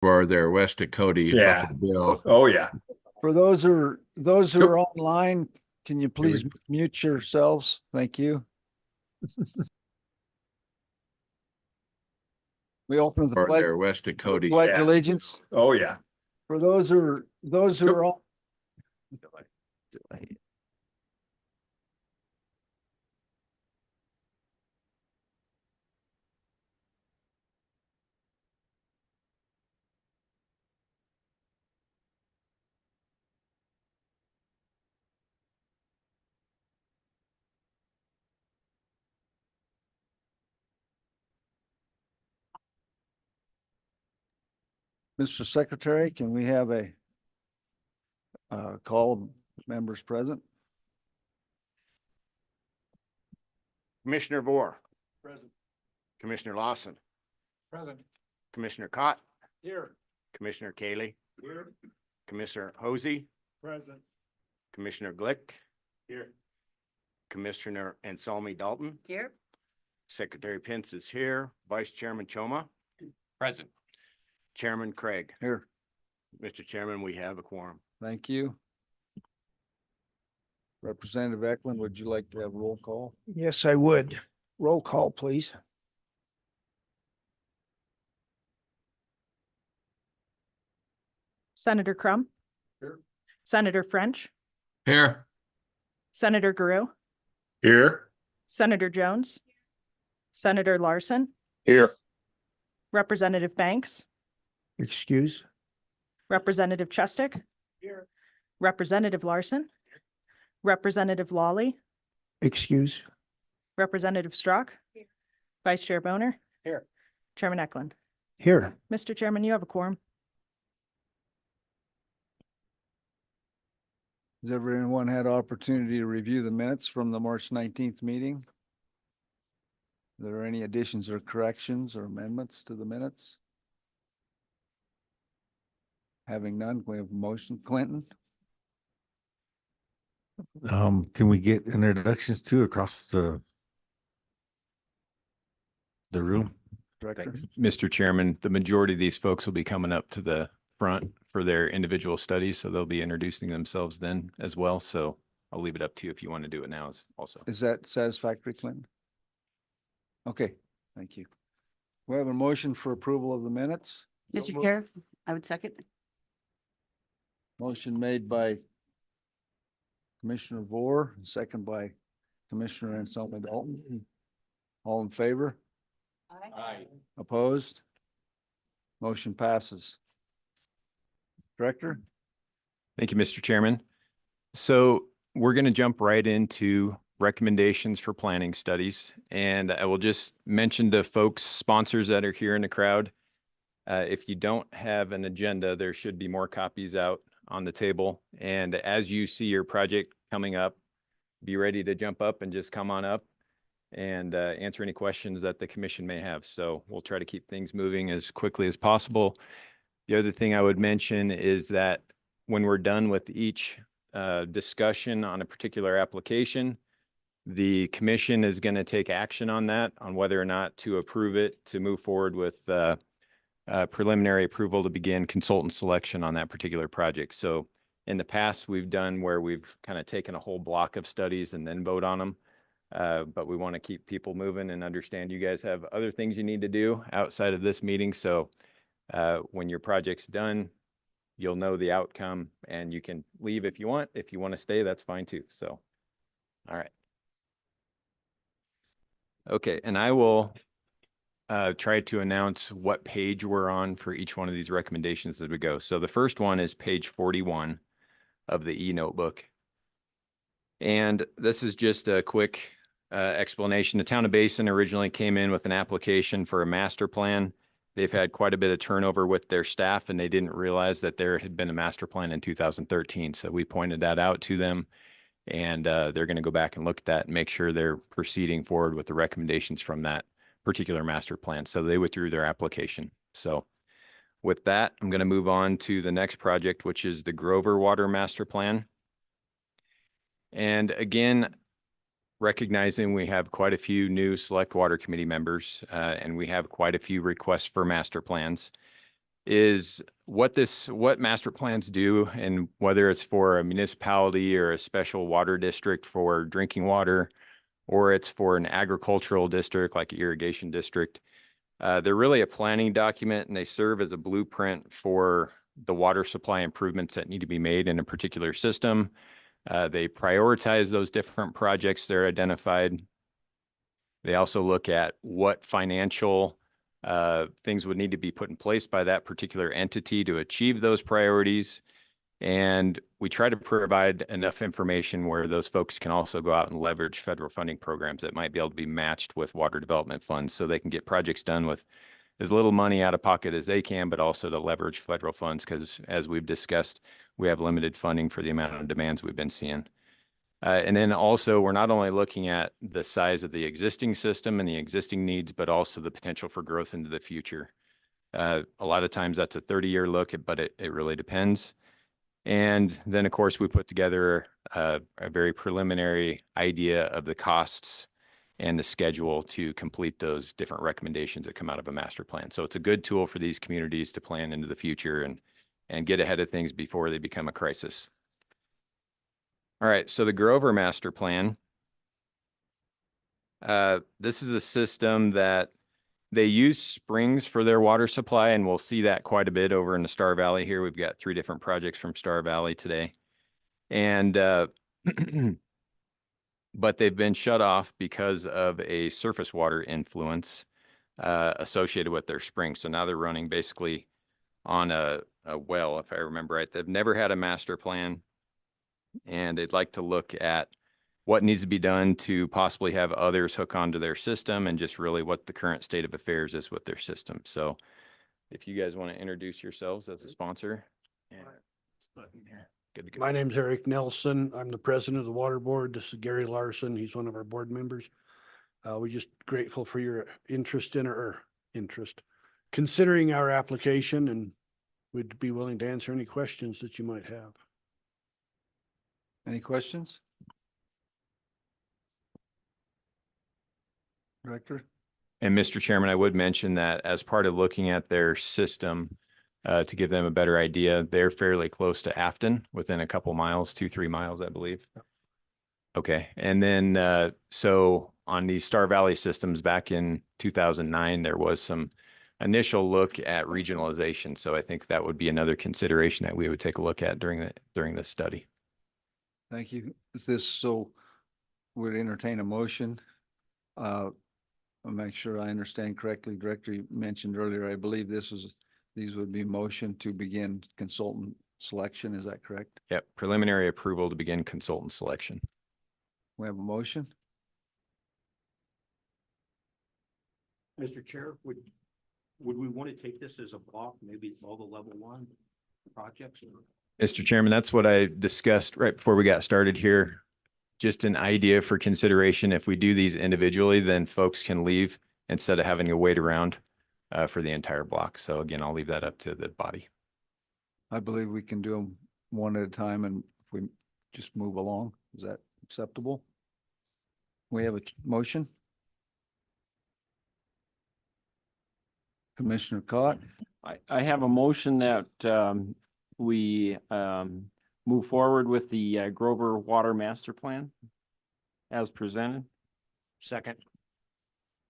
for their West Dakota Yeah. Buffalo Bill. Oh, yeah. For those who are online, can you please we- mute yourselves? Thank you. We open with the For their West Dakota. pledge Yeah. allegiance. Oh, yeah. For those who are all. Mr. Secretary, can we have a call of members present? Commissioner Vore, Present. Commissioner Lawson, Present. Commissioner Cott, Here. Commissioner Kaylee, Here. Commissioner Hosey, Present. Commissioner Glick, Here. Commissioner Anselmi Dalton. Here. Secretary Pence is here. Vice Chairman Choma. Present. Chairman Craig. Here. Mr. Chairman, we have a quorum. Thank you. Representative Eklund, would you like to have roll call? Yes, I would. Roll call, please. Senator Crum. Here. Senator French. Here. Senator Guru. Here. Senator Jones. Senator Larson. Here. Representative Banks. Excuse. Representative Chustic. Here. Representative Larson. Representative Lawley. Excuse. Representative Strzok. Vice Chair Boner. Here. Chairman Eklund. Here. Mr. Chairman, you have a quorum. Has everyone had opportunity to review the minutes from the March 19th meeting? Are there any additions or corrections or amendments to the minutes? Having none, we have a motion. Clinton? Can we get introductions too across the room? Director? Mr. Chairman, the majority of these folks will be coming up to the front for their individual studies, so they'll be introducing themselves then as well. So I'll leave it up to you if you want to do it now also. Is that satisfactory, Clinton? Okay, thank you. We have a motion for approval of the minutes. Mr. Chair, I would second. Motion made by Commissioner Vore, second by Commissioner Anselmi Dalton. All in favor? Aye. Opposed? Motion passes. Director? Thank you, Mr. Chairman. So we're going to jump right into recommendations for planning studies. And I will just mention to folks, sponsors that are here in the crowd, if you don't have an agenda, there should be more copies out on the table. And as you see your project coming up, be ready to jump up and just come on up and answer any questions that the commission may have. So we'll try to keep things moving as quickly as possible. The other thing I would mention is that when we're done with each discussion on a particular application, the commission is going to take action on that, on whether or not to approve it, to move forward with preliminary approval to begin consultant selection on that particular project. So in the past, we've done where we've kind of taken a whole block of studies and then vote on them. But we want to keep people moving and understand you guys have other things you need to do outside of this meeting. So when your project's done, you'll know the outcome and you can leave if you want. If you want to stay, that's fine too. So, all right. Okay, and I will try to announce what page we're on for each one of these recommendations as we go. So the first one is page 41 of the e-notebook. And this is just a quick explanation. The town of Basin originally came in with an application for a master plan. They've had quite a bit of turnover with their staff, and they didn't realize that there had been a master plan in 2013. So we pointed that out to them, and they're going to go back and look at that and make sure they're proceeding forward with the recommendations from that particular master plan. So they withdrew their application. So with that, I'm going to move on to the next project, which is the Grover Water Master Plan. And again, recognizing we have quite a few new Select Water Committee members, and we have quite a few requests for master plans. is what master plans do, and whether it's for a municipality or a special water district for drinking water, or it's for an agricultural district like an irrigation district. They're really a planning document, and they serve as a blueprint for the water supply improvements that need to be made in a particular system. They prioritize those different projects that are identified. They also look at what financial things would need to be put in place by that particular entity to achieve those priorities. And we try to provide enough information where those folks can also go out and leverage federal funding programs that might be able to be matched with water development funds, so they can get projects done with as little money out of pocket as they can, but also to leverage federal funds, because as we've discussed, we have limited funding for the amount of demands we've been seeing. And then also, we're not only looking at the size of the existing system and the existing needs, but also the potential for growth into the future. A lot of times that's a 30-year look, but it really depends. And then, of course, we put together a very preliminary idea of the costs and the schedule to complete those different recommendations that come out of a master plan. So it's a good tool for these communities to plan into the future and get ahead of things before they become a crisis. All right, so the Grover Master Plan. This is a system that they use springs for their water supply, and we'll see that quite a bit over in the Star Valley here. We've got 3 different projects from Star Valley today. And but they've been shut off because of a surface water influence associated with their springs. So now they're running basically on a well, if I remember right. They've never had a master plan, and they'd like to look at what needs to be done to possibly have others hook onto their system, and just really what the current state of affairs is with their system. So if you guys want to introduce yourselves as a sponsor. Good to go. My name's Eric Nelson. I'm the president of the water board. This is Gary Larson. He's one of our board members. We're just grateful for your interest considering our application, and we'd be willing to answer any questions that you might have. Any questions? Director? And Mr. Chairman, I would mention that as part of looking at their system, to give them a better idea, they're fairly close to Afton, within a couple miles, 2-3 miles, I believe. Okay, and then so on these Star Valley systems back in 2009, there was some initial look at regionalization. So I think that would be another consideration that we would take a look at during this study. Thank you. Is this so would entertain a motion? I'll make sure I understand correctly. Director, you mentioned earlier, I believe these would be motion to begin consultant selection. Is that correct? Yep, preliminary approval to begin consultant selection. We have a motion. Mr. Chair, would we want to take this as a block, maybe all the level 1 projects? Mr. Chairman, that's what I discussed right before we got started here. Just an idea for consideration. If we do these individually, then folks can leave instead of having to wait around for the entire block. So again, I'll leave that up to the body. I believe we can do them one at a time, and if we just move along, is that acceptable? We have a motion. Commissioner Cott, I have a motion that we move forward with the Grover Water Master Plan as presented. Second.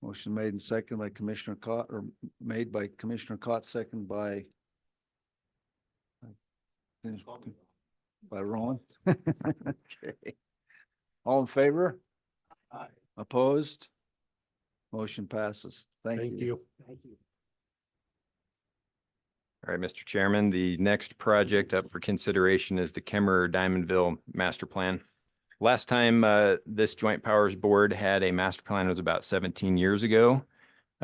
motion made and seconded by Commissioner Cott, or made by Commissioner Cott, second by Ron. Okay. All in favor? Aye. Opposed? Motion passes. Thank you. Thank you. All right, Mr. Chairman, the next project up for consideration is the Kemmerer-Diamondville Master Plan. Last time this Joint Powers Board had a master plan was about 17 years ago.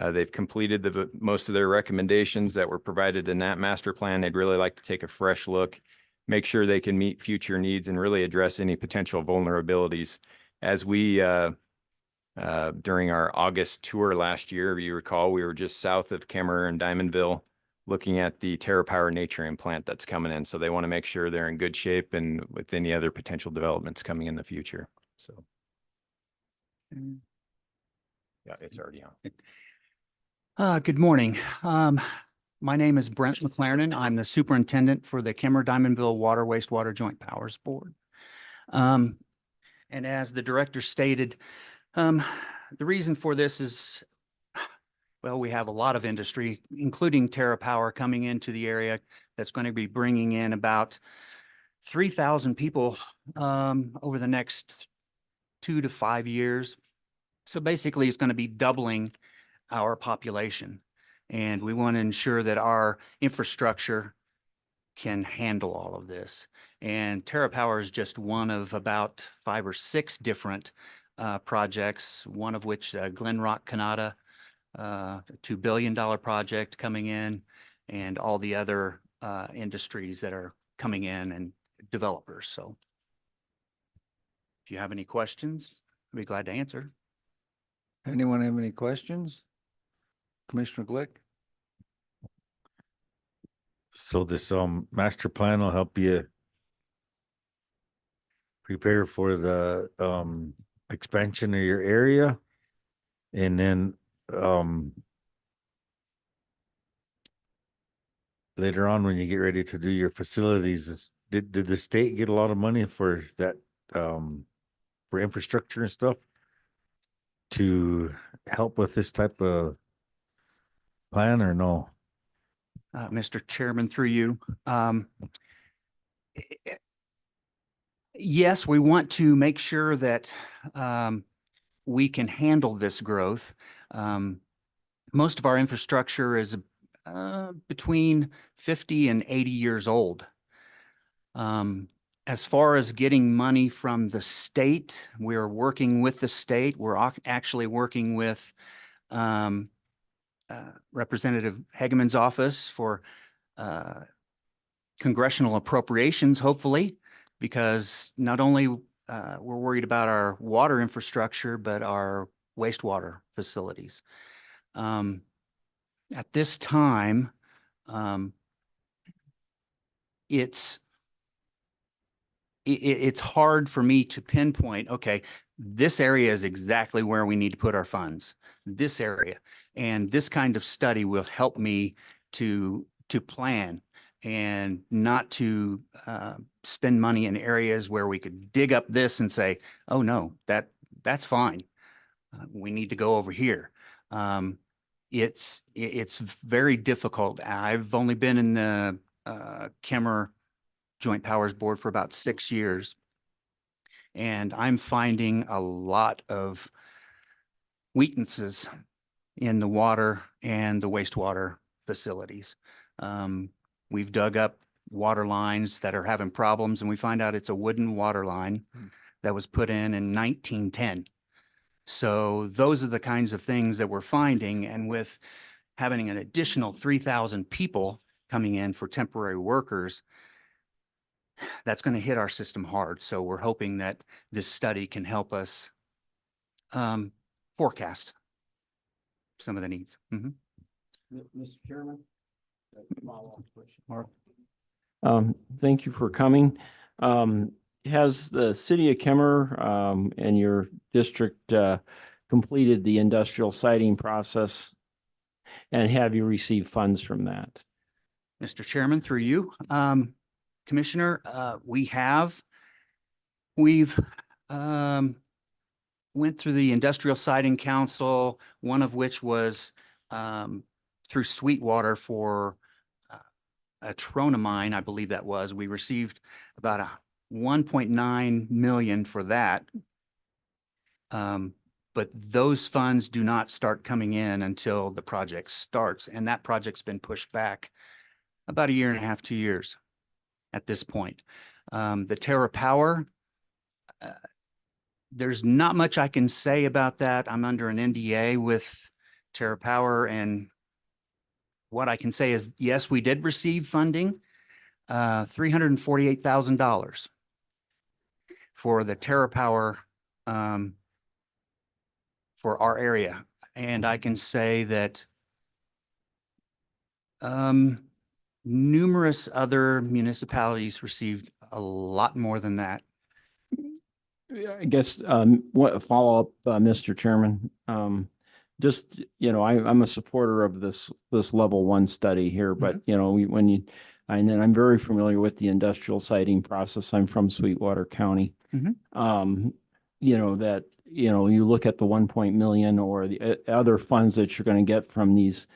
They've completed most of their recommendations that were provided in that master plan. They'd really like to take a fresh look, make sure they can meet future needs, and really address any potential vulnerabilities. As we, during our August tour last year, if you recall, we were just south of Kemmerer and Diamondville, looking at the TerraPower nature implant that's coming in. So they want to make sure they're in good shape and with any other potential developments coming in the future. So. Yeah, it's already on. Good morning. My name is Brent McLaren. I'm the superintendent for the Kemmer Diamondville Water Wastewater Joint Powers Board. And as the director stated, the reason for this is, well, we have a lot of industry, including TerraPower coming into the area that's going to be bringing in about 3,000 people over the next 2 to 5 years. So basically, it's going to be doubling our population. And we want to ensure that our infrastructure can handle all of this. And TerraPower is just one of about 5 or 6 different projects, one of which Glen Rock, Canada, a $2 billion project coming in, and all the other industries that are coming in and developers. So if you have any questions, I'd be glad to answer. Anyone have any questions? Commissioner Glick? So this master plan will help you prepare for the expansion of your area, and then later on when you get ready to do your facilities, did the state get a lot of money for that for infrastructure and stuff to help with this type of plan, or no? Mr. Chairman, through you. Yes, we want to make sure that we can handle this growth. Most of our infrastructure is between 50 and 80 years old. As far as getting money from the state, we're working with the state. We're actually working with Representative Hegeman's office for congressional appropriations, hopefully, because not only we're worried about our water infrastructure, but our wastewater facilities. At this time, it's hard for me to pinpoint, okay, this area is exactly where we need to put our funds, this area. And this kind of study will help me to plan and not to spend money in areas where we could dig up this and say, oh no, that's fine. We need to go over here. It's very difficult. I've only been in the Kemmer Joint Powers Board for about 6 years, and I'm finding a lot of weaknesses in the water and the wastewater facilities. We've dug up water lines that are having problems, and we find out it's a wooden water line that was put in 1910. So those are the kinds of things that we're finding, and with having an additional 3,000 people coming in for temporary workers, that's going to hit our system hard. So we're hoping that this study can help us forecast some of the needs. Mr. Chairman? Mark? Thank you for coming. Has the city of Kemmer and your district completed the industrial siting process? And have you received funds from that? Mr. Chairman, through you, Commissioner, we've went through the Industrial Siting Council, one of which was through Sweetwater for a trona mine, I believe that was. We received about a 1.9 million for that. But those funds do not start coming in until the project starts, and that project's been pushed back about 1.5 years, 2 years at this point. The TerraPower, there's not much I can say about that. I'm under an NDA with TerraPower, and what I can say is, yes, we did receive funding, $348,000 for the TerraPower for our area. And I can say that numerous other municipalities received a lot more than that. I guess what follow-up, Mr. Chairman. just, I'm a supporter of this level one study here, but when you, and then I'm very familiar with the industrial siting process. I'm from Sweetwater County. Mhm. That, you look at the 1 million or the other funds that you're going to get from these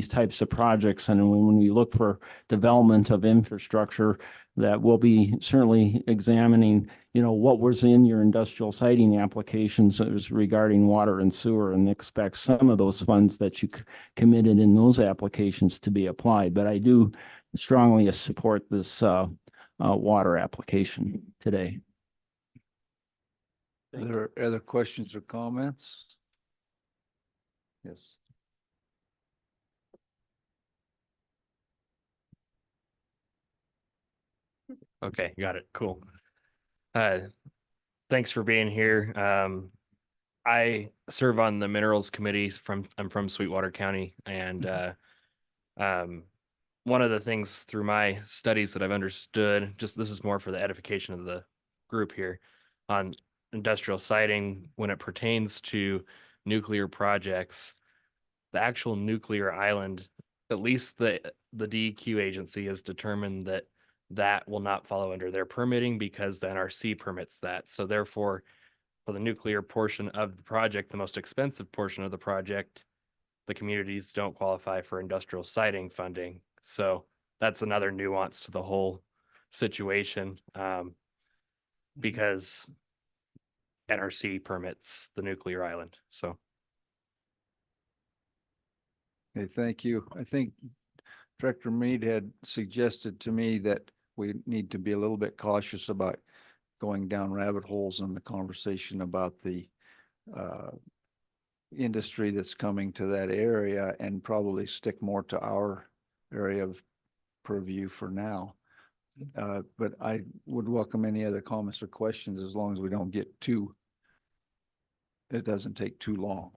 types of projects. And when we look for development of infrastructure, that we'll be certainly examining, what was in your industrial siting applications as regarding water and sewer, and expect some of those funds that you committed in those applications to be applied. But I do strongly support this water application today. Are there other questions or comments? Yes. Okay, got it. Cool. Thanks for being here. I serve on the minerals committee I'm from Sweetwater County, and one of the things through my studies that I've understood, just this is more for the edification of the group here, on industrial siting when it pertains to nuclear projects, the actual nuclear island, at least the DEQ agency has determined that that will not follow under their permitting because the NRC permits that. So therefore, for the nuclear portion of the project, the most expensive portion of the project, the communities don't qualify for industrial siting funding. So that's another nuance to the whole situation, because NRC permits the nuclear island. So. Okay, thank you. I think Director Mead had suggested to me that we need to be a little bit cautious about going down rabbit holes in the conversation about the industry that's coming to that area, and probably stick more to our area of purview for now. But I would welcome any other comments or questions, as long as we don't get it doesn't take too long.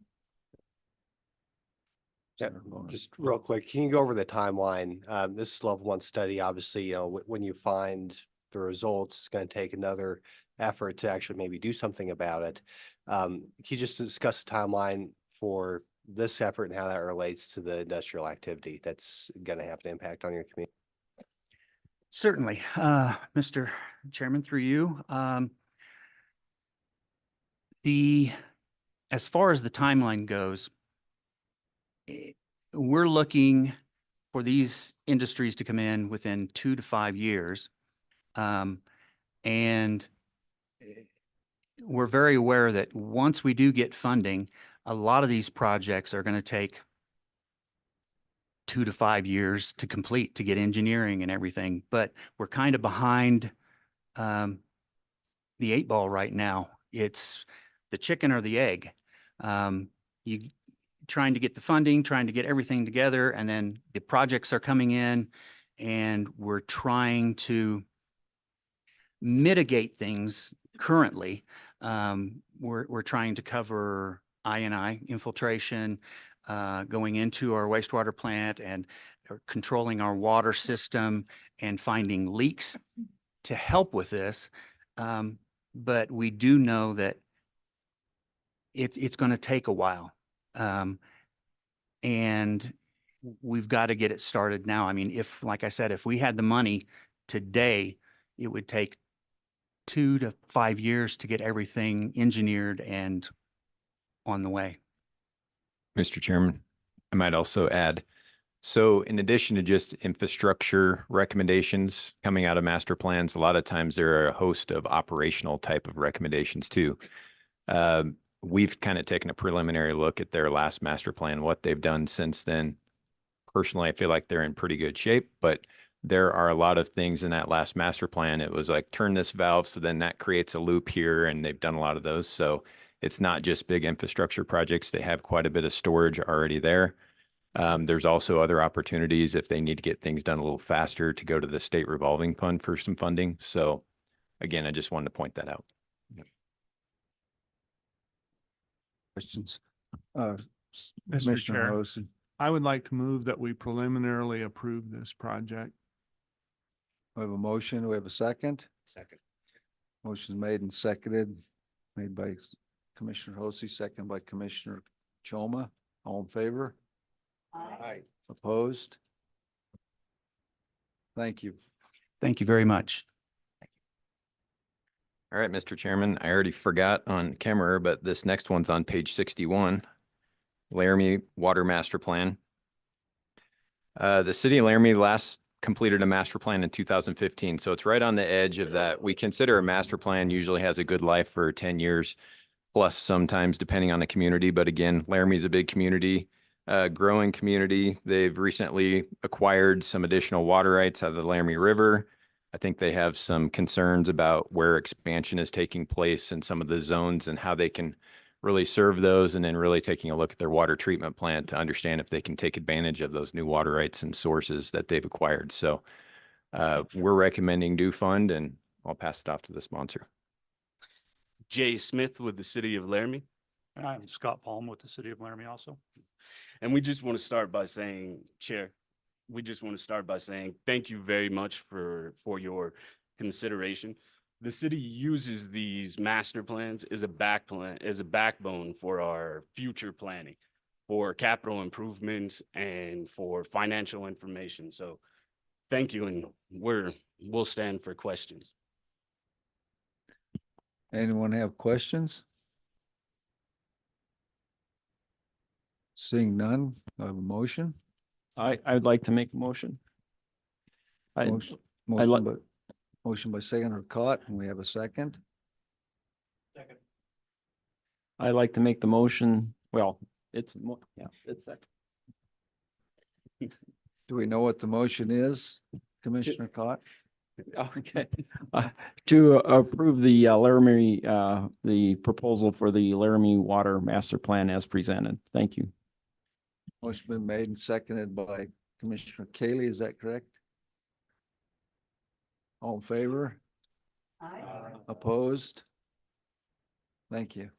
Yeah, just real quick, can you go over the timeline? This is level one study, obviously, when you find the results, it's going to take another effort to actually maybe do something about it. Can you just discuss the timeline for this effort and how that relates to the industrial activity that's going to have an impact on your community? Certainly, Mr. Chairman, through you. As far as the timeline goes, we're looking for these industries to come in within 2 to 5 years. And we're very aware that once we do get funding, a lot of these projects are going to take 2 to 5 years to complete, to get engineering and everything. But we're kind of behind the 8 ball right now. It's the chicken or the egg. You trying to get the funding, trying to get everything together, and then the projects are coming in, and we're trying to mitigate things currently. We're trying to cover I&I infiltration, going into our wastewater plant, and controlling our water system and finding leaks to help with this. But we do know that it's going to take a while. And we've got to get it started now. I mean, like I said, if we had the money today, it would take 2 to 5 years to get everything engineered and on the way. Mr. Chairman, I might also add, so in addition to just infrastructure recommendations coming out of master plans, a lot of times there are a host of operational type of recommendations too. We've kind of taken a preliminary look at their last master plan, what they've done since then. Personally, I feel like they're in pretty good shape, but there are a lot of things in that last master plan. It was like, turn this valve, so then that creates a loop here, and they've done a lot of those. So it's not just big infrastructure projects. They have quite a bit of storage already there. There's also other opportunities if they need to get things done a little faster to go to the state revolving fund for some funding. So again, I just wanted to point that out. Questions? Mr. Commissioner Chair, Rosen. I would like to move that we preliminarily approve this project. We have a motion. Do we have a second? Second. Motion made and seconded, made by Commissioner Hosey, second by Commissioner Choma. All in favor? Aye. Opposed? Thank you. Thank you very much. All right, Mr. Chairman, I already forgot on camera, but this next one's on page 61, Laramie Water Master Plan. The city of Laramie last completed a master plan in 2015, so it's right on the edge of that. We consider a master plan usually has a good life for 10 years plus sometimes depending on the community. But again, Laramie's a big community, growing community. They've recently acquired some additional water rights out of the Laramie River. I think they have some concerns about where expansion is taking place in some of the zones and how they can really serve those, and then really taking a look at their water treatment plant to understand if they can take advantage of those new water rights and sources that they've acquired. So we're recommending do fund, and I'll pass it off to the sponsor. Jay Smith with the City of Laramie. And I'm Scott Palm with the City of Laramie also. And we just want to start by saying, Chair, we just want to start by saying thank you very much for your consideration. The city uses these master plans as a backbone for our future planning, for capital improvements and for financial information. So thank you, and we'll stand for questions. Anyone have questions? Seeing none, I have a motion. I'd like to make a motion. Motion I like- motion by Seconder Cott, and we have a second. I'd like to make the motion. Well, it's second. Do we know what the motion is, Commissioner Cott? Okay. To approve the Laramie, the proposal for the Laramie Water Master Plan as presented. Thank you. Motion been made and seconded by Commissioner Kaylee, is that correct? All in favor? Aye. Opposed? Thank you.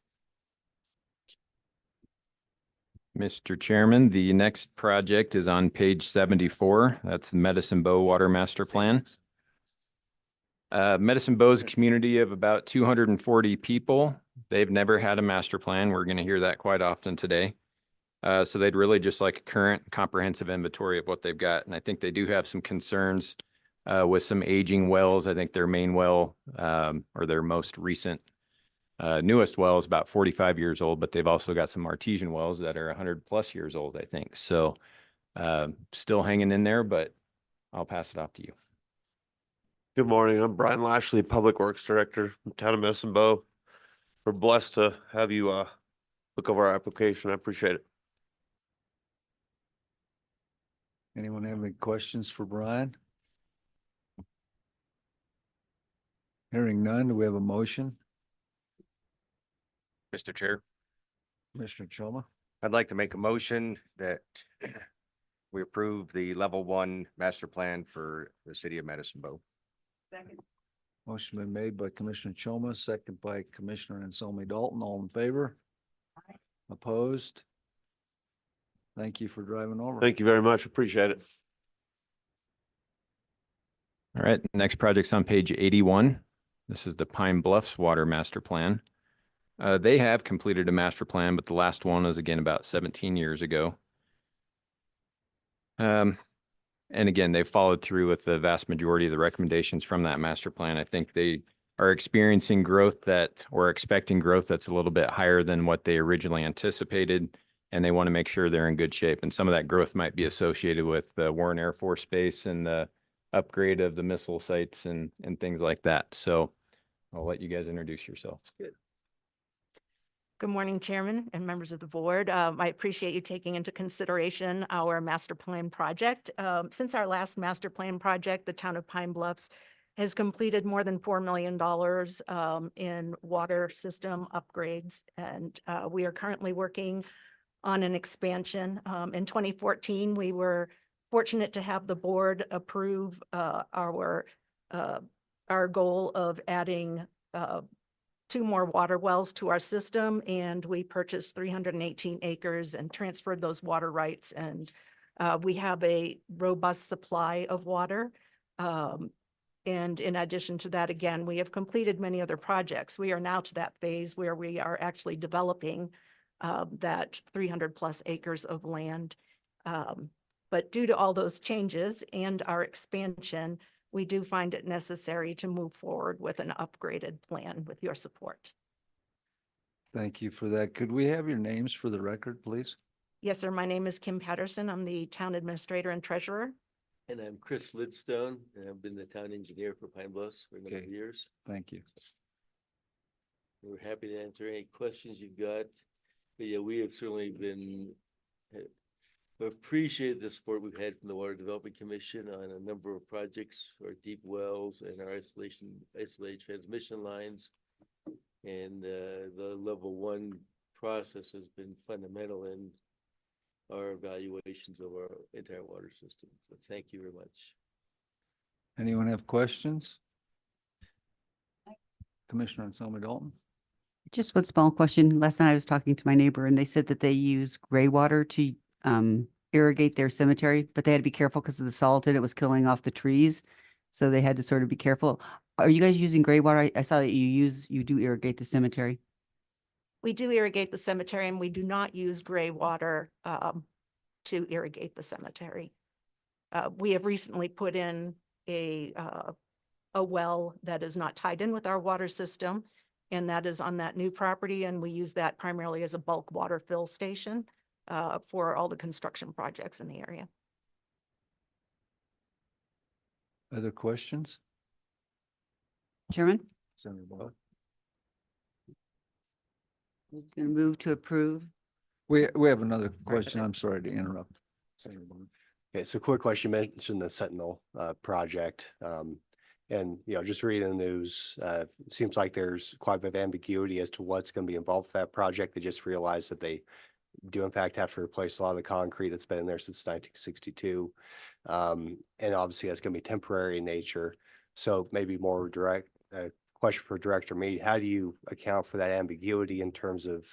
Mr. Chairman, the next project is on page 74. That's the Medicine Bow Water Master Plan. Medicine Bow is a community of about 240 people. They've never had a master plan. We're going to hear that quite often today. So they'd really just like a current comprehensive inventory of what they've got. And I think they do have some concerns with some aging wells. I think their main well or their most recent newest well is about 45 years old, but they've also got some artesian wells that are 100+ years old, I think. So still hanging in there, but I'll pass it off to you. Good morning. I'm Brian Lashley, Public Works Director from Town of Medicine Bow. We're blessed to have you look over our application. I appreciate it. Anyone have any questions for Brian? Hearing none, do we have a motion? Mr. Chair, Commissioner Choma? I'd like to make a motion that we approve the level 1 master plan for the city of Medicine Bow. Second. Motion been made by Commissioner Choma, second by Commissioner Anselmi Dalton. All in favor? Aye. Opposed? Thank you for driving over. Thank you very much. Appreciate it. All right, next project's on page 81. This is the Pine Bluffs Water Master Plan. They have completed a master plan, but the last one was again about 17 years ago. And again, they've followed through with the vast majority of the recommendations from that master plan. I think they are experiencing growth or expecting growth that's a little bit higher than what they originally anticipated, and they want to make sure they're in good shape. And some of that growth might be associated with the Warren Air Force Base and the upgrade of the missile sites and things like that. So I'll let you guys introduce yourselves. Good morning, Chairman and members of the board. I appreciate you taking into consideration our master plan project. Since our last master plan project, the town of Pine Bluffs has completed more than $4 million in water system upgrades. And we are currently working on an expansion. In 2014, we were fortunate to have the board approve our goal of adding 2 more water wells to our system, and we purchased 318 acres and transferred those water rights. And we have a robust supply of water. And in addition to that, again, we have completed many other projects. We are now to that phase where we are actually developing that 300+ acres of land. But due to all those changes and our expansion, we do find it necessary to move forward with an upgraded plan with your support. Thank you for that. Could we have your names for the record, please? Yes, sir. My name is Kim Patterson. I'm the town administrator and treasurer. And I'm Chris Lidstone, and I've been the town engineer for Pine Bluffs for a number of Okay. years. Thank you. We're happy to answer any questions you've got. But yeah, we have certainly been, appreciate the support we've had from the Water Development Commission on a number of projects, our deep wells and our isolated transmission lines. And the level 1 process has been fundamental in our evaluations of our entire water system. So thank you very much. Anyone have questions? Commissioner Anselmi Dalton? Just one small question. Last night I was talking to my neighbor and they said that they use gray water to irrigate their cemetery, but they had to be careful because of the salt and it was killing off the trees. So they had to sort of be careful. Are you guys using gray water? I saw that you do irrigate the cemetery. We do irrigate the cemetery and we do not use gray water to irrigate the cemetery. We have recently put in a well that is not tied in with our water system, and that is on that new property, and we use that primarily as a bulk water fill station for all the construction projects in the area. Other questions? Chairman? Senator Ball? Going to move to approve. We have another question. I'm sorry to interrupt. Senator Ball. Okay, so quick question, you mentioned the Sentinel project. And, just reading the news, it seems like there's quite a bit of ambiguity as to what's going to be involved with that project. They just realized that they do in fact have to replace a lot of the concrete that's been in there since 1962. And obviously that's going to be temporary in nature. So maybe more direct question for Director Mead. How do you account for that ambiguity in terms of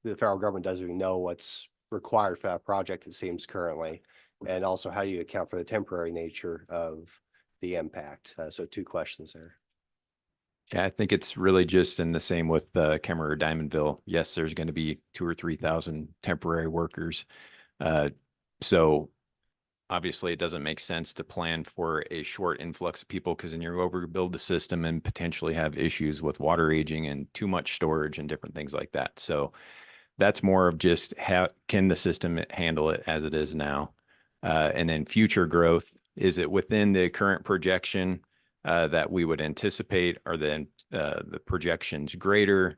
the federal government doesn't even know what's required for that project, it seems currently? And also, how do you account for the temporary nature of the impact? So 2 questions there. Yeah, I think it's really just in the same with Kemmer or Diamondville. Yes, there's going to be 2,000 or 3,000 temporary workers. So obviously it doesn't make sense to plan for a short influx of people because then you overbuild the system and potentially have issues with water aging and too much storage and different things like that. So that's more of just how can the system handle it as it is now? And then future growth, is it within the current projection that we would anticipate? Are then the projections greater?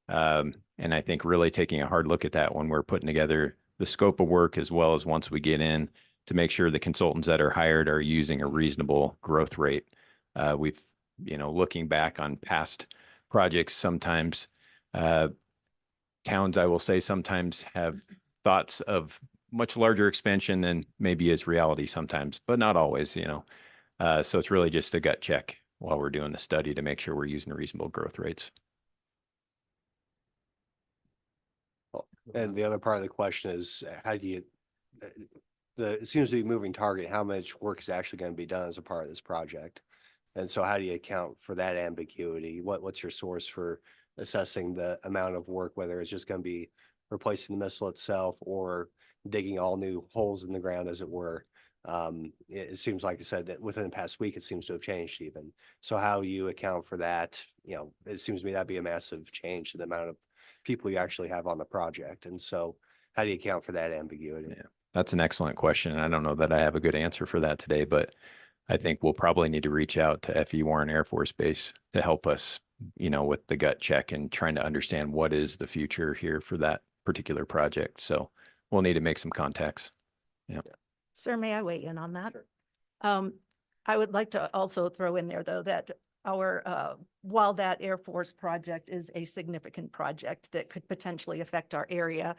And I think really taking a hard look at that when we're putting together the scope of work, as well as once we get in, to make sure the consultants that are hired are using a reasonable growth rate. We've, looking back on past projects, sometimes towns, I will say, sometimes have thoughts of much larger expansion than maybe is reality sometimes, but not always, So it's really just a gut check while we're doing the study to make sure we're using reasonable growth rates. And the other part of the question is, how do you, it seems to be a moving target, how much work is actually going to be done as a part of this project? And so how do you account for that ambiguity? What's your source for assessing the amount of work, whether it's just going to be replacing the missile itself or digging all new holes in the ground, as it were? It seems like I said that within the past week, it seems to have changed even. So how you account for that, it seems to me that'd be a massive change to the amount of people you actually have on the project. And so how do you account for that ambiguity? Yeah, that's an excellent question. And I don't know that I have a good answer for that today, but I think we'll probably need to reach out to FE Warren Air Force Base to help us, with the gut check and trying to understand what is the future here for that particular project. So we'll need to make some contacts. Yeah. Sir, may I weigh in on that? I would like to also throw in there, though, that while that Air Force project is a significant project that could potentially affect our area,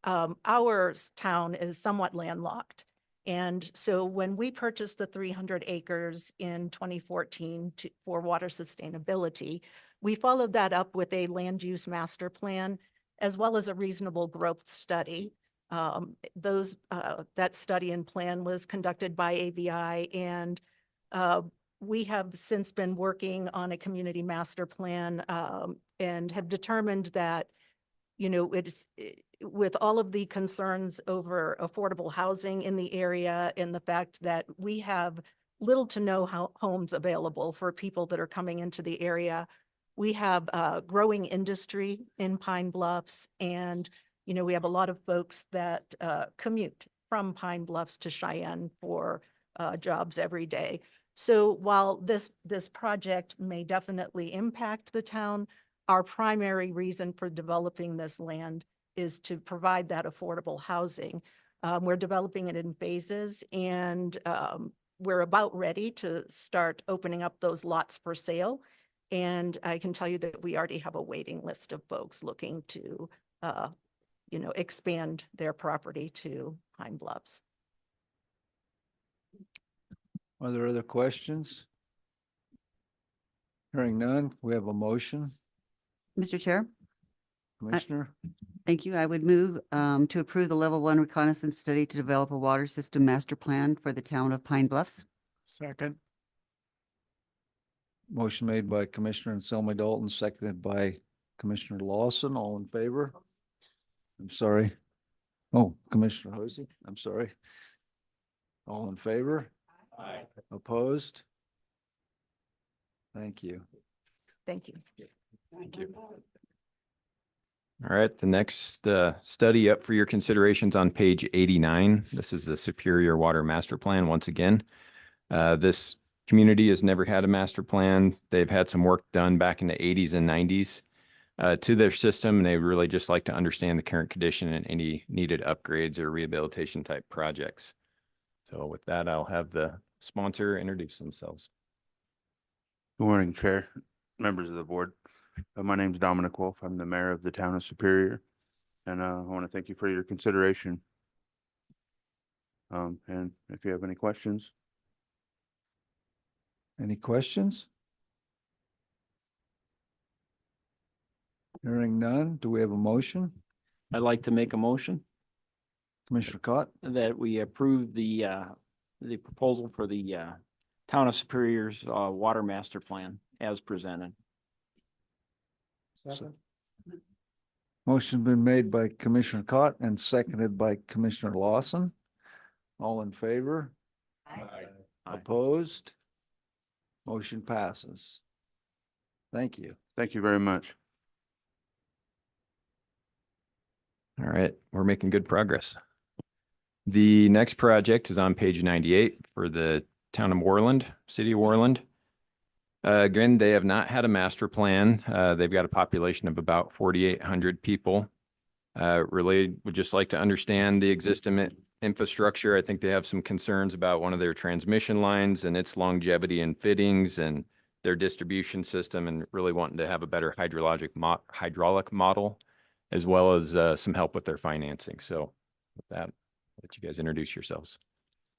our town is somewhat landlocked. And so when we purchased the 300 acres in 2014 for water sustainability, we followed that up with a land use master plan, as well as a reasonable growth study. That study and plan was conducted by AVI, and we have since been working on a community master plan and have determined that with all of the concerns over affordable housing in the area and the fact that we have little to no homes available for people that are coming into the area. We have a growing industry in Pine Bluffs, and, we have a lot of folks that commute from Pine Bluffs to Cheyenne for jobs every day. So while this project may definitely impact the town, our primary reason for developing this land is to provide that affordable housing. We're developing it in phases, and we're about ready to start opening up those lots for sale. And I can tell you that we already have a waiting list of folks looking to, expand their property to Pine Bluffs. Are there other questions? Hearing none, we have a motion. Mr. Chair, Commissioner, thank you. I would move to approve the level 1 reconnaissance study to develop a water system master plan for the town of Pine Bluffs. Second. motion made by Commissioner Anselmi Dalton, seconded by Commissioner Lawson. All in favor? I'm sorry. Oh, Commissioner Hosey, I'm sorry. All in favor? Aye. Opposed? Thank you. Thank you. Thank you. All right, the next study up for your considerations on page 89. This is the Superior Water Master Plan once again. This community has never had a master plan. They've had some work done back in the 80s and 90s to their system, and they really just like to understand the current condition and any needed upgrades or rehabilitation type projects. So with that, I'll have the sponsor introduce themselves. Good morning, Chair, members of the board. My name is Dominic Wolf. I'm the mayor of the town of Superior, and I want to thank you for your consideration. And if you have any questions. Any questions? Hearing none, do we have a motion? I'd like to make a motion Commissioner Cott? that we approve the proposal for the Town of Superior's Water Master Plan as presented. Motion been made by Commissioner Cott and seconded by Commissioner Lawson. All in favor? Aye. Opposed? Motion passes. Thank you. Thank you very much. All right, we're making good progress. The next project is on page 98 for the town of Worland, city of Worland. Again, they have not had a master plan. They've got a population of about 4,800 people. Really would just like to understand the existing infrastructure. I think they have some concerns about one of their transmission lines and its longevity and fittings and their distribution system, and really wanting to have a better hydraulic model, as well as some help with their financing. So with that, I'll let you guys introduce yourselves.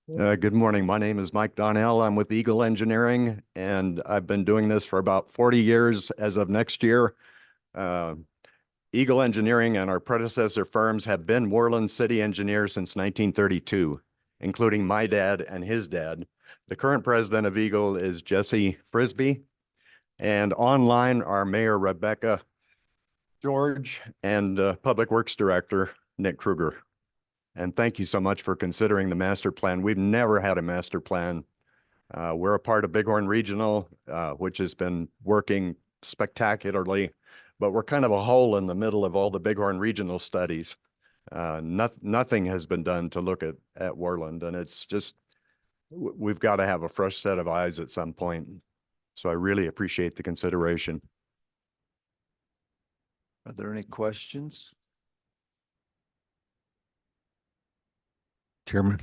Good morning. My name is Mike Donnell. I'm with Eagle Engineering, and I've been doing this for about 40 years as of next year. Eagle Engineering and our predecessor firms have been Worland City engineers since 1932, including my dad and his dad. The current president of Eagle is Jesse Frisbee, and online are Mayor Rebecca George and Public Works Director Nick Kruger. And thank you so much for considering the master plan. We've never had a master plan. We're a part of Bighorn Regional, which has been working spectacularly, but we're kind of a hole in the middle of all the Bighorn Regional studies. Nothing has been done to look at Worland, and it's just, we've got to have a fresh set of eyes at some point. So I really appreciate the consideration. Are there any questions? Chairman,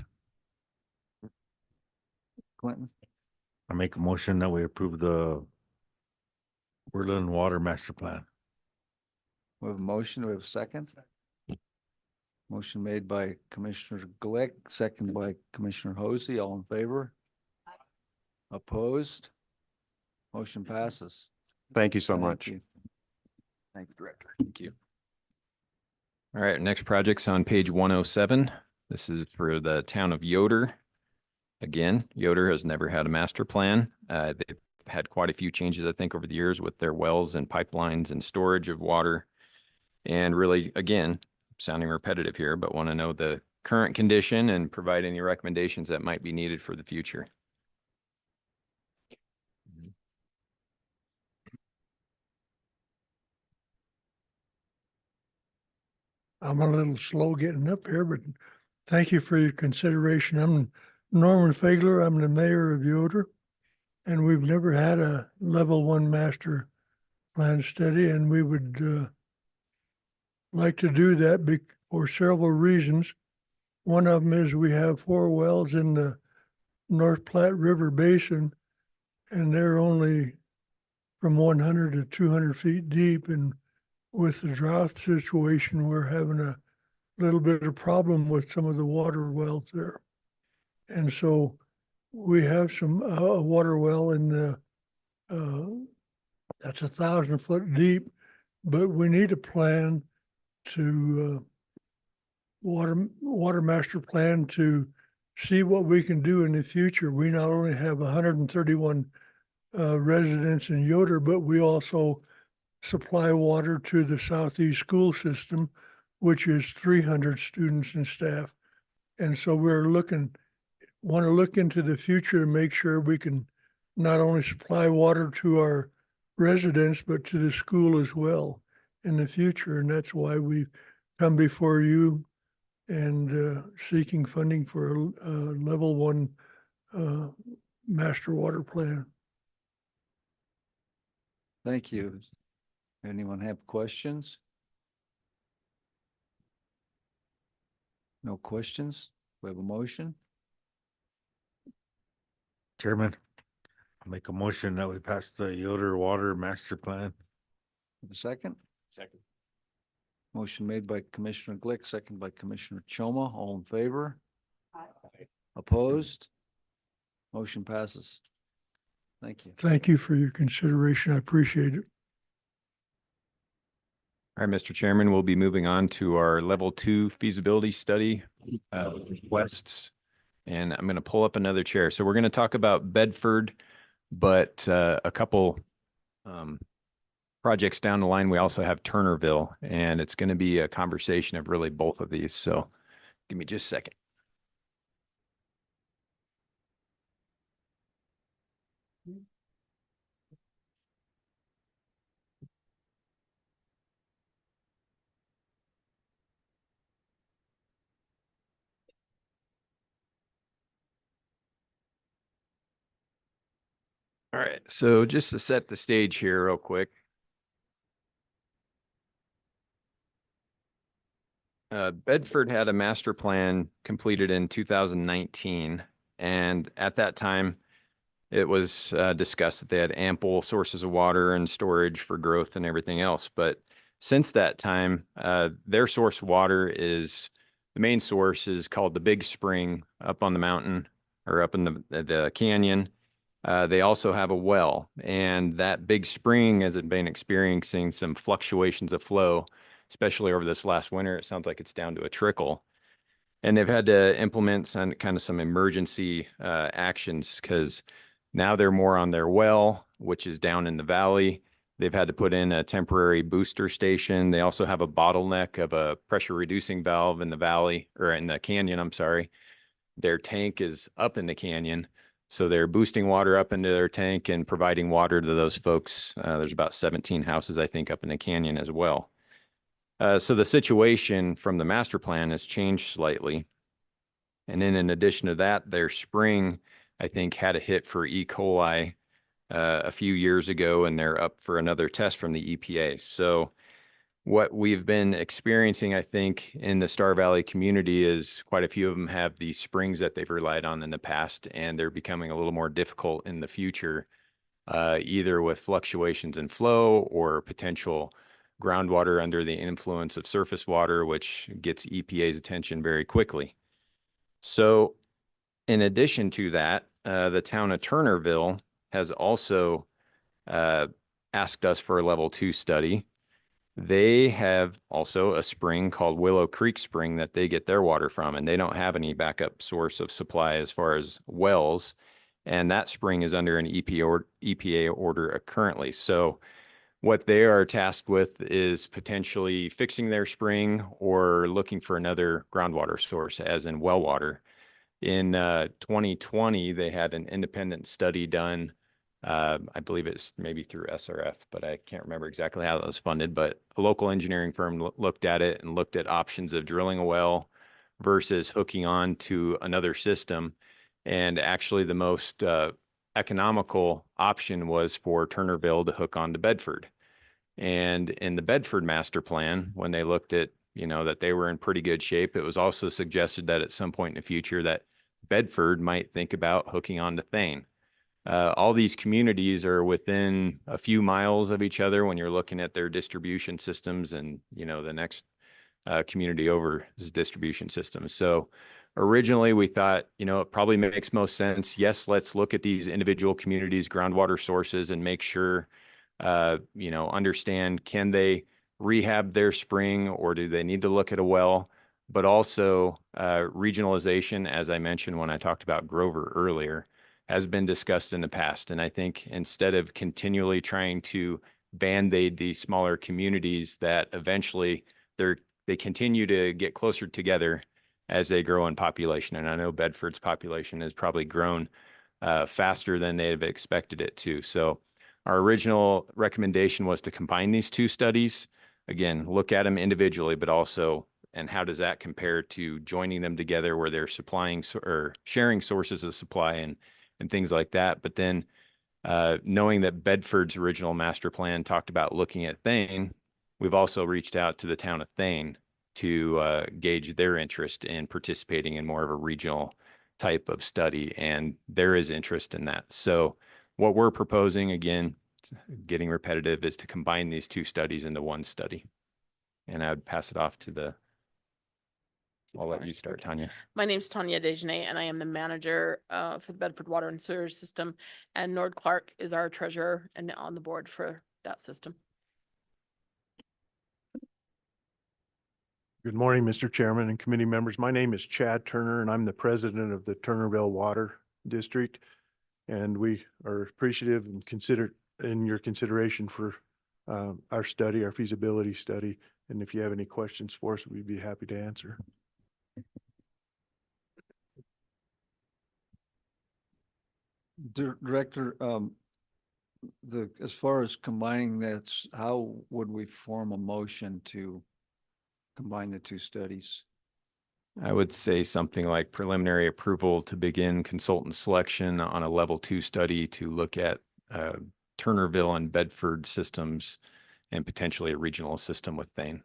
Clinton? I make a motion that we approve the Worland Water Master Plan. We have a motion. We have a second. Motion made by Commissioner Glick, seconded by Commissioner Hosey. All in favor? Opposed? Motion passes. Thank you so Thank much. you. Thank you, Director. Thank you. All right, next project's on page 107. This is for the town of Yoder. Again, Yoder has never had a master plan. They've had quite a few changes, I think, over the years with their wells and pipelines and storage of water. And really, again, sounding repetitive here, but want to know the current condition and provide any recommendations that might be needed for the future. I'm a little slow getting up here, but thank you for your consideration. I'm Norman Fagler. I'm the mayor of Yoder, and we've never had a level 1 master plan study, and we would like to do that for several reasons. One of them is we have 4 wells in the North Platte River Basin, and they're only from 100 to 200 feet deep. And with the drought situation, we're having a little bit of problem with some of the water wells there. And so we have some a water well in the that's 1,000 foot deep, but we need a plan to water master plan to see what we can do in the future. We not only have 131 residents in Yoder, but we also supply water to the Southeast school system, which is 300 students and staff. And so want to look into the future and make sure we can not only supply water to our residents, but to the school as well in the future. And that's why we've come before you and seeking funding for a level 1 master water plan. Thank you. Anyone have questions? No questions? We have a motion? Chairman, I'll make a motion that we pass the Yoder Water Master Plan. A second? Second. Motion made by Commissioner Glick, second by Commissioner Choma. All in favor? Opposed? Motion passes. Thank you. Thank you for your consideration. I appreciate it. All right, Mr. Chairman, we'll be moving on to our level 2 feasibility study requests. And I'm going to pull up another chair. So we're going to talk about Bedford, but a couple projects down the line, we also have Turnerville, and it's going to be a conversation of really both of these. So give me just a second. All right, so just to set the stage here real quick. Bedford had a master plan completed in 2019. And at that time, it was discussed that they had ample sources of water and storage for growth and everything else. But since that time, their source of water the main source is called the Big Spring up on the mountain or up in the canyon. They also have a well, and that Big Spring has been experiencing some fluctuations of flow, especially over this last winter. It sounds like it's down to a trickle. And they've had to implement some emergency actions because now they're more on their well, which is down in the valley. They've had to put in a temporary booster station. They also have a bottleneck of a pressure reducing valve in the valley, or in the canyon, I'm sorry. Their tank is up in the canyon. So they're boosting water up into their tank and providing water to those folks. There's about 17 houses, I think, up in the canyon as well. So the situation from the master plan has changed slightly. And then in addition to that, their spring, I think, had a hit for E. coli a few years ago, and they're up for another test from the EPA. So what we've been experiencing, I think, in the Star Valley community is quite a few of them have these springs that they've relied on in the past, and they're becoming a little more difficult in the future, either with fluctuations in flow or potential groundwater under the influence of surface water, which gets EPA's attention very quickly. So in addition to that, the town of Turnerville has also asked us for a level 2 study. They have also a spring called Willow Creek Spring that they get their water from, and they don't have any backup source of supply as far as wells. And that spring is under an EPA order currently. So what they are tasked with is potentially fixing their spring or looking for another groundwater source, as in well water. In 2020, they had an independent study done. I believe it's maybe through SRF, but I can't remember exactly how that was funded. But a local engineering firm looked at it and looked at options of drilling a well versus hooking on to another system. And actually, the most economical option was for Turnerville to hook on to Bedford. And in the Bedford master plan, when they looked at, that they were in pretty good shape, it was also suggested that at some point in the future that Bedford might think about hooking on to Thane. All these communities are within a few miles of each other when you're looking at their distribution systems and, the next community over is distribution system. So originally we thought, it probably makes most sense. Yes, let's look at these individual communities' groundwater sources and make sure, understand, can they rehab their spring or do they need to look at a well? But also regionalization, as I mentioned when I talked about Grover earlier, has been discussed in the past. And I think instead of continually trying to band-aid these smaller communities, that eventually they continue to get closer together as they grow in population. And I know Bedford's population has probably grown faster than they have expected it to. So our original recommendation was to combine these two studies. Again, look at them individually, but also, and how does that compare to joining them together where they're supplying or sharing sources of supply and things like that. But then knowing that Bedford's original master plan talked about looking at Thane, we've also reached out to the town of Thane to gauge their interest in participating in more of a regional type of study, and there is interest in that. So what we're proposing, again, getting repetitive, is to combine these two studies into one study. And I would pass it off to I'll let you start, Tanya. My name's Tanya Dejanay, and I am the manager for the Bedford Water and Sewer System. And Nord Clark is our treasurer and on the board for that system. Good morning, Mr. Chairman and committee members. My name is Chad Turner, and I'm the president of the Turnerville Water District. And we are appreciative and in your consideration for our study, our feasibility study. And if you have any questions for us, we'd be happy to answer. Director, as far as combining that, how would we form a motion to combine the two studies? I would say something like preliminary approval to begin consultant selection on a level 2 study to look at Turnerville and Bedford systems and potentially a regional system with Thane.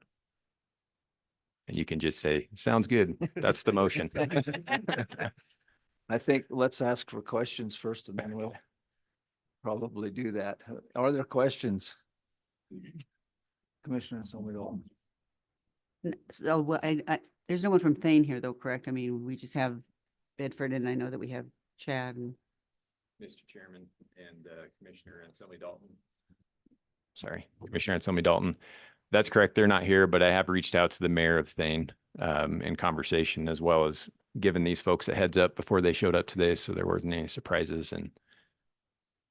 And you can just say, sounds good. That's the motion. I think let's ask for questions first and then we'll probably do that. Are there questions? Commissioner Sommerville. So there's no one from Thane here though, correct? I mean, we just have Bedford, and I know that we have Chad and. Mr. Chairman and Commissioner Anselmi Dalton. Sorry, Commissioner Anselmi Dalton. That's correct. They're not here, but I have reached out to the mayor of Thane in conversation, as well as given these folks a heads up before they showed up today, so there wasn't any surprises, and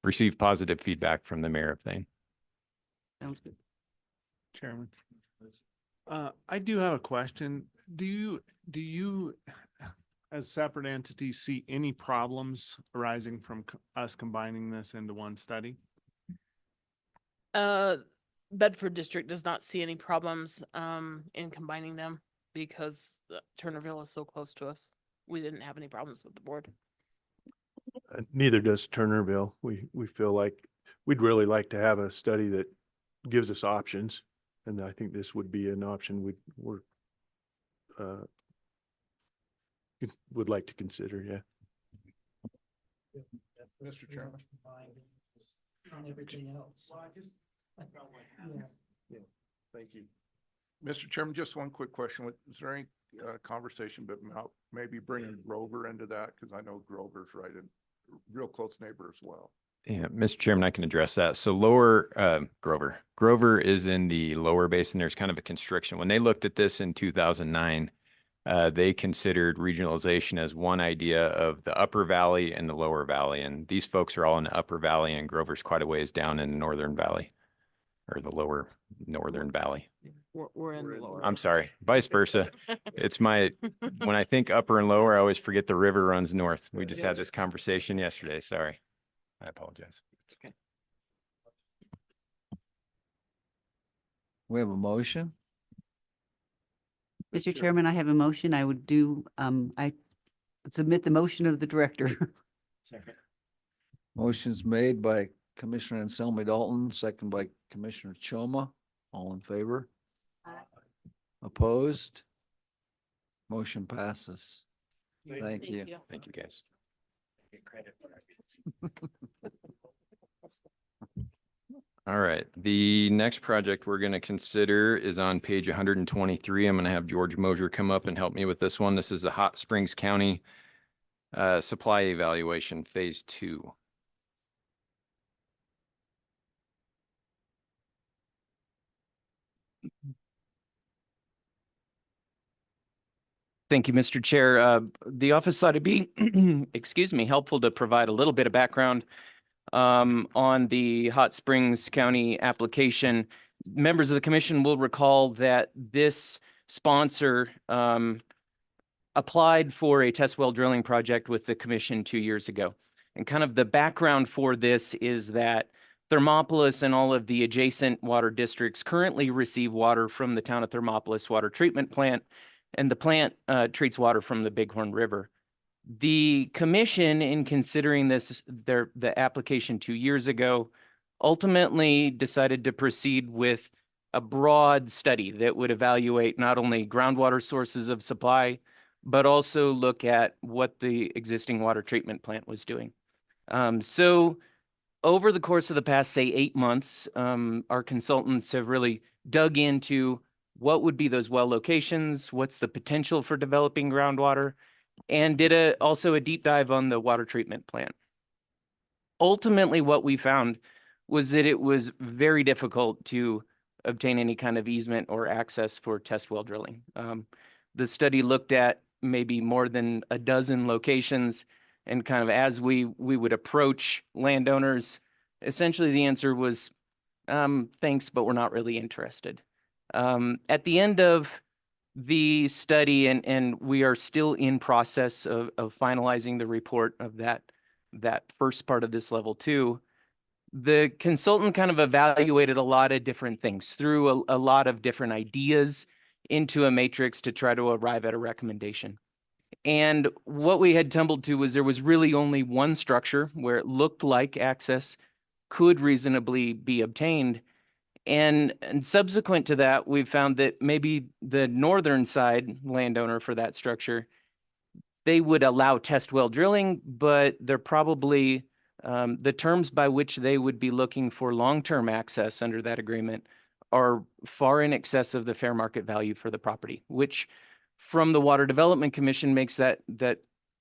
received positive feedback from the mayor of Thane. Sounds good. Chairman. I do have a question. Do you as separate entities see any problems arising from us combining this into one study? Bedford District does not see any problems in combining them because Turnerville is so close to us. We didn't have any problems with the board. Neither does Turnerville. We feel like we'd really like to have a study that gives us options. And I think this would be an option would like to consider, yeah. Mr. Chairman. On everything else. Yeah, thank you. Mr. Chairman, just one quick question. Is there any conversation about maybe bringing Grover into that? Because I know Grover's right in real close neighbor as well. Yeah, Mr. Chairman, I can address that. So lower Grover is in the lower basin. There's kind of a constriction. When they looked at this in 2009, they considered regionalization as one idea of the upper valley and the lower valley. And these folks are all in the upper valley, and Grover's quite a ways down in the northern valley. or the lower northern valley. We're in the lower. I'm sorry, vice versa. It's my, when I think upper and lower, I always forget the river runs north. We just had this conversation yesterday. Sorry. I apologize. Okay. We have a motion. Mr. Chairman, I have a motion. I would do, I would submit the motion of the director. Second. Motion's made by Commissioner Anselmi Dalton, second by Commissioner Choma. All in favor? Opposed? Motion passes. Thank you. Thank you, guys. Get credit for it. All right, the next project we're going to consider is on page 123. I'm going to have George Mosier come up and help me with this one. This is the Hot Springs County Supply Evaluation Phase 2. Thank you, Mr. Chair. The office thought it'd be, excuse me, helpful to provide a little bit of background on the Hot Springs County application. Members of the commission will recall that this sponsor applied for a test well drilling project with the commission 2 years ago. And kind of the background for this is that Thermopolis and all of the adjacent water districts currently receive water from the town of Thermopolis water treatment plant, and the plant treats water from the Bighorn River. The commission, in considering this, the application 2 years ago, ultimately decided to proceed with a broad study that would evaluate not only groundwater sources of supply, but also look at what the existing water treatment plant was doing. So over the course of the past, say, 8 months, our consultants have really dug into what would be those well locations, what's the potential for developing groundwater, and did also a deep dive on the water treatment plant. Ultimately, what we found was that it was very difficult to obtain any kind of easement or access for test well drilling. The study looked at maybe more than a dozen locations, and kind of as we would approach landowners, essentially the answer was, thanks, but we're not really interested. At the end of the study, and we are still in process of finalizing the report of that first part of this level 2, the consultant kind of evaluated a lot of different things, threw a lot of different ideas into a matrix to try to arrive at a recommendation. And what we had tumbled to was there was really only one structure where it looked like access could reasonably be obtained. And subsequent to that, we found that maybe the northern side landowner for that structure, they would allow test well drilling, but they're probably, the terms by which they would be looking for long-term access under that agreement are far in excess of the fair market value for the property, which from the Water Development Commission makes that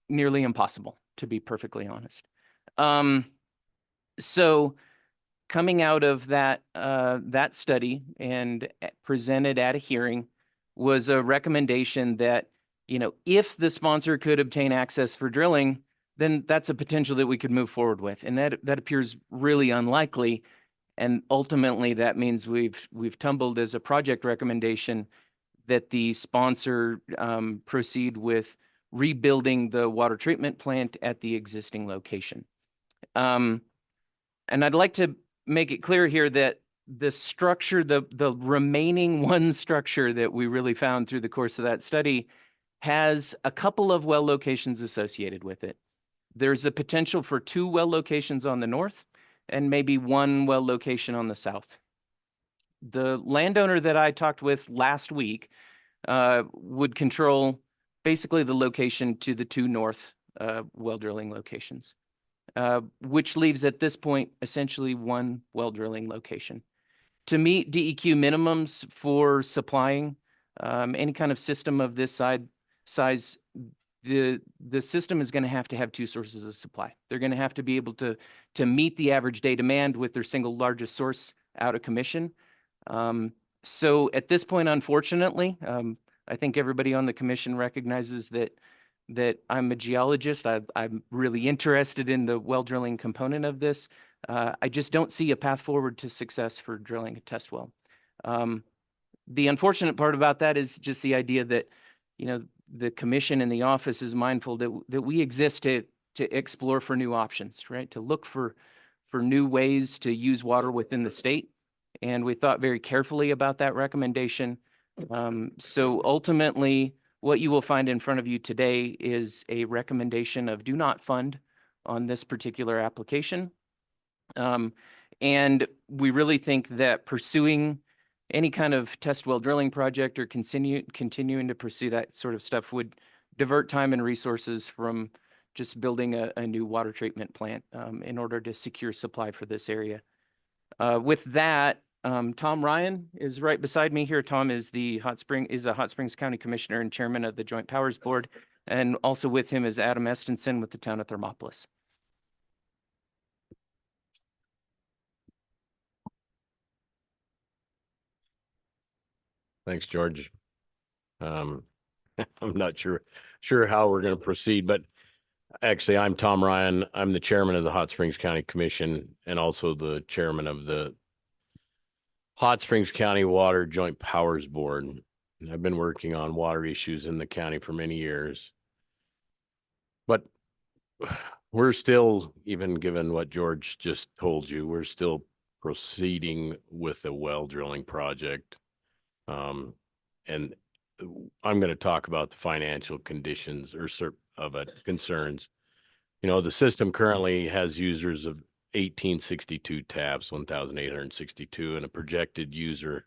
nearly impossible, to be perfectly honest. So coming out of that study and presented at a hearing was a recommendation that, if the sponsor could obtain access for drilling, then that's a potential that we could move forward with. And that appears really unlikely. And ultimately that means we've tumbled as a project recommendation that the sponsor proceed with rebuilding the water treatment plant at the existing location. And I'd like to make it clear here that the structure, the remaining one structure that we really found through the course of that study has a couple of well locations associated with it. There's a potential for 2 well locations on the north and maybe 1 well location on the south. The landowner that I talked with last week would control basically the location to the 2 north well drilling locations. Which leaves at this point essentially 1 well drilling location. To meet DEQ minimums for supplying any kind of system of this size, the system is going to have 2 sources of supply. They're going to have to be able to meet the average day demand with their single largest source out of commission. So at this point, unfortunately, I think everybody on the commission recognizes that I'm a geologist. I'm really interested in the well drilling component of this, I just don't see a path forward to success for drilling a test well. The unfortunate part about that is just the idea that, you know, the commission and the office is mindful that we exist to explore for new options, right? To look for new ways to use water within the state. And we thought very carefully about that recommendation. So ultimately, what you will find in front of you today is a recommendation of do not fund on this particular application. And we really think that pursuing any kind of test well drilling project or continuing to pursue that sort of stuff would divert time and resources from just building a new water treatment plant in order to secure supply for this area. With that, Tom Ryan is right beside me here. Tom is a Hot Springs County Commissioner and Chairman of the Joint Powers Board, and also with him is Adam Estenson with the town of Thermopolis. Thanks, George. I'm not sure how we're going to proceed, but actually, I'm Tom Ryan. I'm the chairman of the Hot Springs County Commission and also the chairman of the Hot Springs County Water Joint Powers Board. And I've been working on water issues in the county for many years. But we're still, even given what George just told you, we're still proceeding with the well drilling project. And I'm going to talk about the financial conditions or concerns. You know, the system currently has users of 1,862 taps, 1,862, and a projected user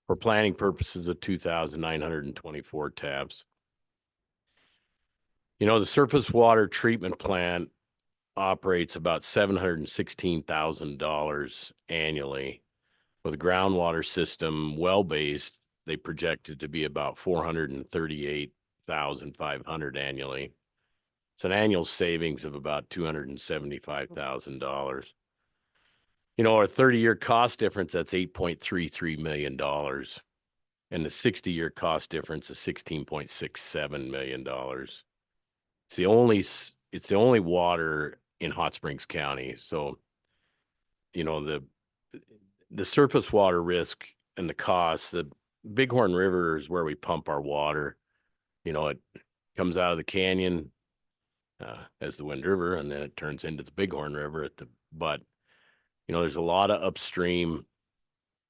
for planning purposes of 2,924 taps. You know, the surface water treatment plant operates about $716,000 annually. With a groundwater system, well-based, they projected to be about $438,500 annually. It's an annual savings of about $275,000. You know, our 30-year cost difference, that's $8.33 million. And the 60-year cost difference is $16.67 million. It's the only water in Hot Springs County. So, you know, the surface water risk and the cost, the Bighorn River is where we pump our water. You know, it comes out of the canyon as the Wind River, and then it turns into the Bighorn River but, you know, there's a lot of upstream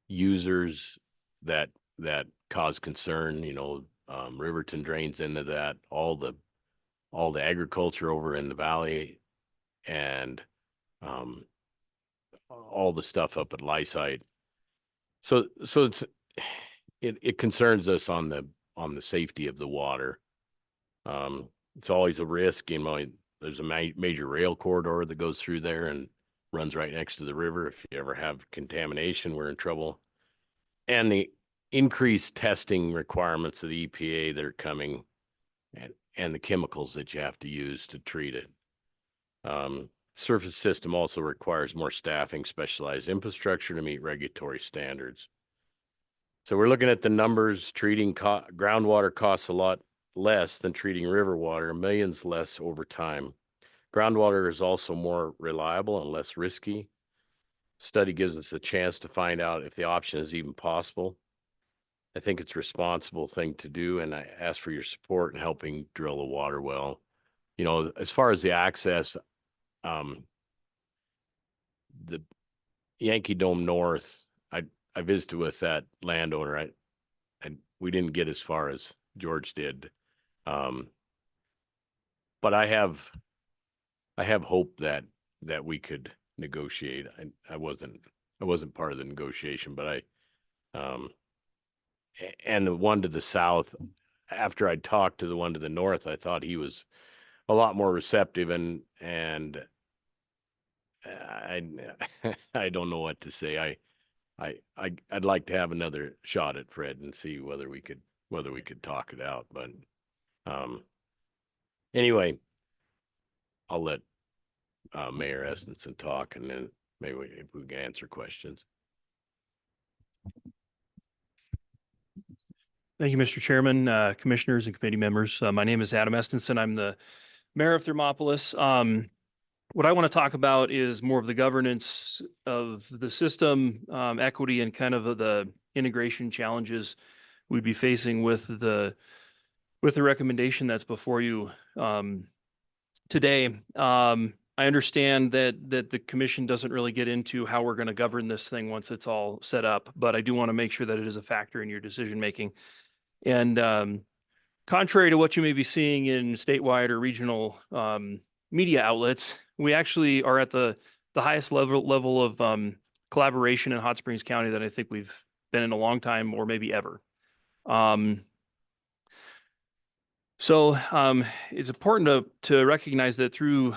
users that cause concern. You know, Riverton drains into that, all the agriculture over in the valley, and all the stuff up at Lysite. So it concerns us on the safety of the water. It's always a risk. You know, there's a major rail corridor that goes through there and runs right next to the river. If you ever have contamination, we're in trouble. And the increased testing requirements of the EPA that are coming, and the chemicals that you have to use to treat it. Surface system also requires more staffing, specialized infrastructure to meet regulatory standards. So we're looking at the numbers. Treating groundwater costs a lot less than treating river water, millions less over time. Groundwater is also more reliable and less risky. Study gives us a chance to find out if the option is even possible. I think it's a responsible thing to do, and I ask for your support in helping drill a water well. You know, as far as the access, the Yankee Dome North, I visited with that landowner. We didn't get as far as George did. But I have hope that we could negotiate. I wasn't part of the negotiation, but and the one to the south, after I talked to the one to the north, I thought he was a lot more receptive, and I don't know what to say. I'd like to have another shot at Fred and see whether we could talk it out. But anyway, I'll let Mayor Estenson talk, and then maybe if we can answer questions. Thank you, Mr. Chairman, commissioners and committee members. My name is Adam Estenson. I'm the mayor of Thermopolis. what I want to talk about is more of the governance of the system, equity, and kind of the integration challenges we'd be facing with the recommendation that's before you today. I understand that the commission doesn't really get into how we're going to govern this thing once it's all set up, but I do want to make sure that it is a factor in your decision making. And contrary to what you may be seeing in statewide or regional media outlets, we actually are at the highest level of collaboration in Hot Springs County that I think we've been in a long time, or maybe ever. So it's important to recognize that through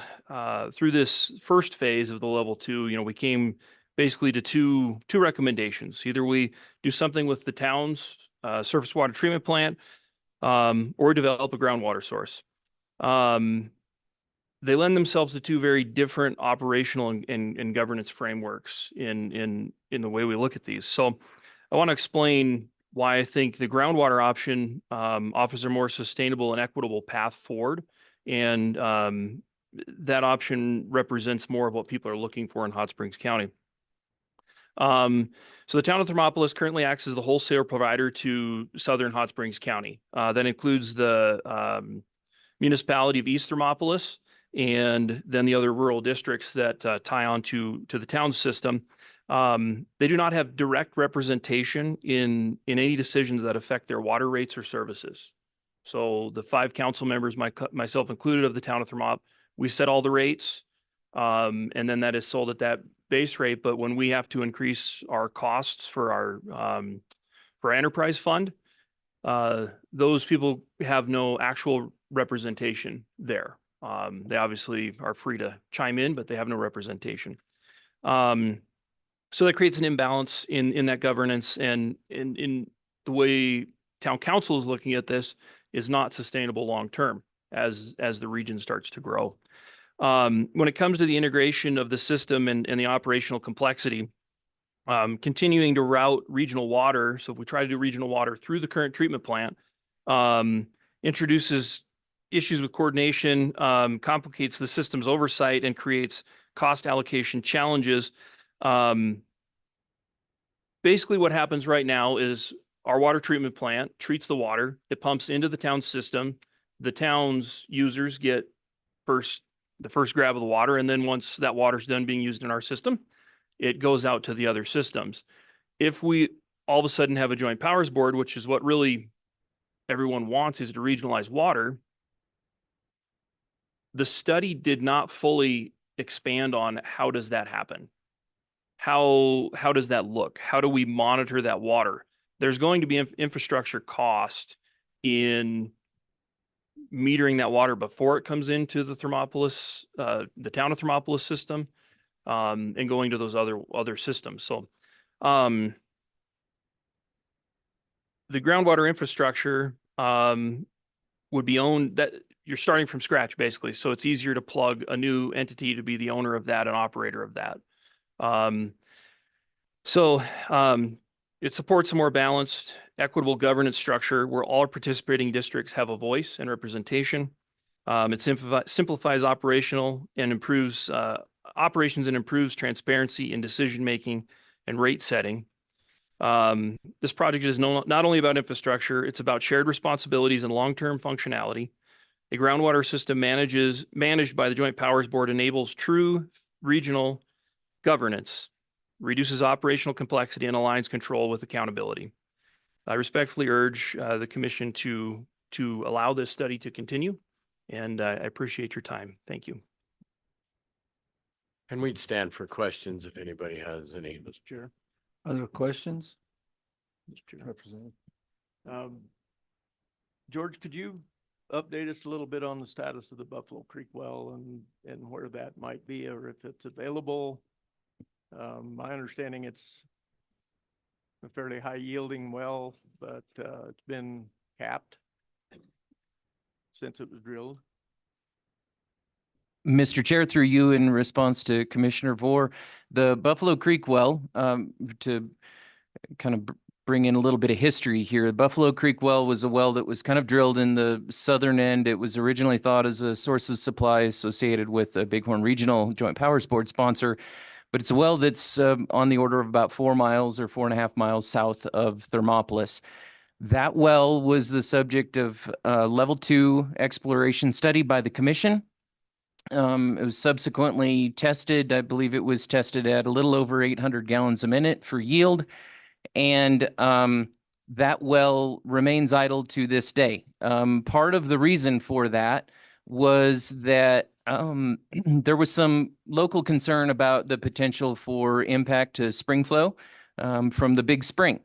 this first phase of the level 2, we came basically to two recommendations. Either we do something with the town's surface water treatment plant, or develop a groundwater source. They lend themselves to two very different operational and governance frameworks in the way we look at these. So I want to explain why I think the groundwater option offers a more sustainable and equitable path forward. And that option represents more of what people are looking for in Hot Springs County. So the town of Thermopolis currently acts as the wholesale provider to southern Hot Springs County. That includes the municipality of East Thermopolis and then the other rural districts that tie on to the town system. They do not have direct representation in any decisions that affect their water rates or services. So the 5 council members, myself included, of the town of Thermop, we set all the rates, and then that is sold at that base rate. But when we have to increase our costs for our enterprise fund, those people have no actual representation there. They obviously are free to chime in, but they have no representation. So that creates an imbalance in that governance, and in the way town council is looking at this is not sustainable long term as the region starts to grow. When it comes to the integration of the system and the operational complexity, continuing to route regional water. So if we try to do regional water through the current treatment plant, introduces issues with coordination, complicates the system's oversight, and creates cost allocation challenges. Basically what happens right now is our water treatment plant treats the water, it pumps into the town system. The town's users get the first grab of the water, and then once that water's done being used in our system, it goes out to the other systems. If we all of a sudden have a joint powers board, which is what really everyone wants, is to regionalize water, the study did not fully expand on how does that happen. How does that look? How do we monitor that water? There's going to be infrastructure cost in metering that water before it comes into the Thermopolis, the town of Thermopolis system, and going to those other systems. So the groundwater infrastructure would be owned, that you're starting from scratch basically. So it's easier to plug a new entity to be the owner of that and operator of that. It supports a more balanced, equitable governance structure where all participating districts have a voice and representation. It simplifies operations and improves transparency in decision-making and rate setting. This project is not only about infrastructure, it's about shared responsibilities and long-term functionality. A groundwater system managed by the Joint Powers Board enables true regional governance, reduces operational complexity, and aligns control with accountability. I respectfully urge the commission to allow this study to continue, and I appreciate your time. Thank you. And we'd stand for questions if anybody has any. Mr. Chair. Other questions? Mr. Representative. George, could you update us a little bit on the status of the Buffalo Creek well and where that might be, or if it's available? My understanding it's a fairly high yielding well, but it's been capped since it was drilled. Mr. Chair, through you, in response to Commissioner Vore, the Buffalo Creek well, to kind of bring in a little bit of history here. The Buffalo Creek well was a well that was kind of drilled in the southern end. It was originally thought as a source of supply associated with a Bighorn Regional Joint Powers Board sponsor, but it's a well that's on the order of about 4 miles or 4.5 miles south of Thermopolis. That well was the subject of a level 2 exploration study by the commission. It was subsequently tested. I believe it was tested at a little over 800 gallons a minute for yield. And that well remains idle to this day. Part of the reason for that was that there was some local concern about the potential for impact to spring flow from the big spring.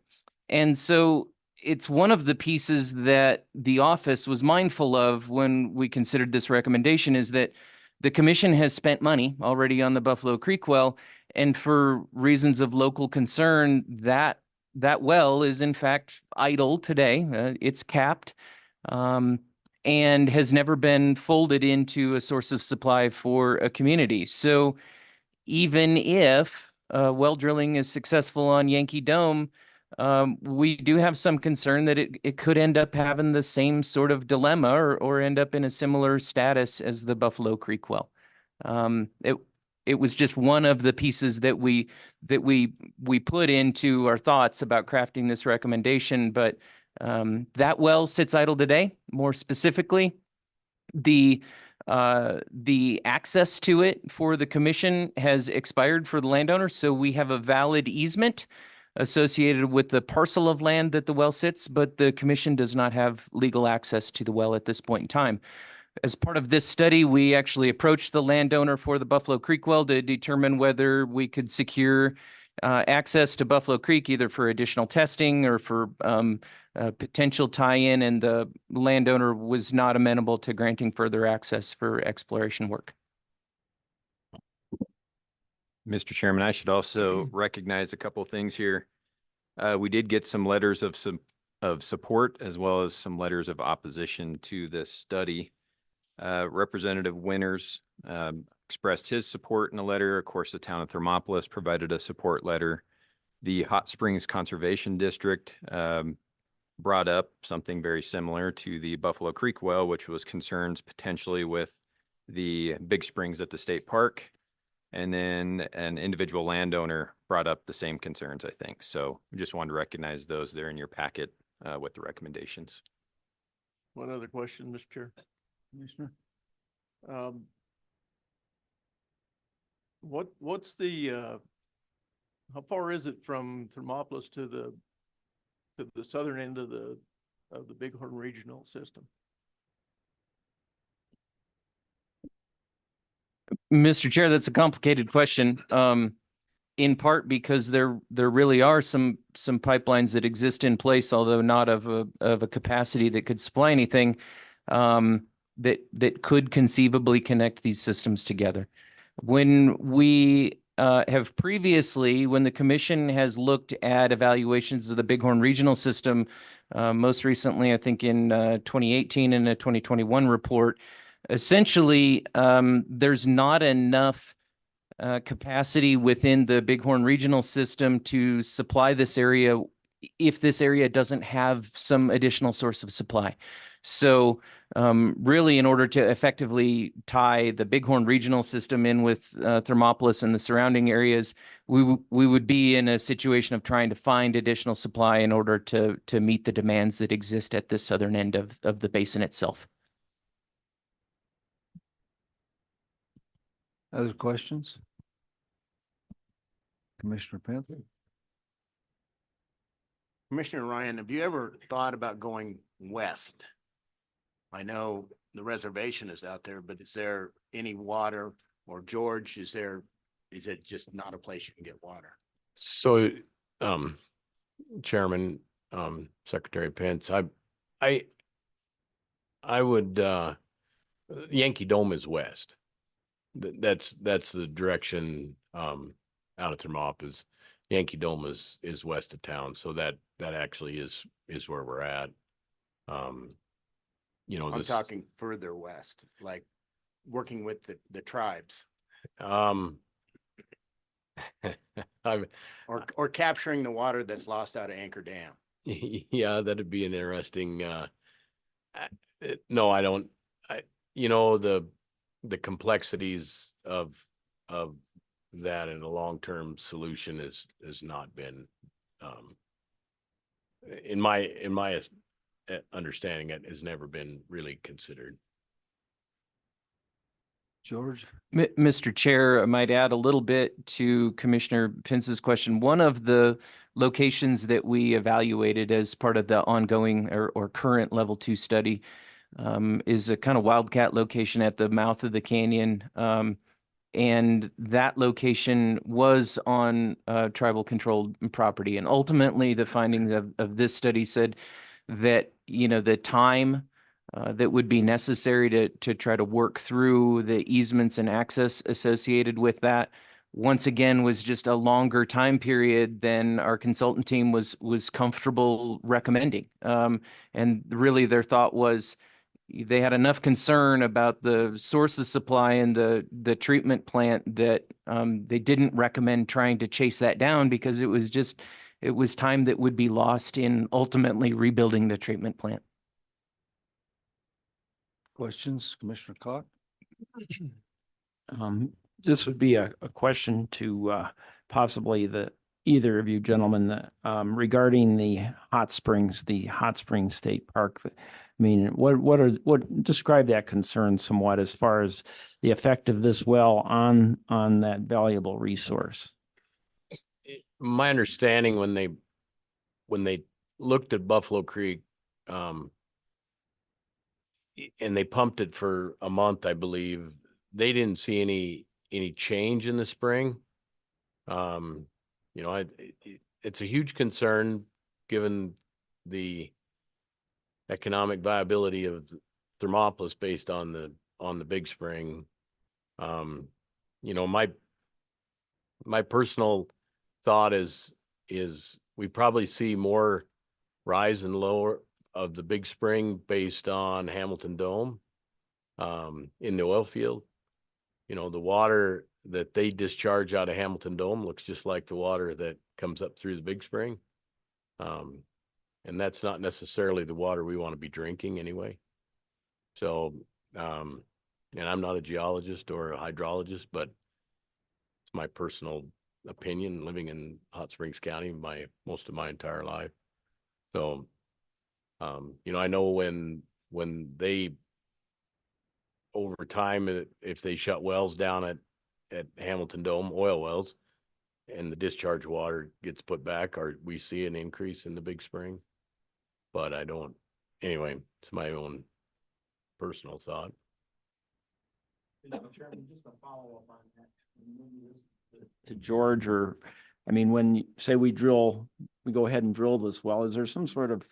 And so it's one of the pieces that the office was mindful of when we considered this recommendation, is that the commission has spent money already on the Buffalo Creek well, and for reasons of local concern, that well is in fact idle today. It's capped and has never been folded into a source of supply for a community. So even if well drilling is successful on Yankee Dome, we do have some concern that it could end up having the same sort of dilemma or end up in a similar status as the Buffalo Creek well. It was just one of the pieces that we put into our thoughts about crafting this recommendation, but that well sits idle today. More specifically, the access to it for the commission has expired for the landowner, so we have a valid easement associated with the parcel of land that the well sits, but the commission does not have legal access to the well at this point in time. As part of this study, we actually approached the landowner for the Buffalo Creek well to determine whether we could secure access to Buffalo Creek, either for additional testing or for potential tie-in, and the landowner was not amenable to granting further access for exploration work. Mr. Chairman, I should also recognize a couple of things here. We did get some letters of support as well as some letters of opposition to this study. Representative Winters expressed his support in a letter. Of course, the town of Thermopolis provided a support letter. The Hot Springs Conservation District brought up something very similar to the Buffalo Creek well, which was concerns potentially with the big springs at the state park. And then an individual landowner brought up the same concerns, I think. So we just wanted to recognize those there in your packet with the recommendations. One other question, Mr. Chair. Commissioner? What's the, how far is it from Thermopolis to the southern end of the Bighorn Regional system? Mr. Chair, that's a complicated question. In part because there really are some pipelines that exist in place, although not of a capacity that could supply anything, that could conceivably connect these systems together. When we have previously, when the commission has looked at evaluations of the Bighorn Regional System, most recently, I think in 2018 in a 2021 report, essentially, there's not enough capacity within the Bighorn Regional System to supply this area if this area doesn't have some additional source of supply. So really, in order to effectively tie the Bighorn Regional System in with Thermopolis and the surrounding areas, we would be in a situation of trying to find additional supply in order to meet the demands that exist at the southern end of the basin itself. Other questions? Commissioner Panther? Commissioner Ryan, have you ever thought about going west? I know the reservation is out there, but is there any water, or George, is it just not a place you can get water? So, Chairman, Secretary Pence, I would, Yankee Dome is west. That's the direction, out of Thermopolis. Yankee Dome is west of town. So that actually is where we're at. I'm talking further west, like working with the tribes. I've, Or capturing the water that's lost out of Anchor Dam. yeah, that'd be an interesting, no, I don't, you know, the complexities of that and a long-term solution has not been, in my understanding, it has never been really considered. George? Mr. Chair, I might add a little bit to Commissioner Pence's question. One of the locations that we evaluated as part of the ongoing or current level 2 study is a kind of wildcat location at the mouth of the canyon. And that location was on tribal controlled property. And ultimately, the findings of this study said that, you know, the time that would be necessary to try to work through the easements and access associated with that, once again, was just a longer time period than our consultant team was comfortable recommending. And really their thought was they had enough concern about the source of supply and the treatment plant that they didn't recommend trying to chase that down because it was time that would be lost in ultimately rebuilding the treatment plant. Questions, Commissioner Cock? This would be a question to possibly either of you gentlemen regarding the hot springs state park. I mean, what describe that concern somewhat as far as the effect of this well on that valuable resource? My understanding when they looked at Buffalo Creek, and they pumped it for a month, I believe, they didn't see any change in the spring. You know, it's a huge concern given the economic viability of Thermopolis based on the Big Spring. You know, my personal thought is we probably see more rise and lower of the Big Spring based on Hamilton Dome in the oil field. You know, the water that they discharge out of Hamilton Dome looks just like the water that comes up through the Big Spring. And that's not necessarily the water we want to be drinking anyway. So, and I'm not a geologist or a hydrologist, but it's my personal opinion living in Hot Springs County most of my entire life. So, you know, I know when they, over time, if they shut wells down at Hamilton Dome, oil wells, and the discharge water gets put back, we see an increase in the Big Spring. But I don't, anyway, it's my own personal thought. Chairman, just a follow-up on that. To George, or, I mean, when you say we go ahead and drill this well, is there some sort of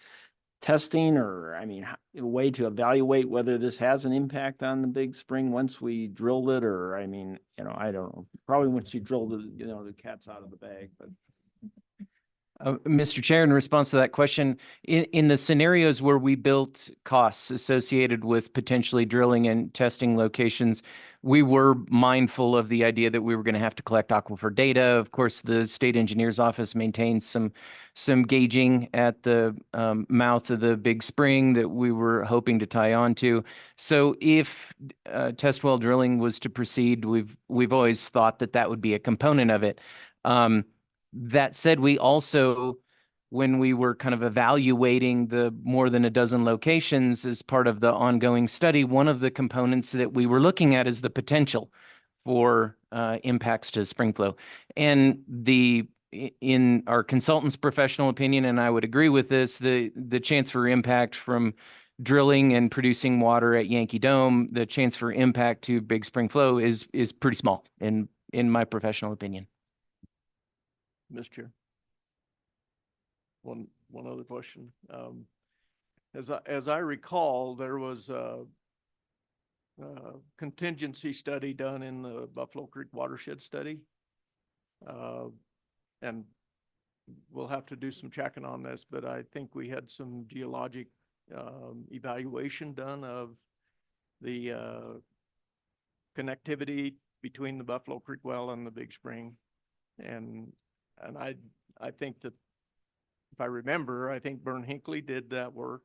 testing or, I mean, a way to evaluate whether this has an impact on the Big Spring once we drilled it? Or, I mean, you know, I don't know, probably once you drill the cat's out of the bag, but. Mr. Chair, in response to that question, in the scenarios where we built costs associated with potentially drilling and testing locations, we were mindful of the idea that we were going to have to collect aquifer data. Of course, the state engineer's office maintains some gauging at the mouth of the Big Spring that we were hoping to tie on to. So if test well drilling was to proceed, we've always thought that would be a component of it. That said, we also, when we were kind of evaluating the more than a dozen locations as part of the ongoing study, one of the components that we were looking at is the potential for impacts to spring flow. And in our consultant's professional opinion, and I would agree with this, the chance for impact from drilling and producing water at Yankee Dome, the chance for impact to Big Spring flow is pretty small in my professional opinion. Mr. Chair. One other question. As I recall, there was a contingency study done in the Buffalo Creek watershed study. And we'll have to do some checking on this, but I think we had some geologic evaluation done of the connectivity between the Buffalo Creek well and the Big Spring. And, and I think that, if I remember, I think Bern Hinckley did that work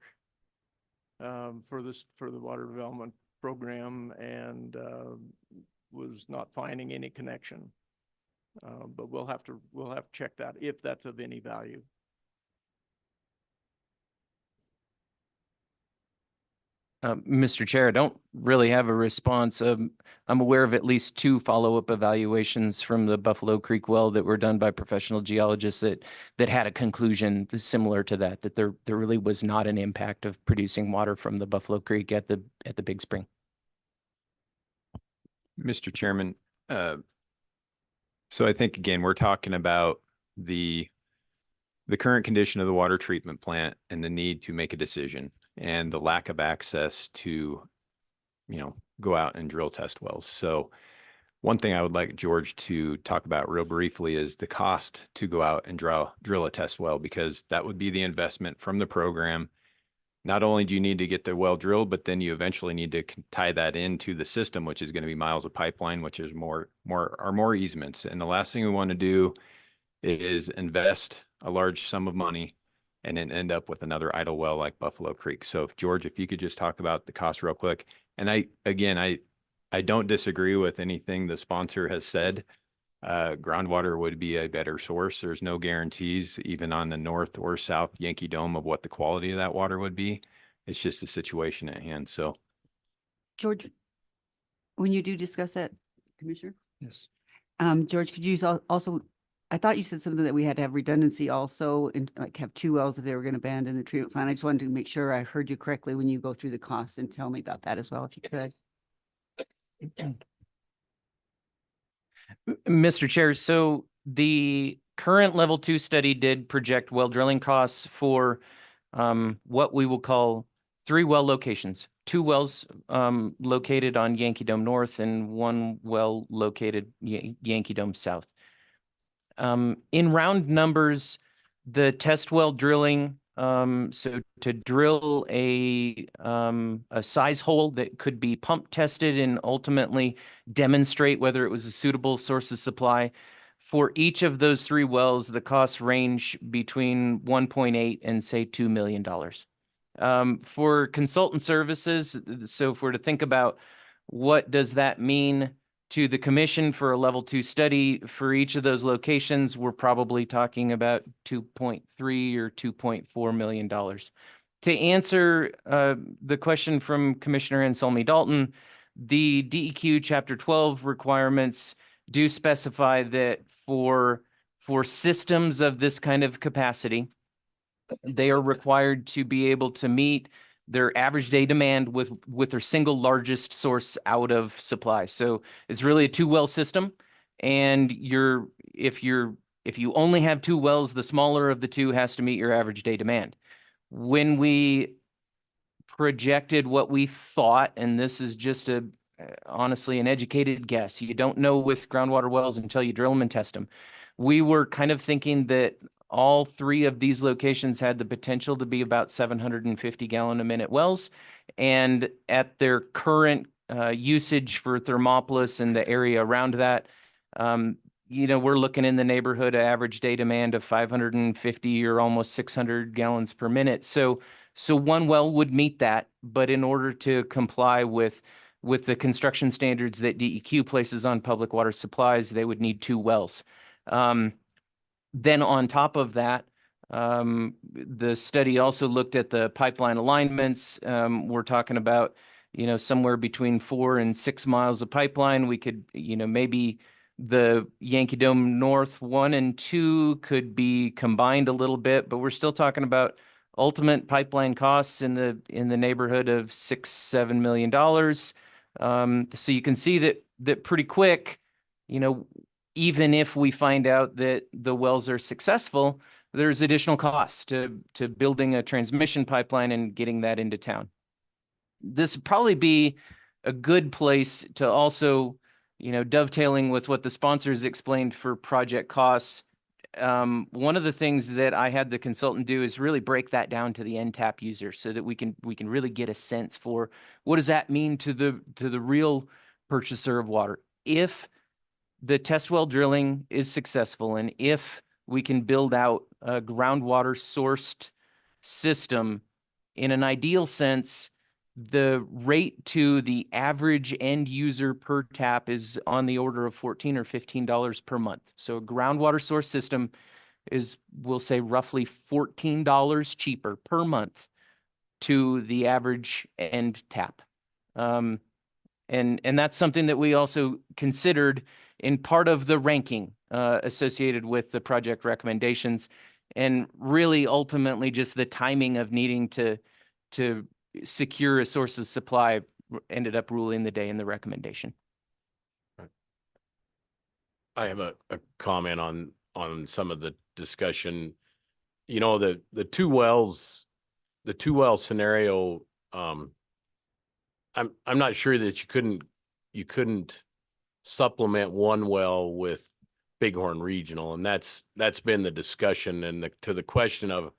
for the water development program and was not finding any connection. But we'll have to check that if that's of any value. Mr. Chair, I don't really have a response. I'm aware of at least 2 follow-up evaluations from the Buffalo Creek well that were done by professional geologists that had a conclusion similar to that there really was not an impact of producing water from the Buffalo Creek at the Big Spring. Mr. Chairman, so I think again, we're talking about the current condition of the water treatment plant and the need to make a decision and the lack of access to, go out and drill test wells. So one thing I would like George to talk about real briefly is the cost to go out and drill a test well, because that would be the investment from the program. Not only do you need to get the well drilled, but then you eventually need to tie that into the system, which is going to be miles of pipeline, which is more easements. And the last thing we want to do is invest a large sum of money and then end up with another idle well like Buffalo Creek. So George, if you could just talk about the cost real quick. And I don't disagree with anything the sponsor has said. Groundwater would be a better source. There's no guarantees even on the north or south Yankee Dome of what the quality of that water would be. It's just the situation at hand. So George, when you do discuss that, Commissioner? Yes. George, could you also, I thought you said something that we had to have redundancy also and like have 2 wells if they were going to abandon the treatment plant. I just wanted to make sure I heard you correctly when you go through the costs and tell me about that as well, if you could. Mr. Chair, so the current level 2 study did project well drilling costs for what we will call 3 well locations. 2 wells located on Yankee Dome North and 1 well located Yankee Dome South. In round numbers, the test well drilling, so to drill a size hole that could be pump tested and ultimately demonstrate whether it was a suitable source of supply, for each of those 3 wells, the costs range between 1.8 and say $2 million. For consultant services, so if we're to think about what does that mean to the commission for a level 2 study for each of those locations, we're probably talking about 2.3 or $2.4 million. To answer the question from Commissioner Anselmi Dalton, the DEQ Chapter 12 requirements do specify that for systems of this kind of capacity, they are required to be able to meet their average day demand with their single largest source out of supply. So it's really a 2 well system. And if you only have 2 wells, the smaller of the 2 has to meet your average day demand. When we projected what we thought, and this is just honestly an educated guess, you don't know with groundwater wells until you drill them and test them. We were kind of thinking that all 3 of these locations had the potential to be about 750 gallon a minute wells. And at their current usage for Thermopolis and the area around that, we're looking in the neighborhood of average day demand of 550 or almost 600 gallons per minute. So 1 well would meet that, but in order to comply with the construction standards that DEQ places on public water supplies, they would need 2 wells. Then on top of that, the study also looked at the pipeline alignments. We're talking about, somewhere between 4 and 6 miles of pipeline. We could, maybe the Yankee Dome North 1 and 2 could be combined a little bit, but we're still talking about ultimate pipeline costs in the neighborhood of $6-7 million. So you can see that pretty quick, even if we find out that the wells are successful, there's additional costs to building a transmission pipeline and getting that into town. This would probably be a good place to also, dovetailing with what the sponsors explained for project costs. One of the things that I had the consultant do is really break that down to the end tap user so that we can really get a sense for what does that mean to the real purchaser of water. If the test well drilling is successful and if we can build out a groundwater sourced system, in an ideal sense, the rate to the average end user per tap is on the order of $14 or $15 per month. So a groundwater source system is, we'll say, roughly $14 cheaper per month to the average end tap. And that's something that we also considered in part of the ranking associated with the project recommendations, and really ultimately just the timing of needing to secure a source of supply ended up ruling the day in the recommendation. I have a comment on some of the discussion. You know, the two well scenario, I'm not sure that you couldn't supplement one well with Bighorn Regional, and that's been the discussion. And to the question of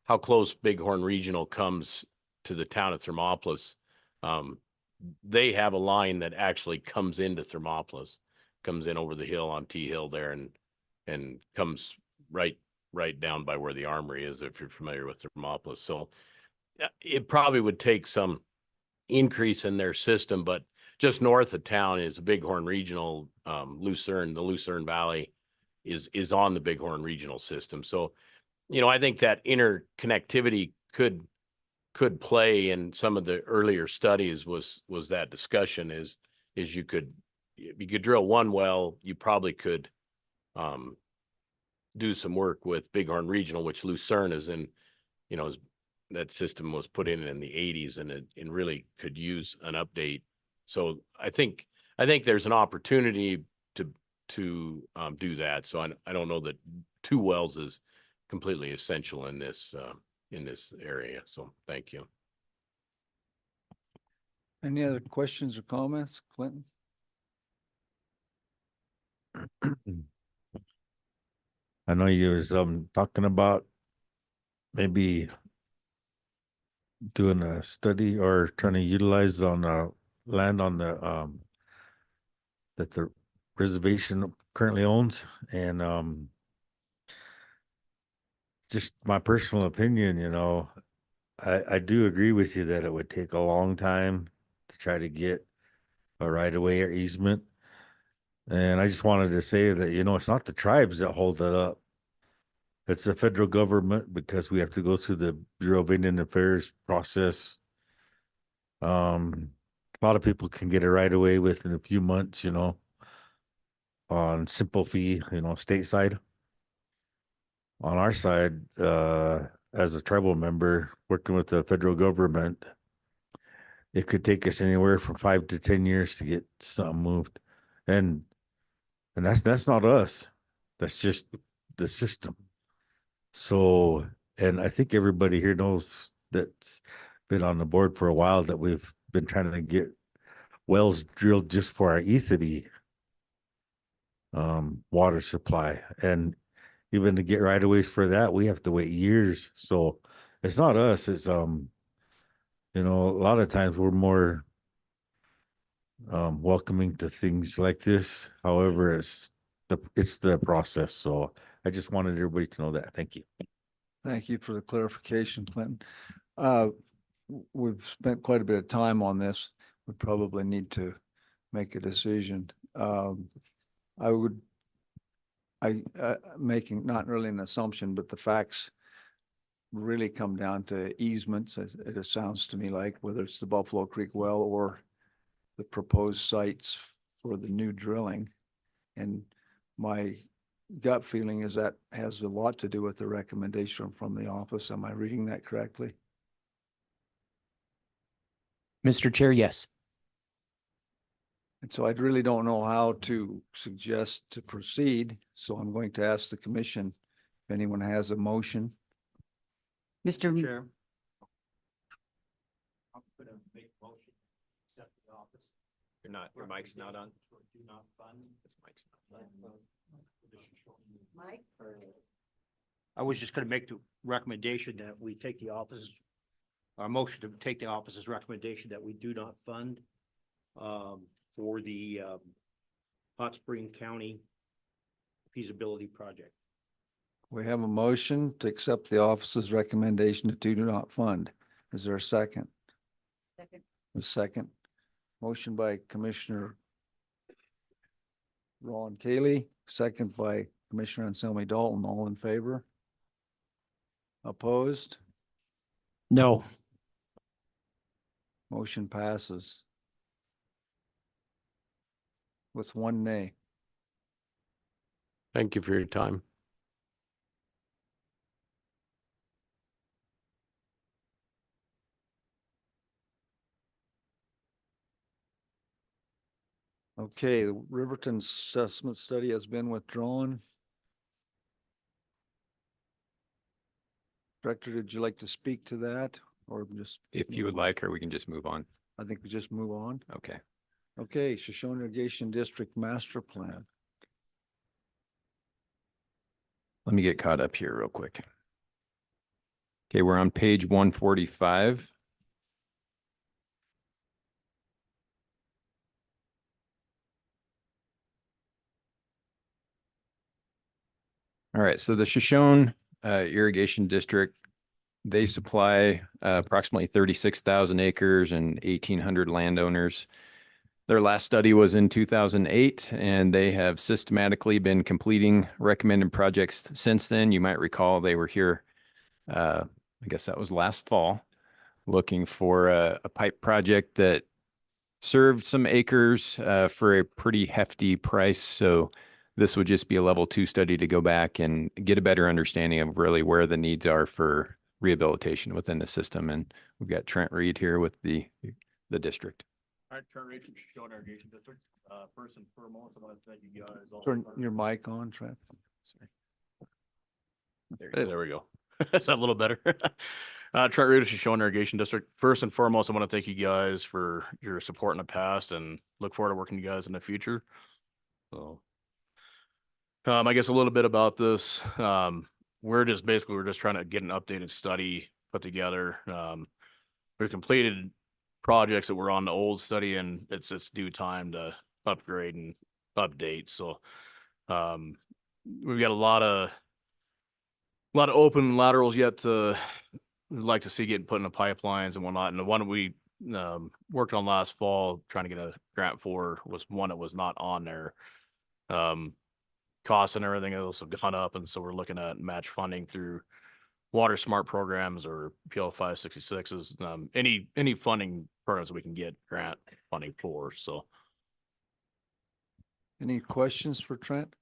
how close Bighorn Regional comes to the town of Thermopolis, they have a line that actually comes into Thermopolis, comes in over the hill on T Hill there, and comes right down by where the armory is, if you're familiar with Thermopolis. So it probably would take some increase in their system, but just north of town is Bighorn Regional. Lucerne, the Lucerne Valley is on the Bighorn Regional system. So, you know, I think that interconnectivity could play in some of the earlier studies. Was that discussion is you could drill one well, you probably could do some work with Bighorn Regional, which Lucerne is in. You know, that system was put in the 80s, and it really could use an update. So I think there's an opportunity to do that. So I don't know that two wells is completely essential in this area. So thank you. Any other questions or comments, Clinton? I know you was talking about maybe doing a study or trying to utilize on land on the that the reservation currently owns, and just my personal opinion, you know, I do agree with you that it would take a long time to try to get a right of way or easement. And I just wanted to say that, you know, it's not the tribes that hold it up. It's the federal government, because we have to go through the Bureau of Indian Affairs process. A lot of people can get a right of way within a few months, you know, on simple fee, you know, stateside. On our side, as a tribal member working with the federal government, it could take us anywhere from 5 to 10 years to get something moved. And that's not us. That's just the system. So, and I think everybody here knows that's been on the board for a while that we've been trying to get wells drilled just for our Ethity water supply. And even to get right of ways for that, we have to wait years. So it's not us, it's you know, a lot of times we're more welcoming to things like this. However, it's the process. So I just wanted everybody to know that. Thank you. Thank you for the clarification, Clinton. We've spent quite a bit of time on this. We probably need to make a decision. Making not really an assumption, but the facts really come down to easements, as it sounds to me like, whether it's the Buffalo Creek well or the proposed sites for the new drilling. And my gut feeling is that has a lot to do with the recommendation from the office. Am I reading that correctly? Mr. Chair, yes. And so I really don't know how to suggest to proceed. So I'm going to ask the commission if anyone has a motion. Mr. Chair. I'm gonna make a motion, accept the office. Your mic's not on. Do not fund. This mic's not on. Mike? I was just gonna make the recommendation that we take the office, our motion to take the office's recommendation that we do not fund for the Hot Spring County feasibility project. We have a motion to accept the office's recommendation to do not fund. Is there a second? Second. A second. Motion by Commissioner Ron Cayley, second by Commissioner Anselmi Dalton. All in favor? Opposed? No. Motion passes with one nay. Thank you for your time. Okay, the Riverton assessment study has been withdrawn. Director, did you like to speak to that or just? If you would like, or we can just move on. I think we just move on. Okay. Okay, Shoshone Irrigation District Master Plan. Let me get caught up here real quick. Okay, we're on page 145. All right, so the Shoshone Irrigation District, they supply approximately 36,000 acres and 1,800 landowners. Their last study was in 2008, and they have systematically been completing recommended projects since then. You might recall they were here, I guess that was last fall, looking for a pipe project that served some acres for a pretty hefty price. So this would just be a level 2 study to go back and get a better understanding of really where the needs are for rehabilitation within the system. And we've got Trent Reed here with the district. All right, Trent Reed from Shoshone Irrigation District. First and foremost, I want to thank you guys. all Turn for- your mic on, Trent. Hey, there we go. Is that a little better? Trent Reed, Shoshone Irrigation District. First and foremost, I want to thank you guys for your support in the past and look forward to working with you guys in the future. So, I guess a little bit about this. We're just trying to get an updated study put together. We completed projects that were on the old study, and it's due time to upgrade and update. So, we've got a lot of open laterals yet to we'd like to see getting put in the pipelines and whatnot. And the one we worked on last fall, trying to get a grant for, was one that was not on there. Costs and everything else have gone up, and so we're looking at match funding through Water Smart programs or PL 566s. Any funding programs we can get grant funding for. So, Any questions for Trent?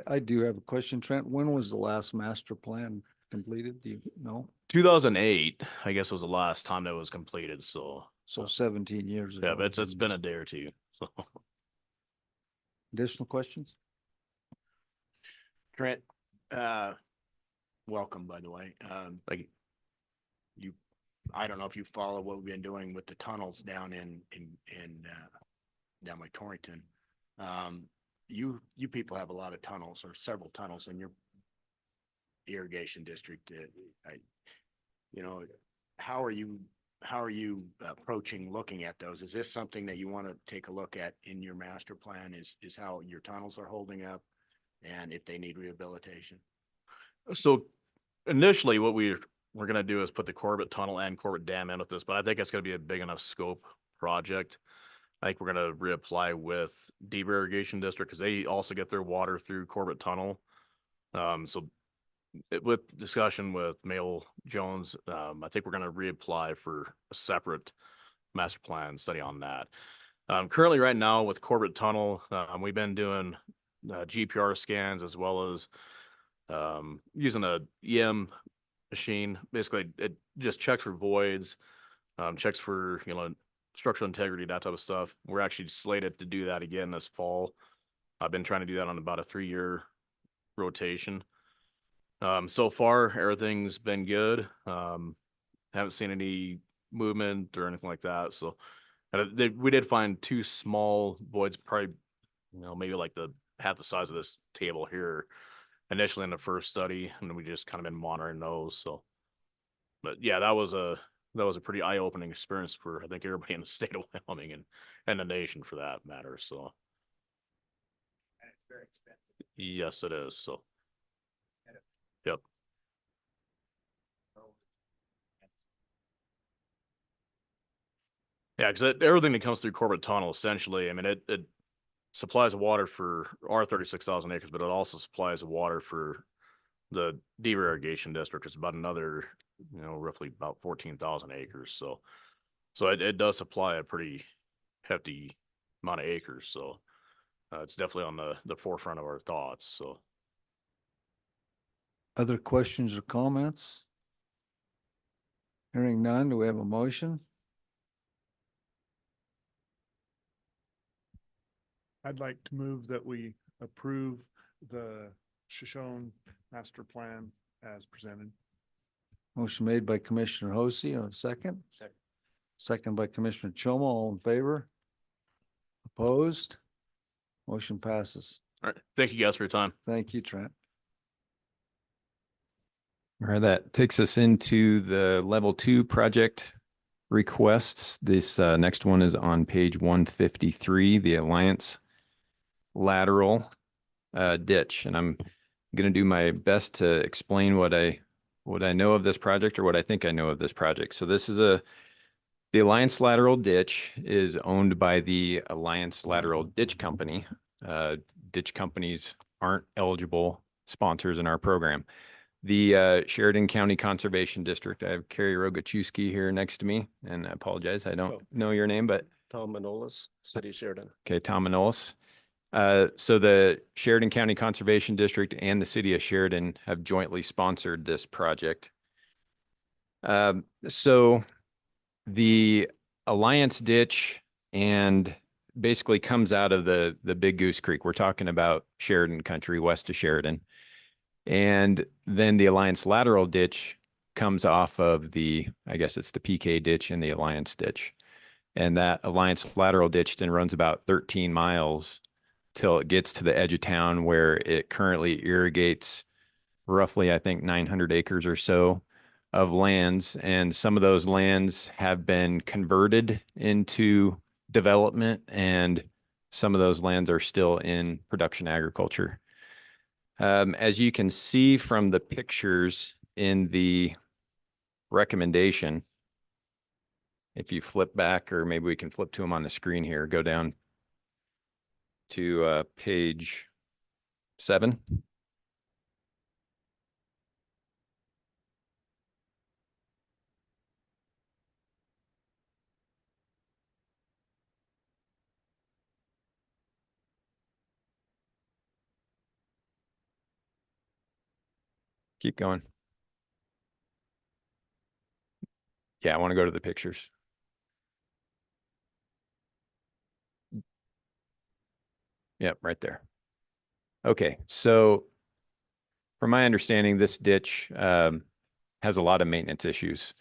I do have a question, Trent. When was the last master plan completed? Do you know? 2008, I guess, was the last time that was completed. So 17 years ago. yeah, but it's been a day or two. So. Additional questions? Trent, welcome, by the way. Like I don't know if you follow what we've been doing with the tunnels down in down by Torrington. You people have a lot of tunnels, or several tunnels in your irrigation district. How are you approaching looking at those? Is this something that you want to take a look at in your master plan? Is how your tunnels are holding up, and if they need rehabilitation? So initially what we're going to do is put the Corbett Tunnel and Corbett Dam in with this, but I think it's going to be a big enough scope project. I think we're going to reapply with Deep Irrigation District because they also get their water through Corbett Tunnel. With discussion with Mail Jones, I think we're going to reapply for a separate master plan study on that. Currently right now with Corbett Tunnel, we've been doing GPR scans as well as using a EM machine. Basically, it just checks for voids, checks for, structural integrity, that type of stuff. We're actually slated to do that again this fall. I've been trying to do that on about a 3-year rotation. So far, everything's been good. Haven't seen any movement or anything like that. So we did find 2 small voids, probably, maybe like half the size of this table here initially in the first study, and we just kind of been monitoring those. So, but yeah, that was that was a pretty eye-opening experience for, I think, everybody in the state of Wyoming and the nation for that matter, so. And it's very expensive. Yes, it is, so. Yep. Yeah, because everything that comes through Corbett Tunnel, essentially, I mean, it supplies water for our 36,000 acres, but it also supplies water for the Deaver Irrigation District. It's about another, roughly about 14,000 acres. So it does supply a pretty hefty amount of acres. So it's definitely on the forefront of our thoughts. So. Other questions or comments? Hearing none, do we have a motion? I'd like to move that we approve the Shoshone master plan as presented. Motion made by Commissioner Hosey, a second. Second. Second by Commissioner Choma, all in favor? Opposed? Motion passes. All right. Thank you guys for your time. Thank you, Trent. All right, that takes us into the level 2 project requests. This next one is on page 153, the Alliance lateral ditch. And I'm going to do my best to explain what I know of this project, or what I think I know of this project. So this is the Alliance lateral ditch is owned by the Alliance Lateral Ditch Company. Ditch companies aren't eligible sponsors in our program. The Sheridan County Conservation District. I have Carrie Rogachewski here next to me, and I apologize, I don't know your name, but Tom Manolis, City of Sheridan. okay, Tom Manolis. So the Sheridan County Conservation District and the City of Sheridan have jointly sponsored this project. So the Alliance ditch and basically comes out of the Big Goose Creek. We're talking about Sheridan country, west of Sheridan. And then the Alliance lateral ditch comes off of I guess it's the PK ditch and the Alliance ditch. And that Alliance lateral ditch then runs about 13 miles till it gets to the edge of town, where it currently irrigates roughly, I think, 900 acres or so of lands. And some of those lands have been converted into development, and some of those lands are still in production agriculture. As you can see from the pictures in the recommendation, if you flip back, or maybe we can flip to them on the screen here, go down to page 7. Keep going. Yeah, I want to go to the pictures. Yep, right there. Okay, so from my understanding, this ditch has a lot of maintenance issues,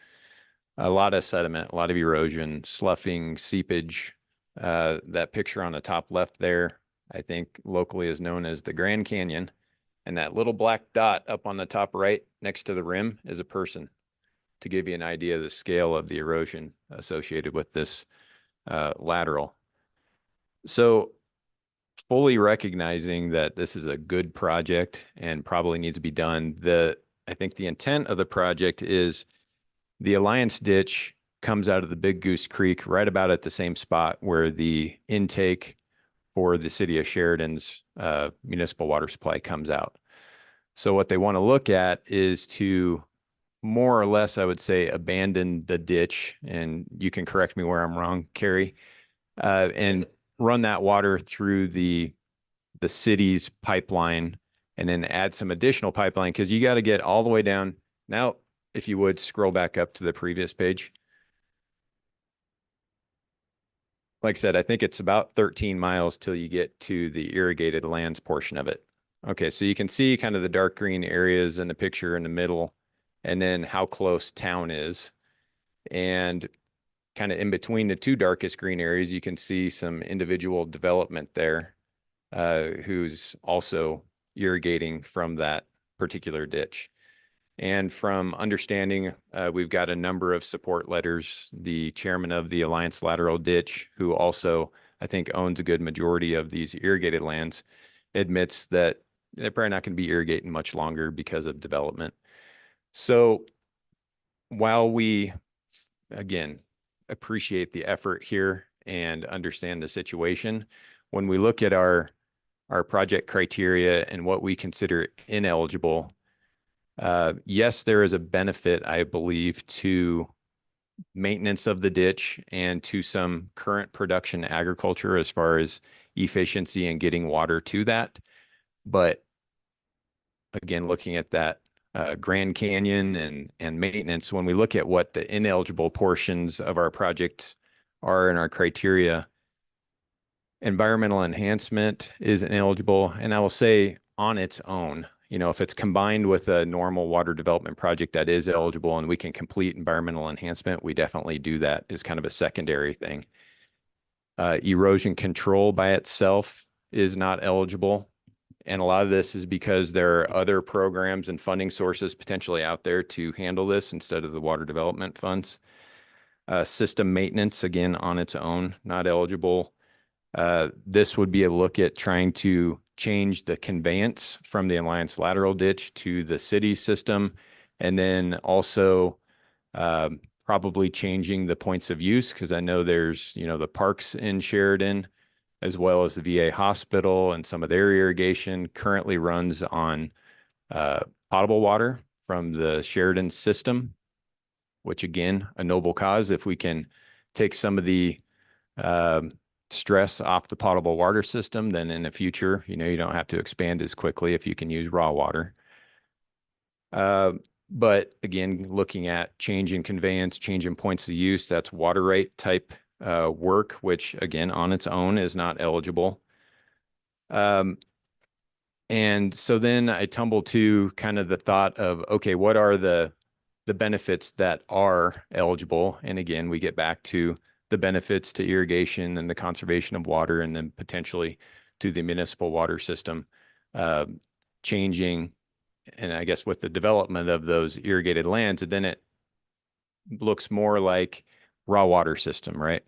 a lot of sediment, a lot of erosion, sloughing, seepage. That picture on the top left there, I think locally is known as the Grand Canyon. And that little black dot up on the top right next to the rim is a person, to give you an idea of the scale of the erosion associated with this lateral. So fully recognizing that this is a good project and probably needs to be done, I think the intent of the project is the Alliance ditch comes out of the Big Goose Creek right about at the same spot where the intake for the City of Sheridan's municipal water supply comes out. So what they want to look at is to more or less, I would say, abandon the ditch, and you can correct me where I'm wrong, Carrie, and run that water through the city's pipeline, and then add some additional pipeline, because you got to get all the way down. Now, if you would scroll back up to the previous page. Like I said, I think it's about 13 miles till you get to the irrigated lands portion of it. Okay, so you can see kind of the dark green areas in the picture in the middle, and then how close town is. And kind of in between the two darkest green areas, you can see some individual development there, who's also irrigating from that particular ditch. And from understanding, we've got a number of support letters. The chairman of the Alliance Lateral Ditch, who also, I think, owns a good majority of these irrigated lands, admits that they're probably not going to be irrigating much longer because of development. So while we, again, appreciate the effort here and understand the situation, when we look at our project criteria and what we consider ineligible, yes, there is a benefit, I believe, to maintenance of the ditch and to some current production agriculture as far as efficiency and getting water to that. But again, looking at that Grand Canyon and maintenance, when we look at what the ineligible portions of our project are in our criteria, environmental enhancement is ineligible. And I will say on its own, you know, if it's combined with a normal water development project that is eligible and we can complete environmental enhancement, we definitely do that as kind of a secondary thing. Erosion control by itself is not eligible. And a lot of this is because there are other programs and funding sources potentially out there to handle this instead of the water development funds. System maintenance, again, on its own, not eligible. This would be a look at trying to change the conveyance from the Alliance Lateral Ditch to the city system, and then also probably changing the points of use, because I know there's, you know, the parks in Sheridan, as well as the VA hospital, and some of their irrigation currently runs on potable water from the Sheridan system, which again, a noble cause. If we can take some of the stress off the potable water system, then in the future, you know, you don't have to expand as quickly if you can use raw water. But again, looking at changing conveyance, changing points of use, that's water rate type work, which again, on its own is not eligible. And so then I tumble to kind of the thought of, okay, what are the benefits that are eligible? And again, we get back to the benefits to irrigation and the conservation of water, and then potentially to the municipal water system, changing. And I guess with the development of those irrigated lands, then it looks more like raw water system, right?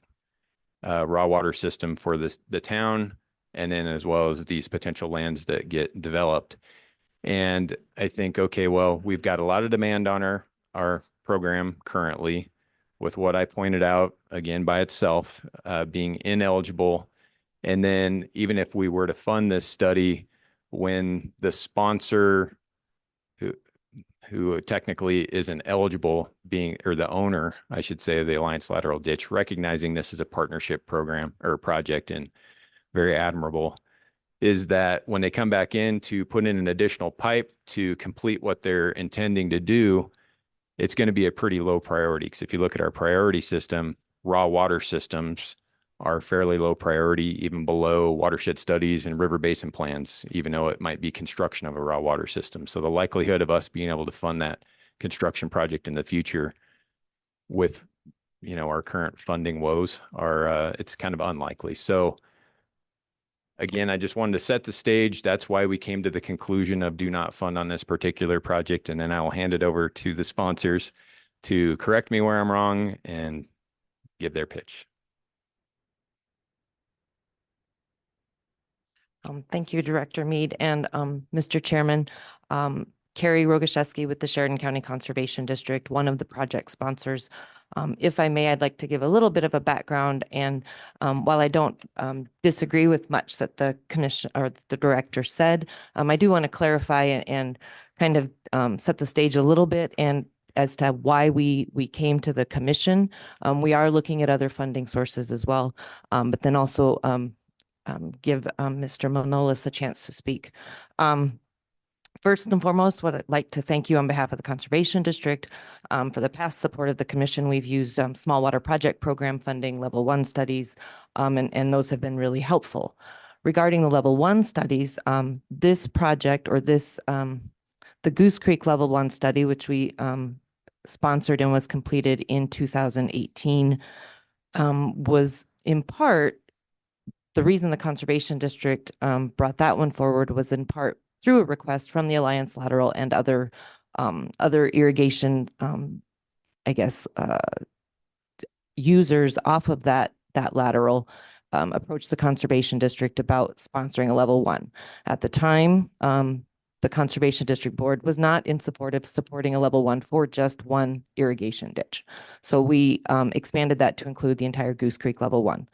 Raw water system for the town, and then as well as these potential lands that get developed. And I think, okay, well, we've got a lot of demand on our program currently, with what I pointed out, again, by itself, being ineligible. And then even if we were to fund this study, when the sponsor who technically isn't eligible or the owner, I should say, of the Alliance Lateral Ditch, recognizing this as a partnership program or project, and very admirable, is that when they come back in to put in an additional pipe to complete what they're intending to do, it's going to be a pretty low priority. Because if you look at our priority system, raw water systems are fairly low priority, even below watershed studies and river basin plans, even though it might be construction of a raw water system. So the likelihood of us being able to fund that construction project in the future with, you know, our current funding woes are, it's kind of unlikely. So again, I just wanted to set the stage. That's why we came to the conclusion of do not fund on this particular project. And then I will hand it over to the sponsors to correct me where I'm wrong and give their pitch. Thank you, Director Mead and Mr. Chairman. Carrie Rogaszewski with the Sheridan County Conservation District, one of the project sponsors. If I may, I'd like to give a little bit of a background, and while I don't disagree with much that the commission or the director said, I do want to clarify and kind of set the stage a little bit, and as to why we came to the commission. We are looking at other funding sources as well, but then also give Mr. Manolis a chance to speak. First and foremost, what I'd like to thank you on behalf of the Conservation District for the past support of the commission. We've used small water project program funding, level 1 studies, and those have been really helpful. Regarding the level 1 studies, this project or this, the Goose Creek level 1 study, which we sponsored and was completed in 2018, was in part, the reason the Conservation District brought that one forward was in part through a request from the Alliance Lateral and other other irrigation, I guess, users off of that lateral approached the Conservation District about sponsoring a level 1. At the time, the Conservation District Board was not in support of supporting a level 1 for just one irrigation ditch. So we expanded that to include the entire Goose Creek level 1.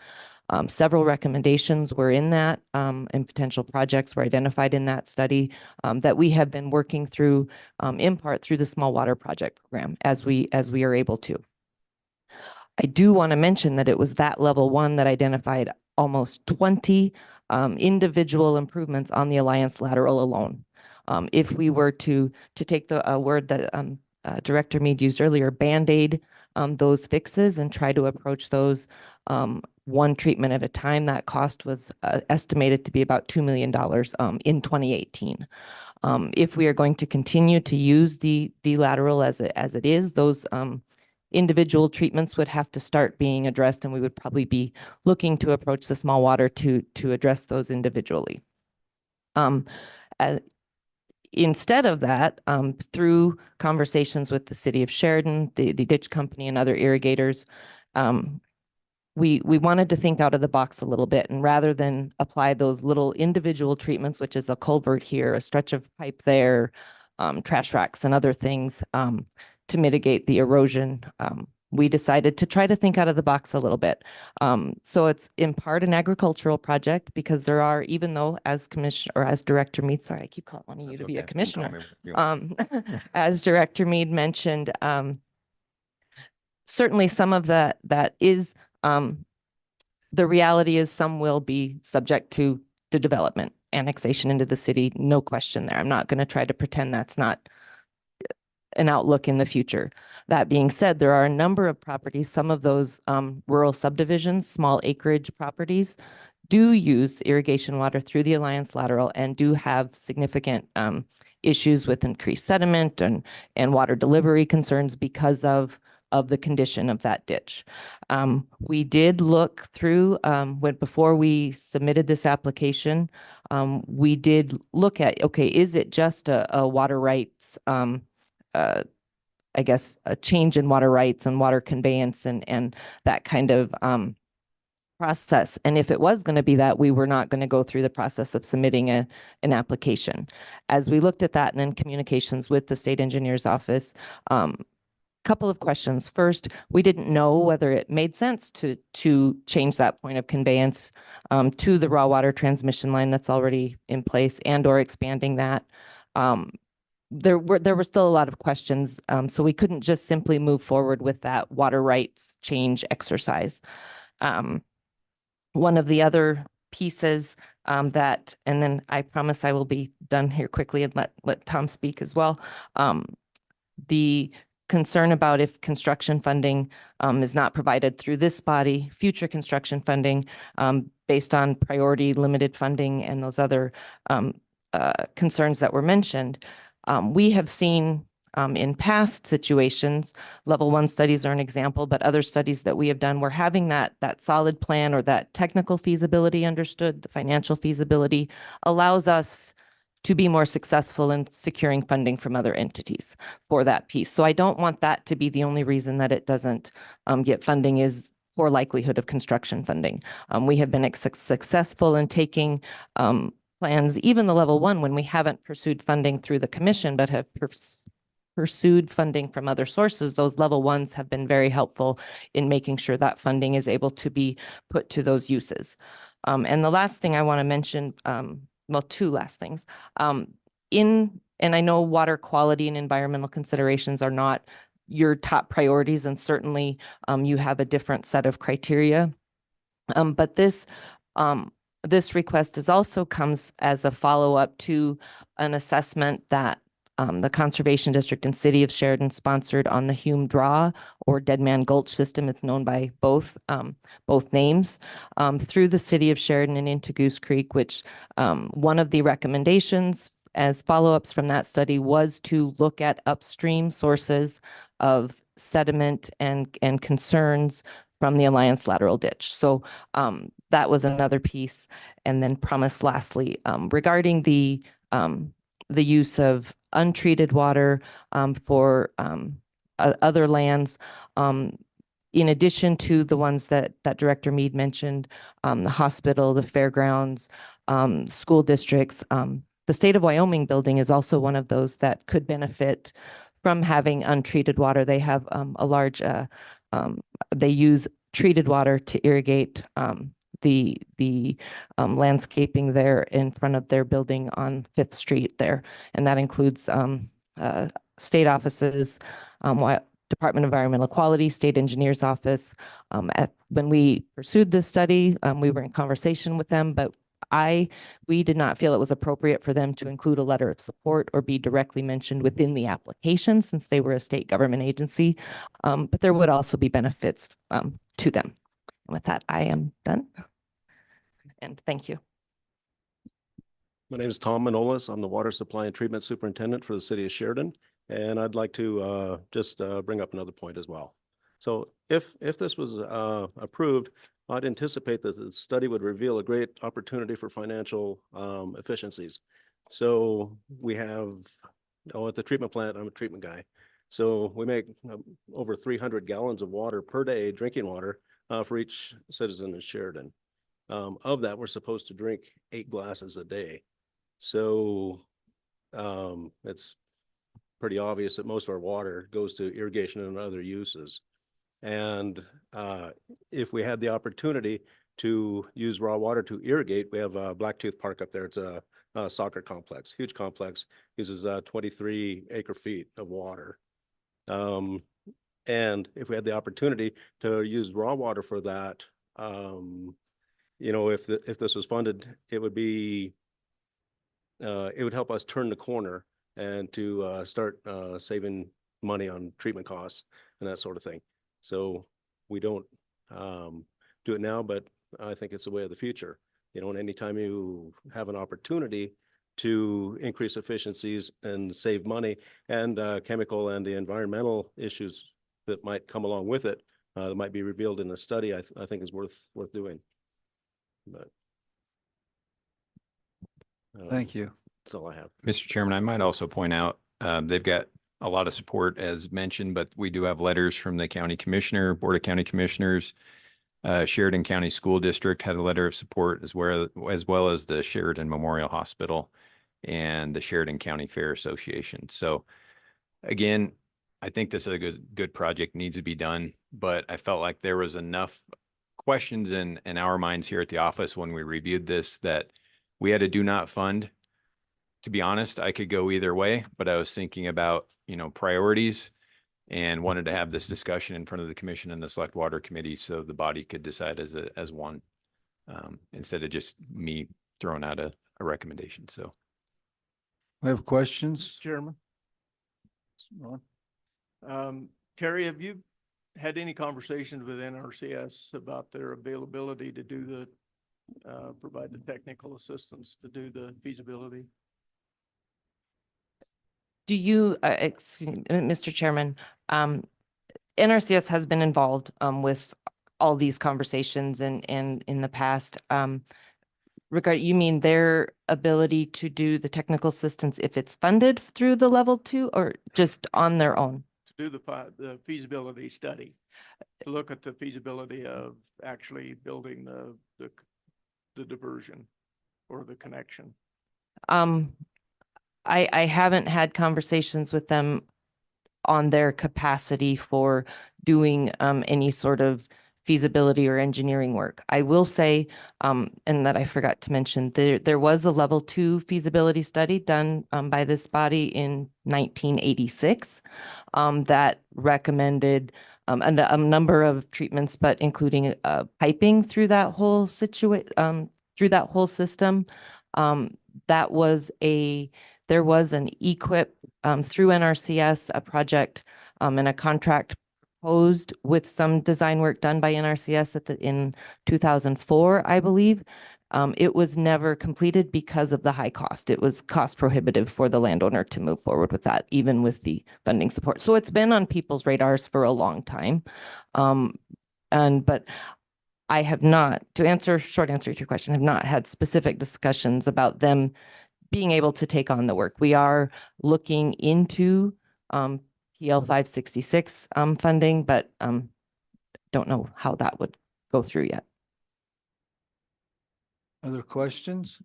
Several recommendations were in that, and potential projects were identified in that study that we have been working through, in part through the Small Water Project Program as we are able to. I do want to mention that it was that level 1 that identified almost 20 individual improvements on the Alliance lateral alone. If we were to take the word that Director Mead used earlier, Band-Aid those fixes and try to approach those one treatment at a time, that cost was estimated to be about $2 million in 2018. If we are going to continue to use the lateral as it is, those individual treatments would have to start being addressed, and we would probably be looking to approach the small water to address those individually. Instead of that, through conversations with the city of Sheridan, the ditch company, and other irrigators, we wanted to think out of the box a little bit, and rather than apply those little individual treatments, which is a culvert here, a stretch of pipe there, trash racks and other things, to mitigate the erosion, we decided to try to think out of the box a little bit. So it's in part an agricultural project because there are, even though as commissioner or as Director Mead, sorry, I keep wanting you to be a commissioner. As Director Mead mentioned, certainly some of that is, the reality is some will be subject to development, annexation into the city, no question there. I'm not going to try to pretend that's not an outlook in the future. That being said, there are a number of properties, some of those rural subdivisions, small acreage properties, do use irrigation water through the Alliance lateral and do have significant issues with increased sediment and water delivery concerns because of the condition of that ditch. We did look through, before we submitted this application, we did look at, okay, is it just a water rights, I guess, a change in water rights and water conveyance and that kind of process. And if it was going to be that, we were not going to go through the process of submitting an application. As we looked at that and then communications with the state engineer's office, couple of questions. First, we didn't know whether it made sense to change that point of conveyance to the raw water transmission line that's already in place and or expanding that. There were still a lot of questions, so we couldn't just simply move forward with that water rights change exercise. One of the other pieces that, and then I promise I will be done here quickly and let Tom speak as well. The concern about if construction funding is not provided through this body, future construction funding based on priority limited funding and those other concerns that were mentioned. We have seen in past situations, level 1 studies are an example, but other studies that we have done, we're having that solid plan or that technical feasibility understood, the financial feasibility allows us to be more successful in securing funding from other entities for that piece. So I don't want that to be the only reason that it doesn't get funding is poor likelihood of construction funding. We have been successful in taking plans, even the level 1, when we haven't pursued funding through the commission, but have pursued funding from other sources. Those level 1s have been very helpful in making sure that funding is able to be put to those uses. And the last thing I want to mention, well, two last things. And I know water quality and environmental considerations are not your top priorities, and certainly you have a different set of criteria. But this request is also comes as a follow-up to an assessment that the Conservation District and City of Sheridan sponsored on the Hume Draw or Dead Man Gulch system. It's known by both names, through the City of Sheridan and into Goose Creek, which one of the recommendations as follow-ups from that study was to look at upstream sources of sediment and concerns from the Alliance lateral ditch. So that was another piece. And then promise lastly, regarding the use of untreated water for other lands. In addition to the ones that Director Mead mentioned, the hospital, the fairgrounds, school districts. The state of Wyoming building is also one of those that could benefit from having untreated water. They have a large, they use treated water to irrigate the landscaping there in front of their building on Fifth Street there. And that includes state offices, Department of Environmental Quality, State Engineer's Office. When we pursued this study, we were in conversation with them, but we did not feel it was appropriate for them to include a letter of support or be directly mentioned within the application since they were a state government agency. But there would also be benefits to them. And with that, I am done. And thank you. My name is Tom Manolis. I'm the Water Supply and Treatment Superintendent for the city of Sheridan. And I'd like to just bring up another point as well. So if this was approved, I'd anticipate that the study would reveal a great opportunity for financial efficiencies. So we have, at the treatment plant, I'm a treatment guy. So we make over 300 gallons of water per day, drinking water, for each citizen in Sheridan. Of that, we're supposed to drink 8 glasses a day. So it's pretty obvious that most of our water goes to irrigation and other uses. And if we had the opportunity to use raw water to irrigate, we have Blacktooth Park up there. It's a soccer complex, huge complex, uses 23 acre feet of water. And if we had the opportunity to use raw water for that, if this was funded, it would help us turn the corner and to start saving money on treatment costs and that sort of thing. So we don't do it now, but I think it's the way of the future. And anytime you have an opportunity to increase efficiencies and save money and chemical and the environmental issues that might come along with it, that might be revealed in a study, I think is worth doing. But Thank you. that's all I have. Mr. Chairman, I might also point out, they've got a lot of support as mentioned, but we do have letters from the county commissioner, board of county commissioners. Sheridan County School District had a letter of support as well as the Sheridan Memorial Hospital and the Sheridan County Fair Association. So again, I think this is a good project, needs to be done, but I felt like there was enough questions in our minds here at the office when we reviewed this that we had a do not fund. To be honest, I could go either way, but I was thinking about, priorities and wanted to have this discussion in front of the commission and the select water committee so the body could decide as one, instead of just me throwing out a recommendation. So We have questions? Chairman. Carrie, have you had any conversations with NRCS about their availability to do provide the technical assistance to do the feasibility? Do you, Mr. Chairman, NRCS has been involved with all these conversations and in the past. You mean their ability to do the technical assistance if it's funded through the level 2 or just on their own? To do the feasibility study, to look at the feasibility of actually building the diversion or the connection. I haven't had conversations with them on their capacity for doing any sort of feasibility or engineering work. I will say, and that I forgot to mention, there was a level 2 feasibility study done by this body in 1986 that recommended a number of treatments, but including piping through that whole through that whole system. There was an EQIP through NRCS, a project and a contract proposed with some design work done by NRCS in 2004, I believe. It was never completed because of the high cost. It was cost prohibitive for the landowner to move forward with that, even with the funding support. So it's been on people's radars for a long time. But I have not, short answer to your question, have not had specific discussions about them being able to take on the work. We are looking into PL 566 funding, but don't know how that would go through yet. Other questions?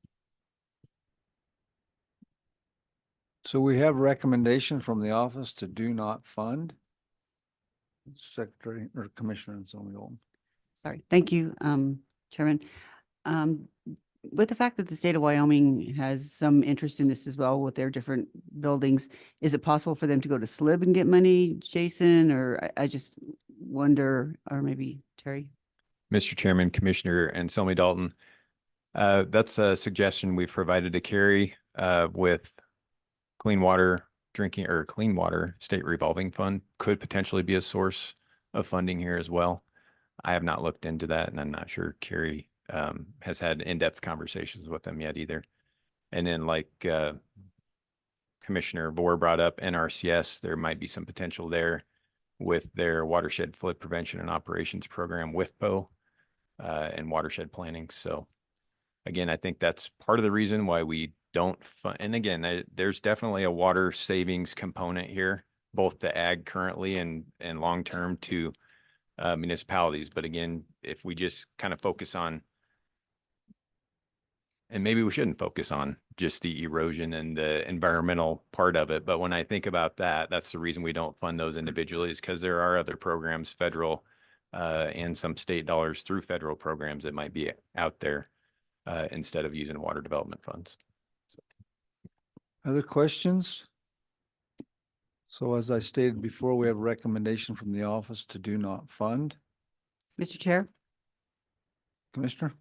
So we have recommendation from the office to do not fund. Secretary or Commissioner and so on. Sorry. Thank you, Chairman. With the fact that the state of Wyoming has some interest in this as well with their different buildings, is it possible for them to go to SLIB and get money, Jason? Or I just wonder, or maybe Terry? Mr. Chairman, Commissioner Anselmi Dalton, that's a suggestion we've provided to Carrie with clean water state revolving fund could potentially be a source of funding here as well. I have not looked into that, and I'm not sure Carrie has had in-depth conversations with them yet either. And then like Commissioner Vore brought up NRCS, there might be some potential there with their watershed flood prevention and operations program with PO and watershed planning. So again, I think that's part of the reason why we don't fund. And again, there's definitely a water savings component here, both to ag currently and long-term to municipalities. But again, if we just kind of focus on, and maybe we shouldn't focus on just the erosion and the environmental part of it. But when I think about that, that's the reason we don't fund those individually, is because there are other programs, federal and some state dollars through federal programs that might be out there instead of using water development funds. Other questions? So as I stated before, we have a recommendation from the office to do not fund. Mr. Chair? Commissioner?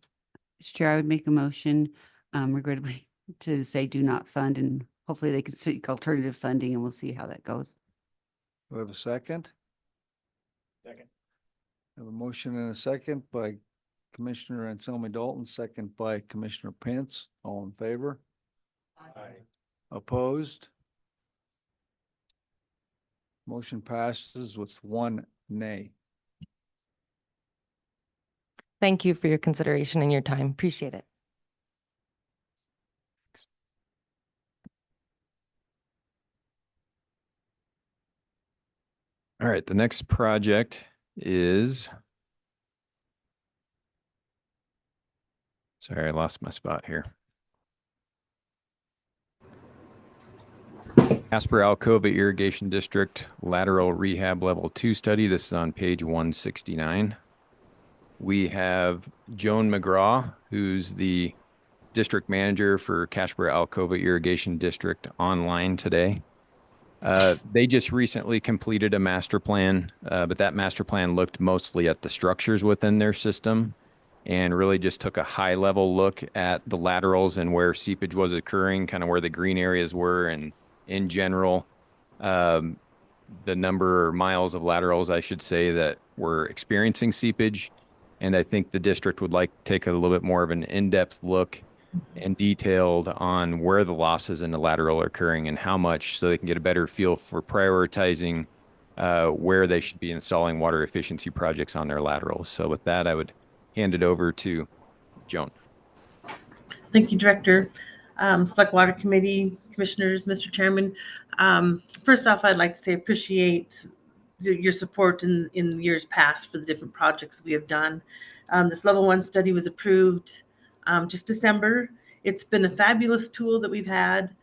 Mr. Chair, I would make a motion, regrettably, to say do not fund, and hopefully they can seek alternative funding, and we'll see how that goes. Do we have a second? Second. I have a motion and a second by Commissioner Anselmi Dalton, second by Commissioner Pence. All in favor? Aye. Opposed? Motion passes with 1 nay. Thank you for your consideration and your time. Appreciate it. All right, the next project is, sorry, I lost my spot here. Casper Alcova Irrigation District Lateral Rehab Level 2 Study. This is on page 169. We have Joan McGraw, who's the district manager for Casper Alcova Irrigation District, online today. They just recently completed a master plan, but that master plan looked mostly at the structures within their system and really just took a high level look at the laterals and where seepage was occurring, kind of where the green areas were, and in general, the number of miles of laterals, I should say, that were experiencing seepage. And I think the district would like to take a little bit more of an in-depth look and detailed on where the losses in the lateral are occurring and how much, so they can get a better feel for prioritizing where they should be installing water efficiency projects on their laterals. So with that, I would hand it over to Joan. Thank you, Director. Select Water Committee, Commissioners, Mr. Chairman. First off, I'd like to say appreciate your support in years past for the different projects we have done. This level 1 study was approved just December. It's been a fabulous tool that we've had.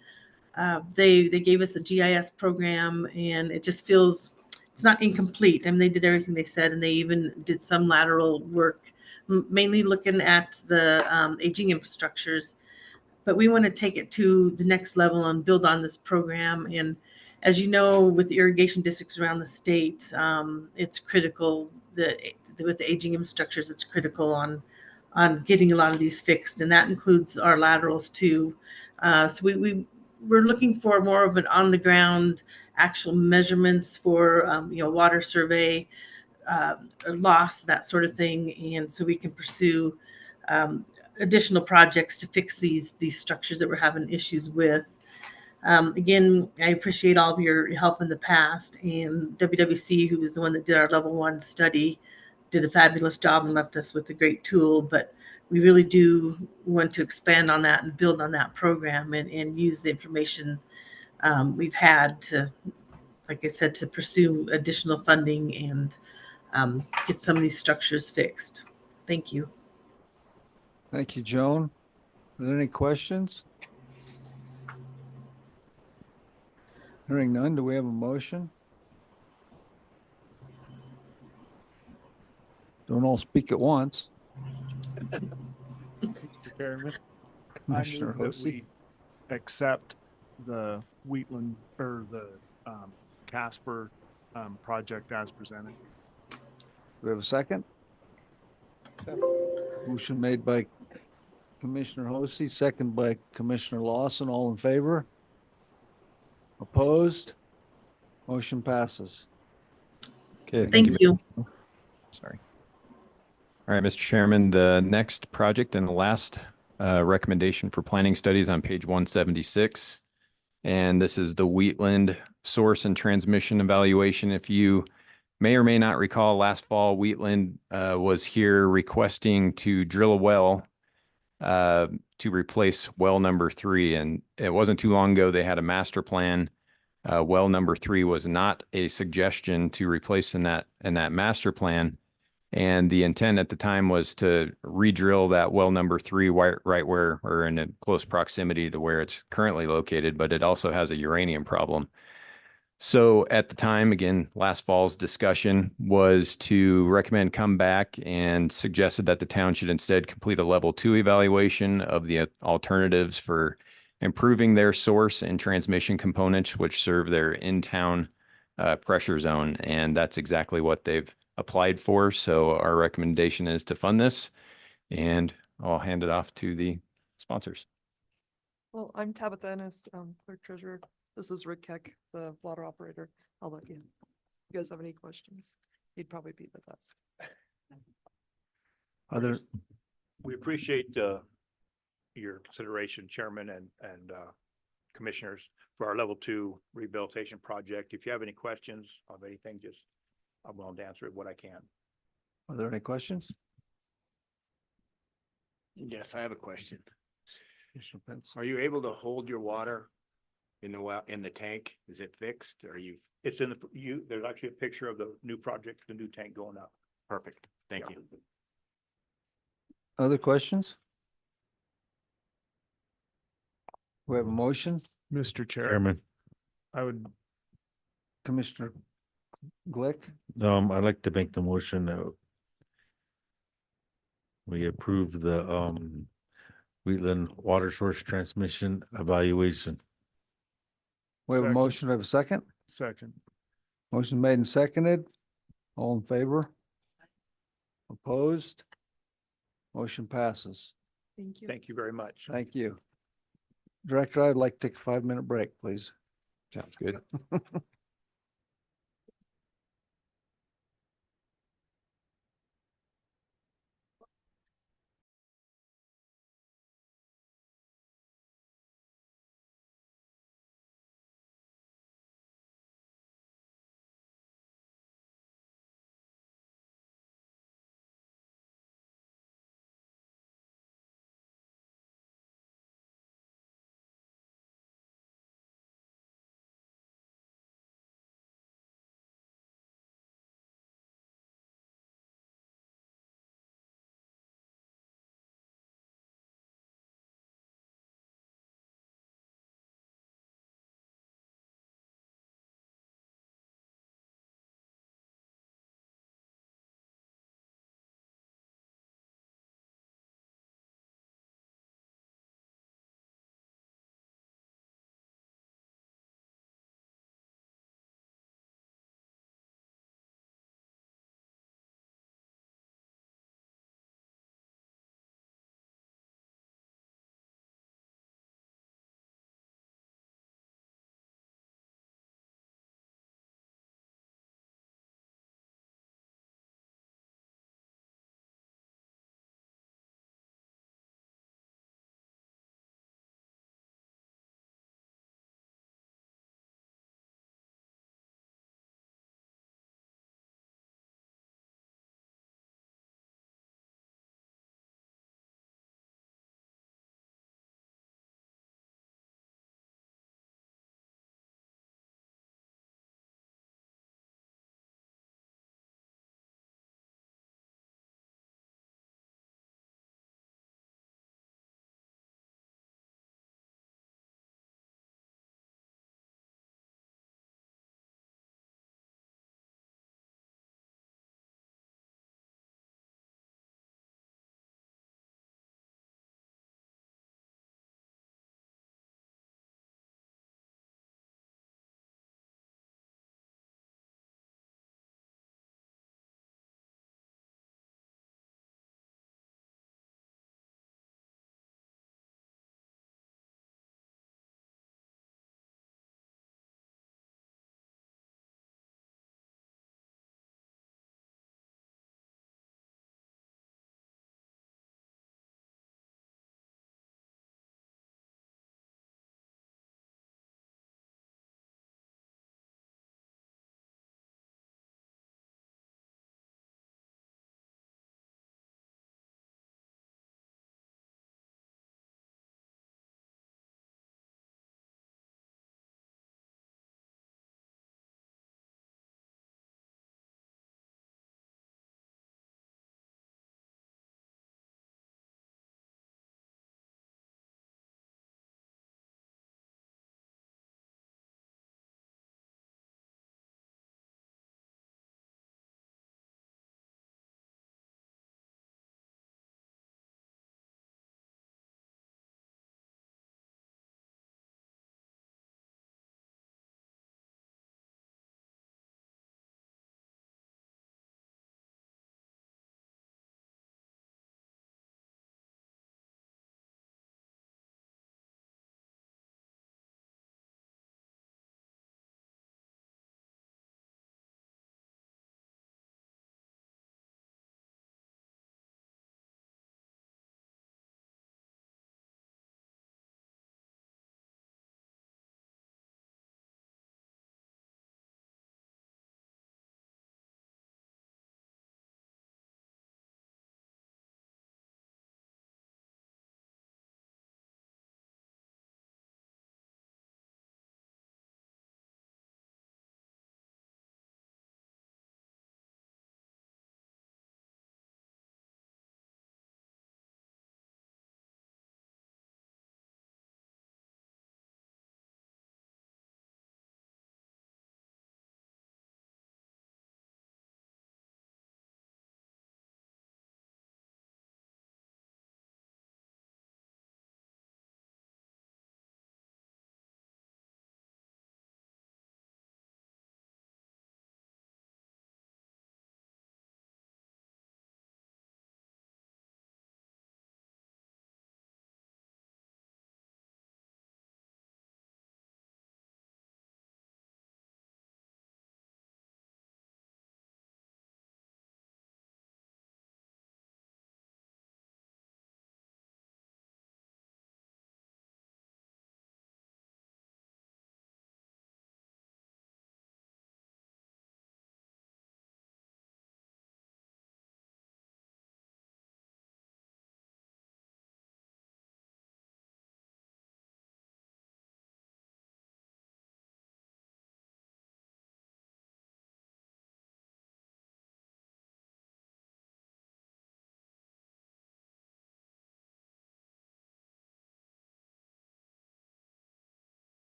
They gave us a GIS program, and it just feels it's not incomplete. I mean, they did everything they said, and they even did some lateral work, mainly looking at the aging infrastructures. But we want to take it to the next level and build on this program. And as you know, with the irrigation districts around the state, it's critical that with the aging infrastructures, it's critical on getting a lot of these fixed, and that includes our laterals too. So we're looking for more of an on the ground actual measurements for water survey, loss, that sort of thing, and so we can pursue additional projects to fix these structures that we're having issues with. Again, I appreciate all of your help in the past, and WWC, who was the one that did our level 1 study, did a fabulous job and left us with a great tool. But we really do want to expand on that and build on that program and use the information we've had to, like I said, to pursue additional funding and get some of these structures fixed. Thank you. Thank you, Joan. Are there any questions? Hearing none, do we have a motion? Don't all speak at once. Mr. Chairman, I Commissioner move that Hosey. we accept the Wheatland or the Casper project as presented. Do we have a second? Motion made by Commissioner Hosey, second by Commissioner Lawson. All in favor? Opposed? Motion passes. Okay, Thank you. Sorry. All right, Mr. Chairman, the next project and the last recommendation for planning studies on page 176. And this is the Wheatland source and transmission evaluation. If you may or may not recall, last fall, Wheatland was here requesting to drill a well to replace well number 3. And it wasn't too long ago, they had a master plan. Well number 3 was not a suggestion to replace in that master plan. And the intent at the time was to re-drill that well number 3 right where, or in a close proximity to where it's currently located, but it also has a uranium problem. So at the time, again, last fall's discussion was to recommend come back and suggested that the town should instead complete a level 2 evaluation of the alternatives for improving their source and transmission components, which serve their in-town pressure zone. And that's exactly what they've applied for. So our recommendation is to fund this, and I'll hand it off to the sponsors. Well, I'm Tabitha Ennis, clerk treasurer. This is Rick Keck, the water operator. I'll let you. You guys have any questions? He'd probably be the best. Other, We appreciate your consideration, Chairman and Commissioners, for our level 2 rehabilitation project. If you have any questions of anything, just I'm willing to answer it what I can. are there any questions? Yes, I have a question. Commissioner Pence? Are you able to hold your water in the well, in the tank? Is it fixed? Or you? It's in there's actually a picture of the new project, the new tank going up. Perfect. Thank you. Other questions? We have a motion. Mr. Chairman, I would, Commissioner Glick? I'd like to make the motion that we approve the Wheatland water source transmission evaluation. We have a Second. motion. We have a second. second. Motion made and seconded. All in favor? Opposed? Motion passes. Thank you. Thank you very much. Thank you. Director, I'd like to take a 5-minute break, please. Sounds good.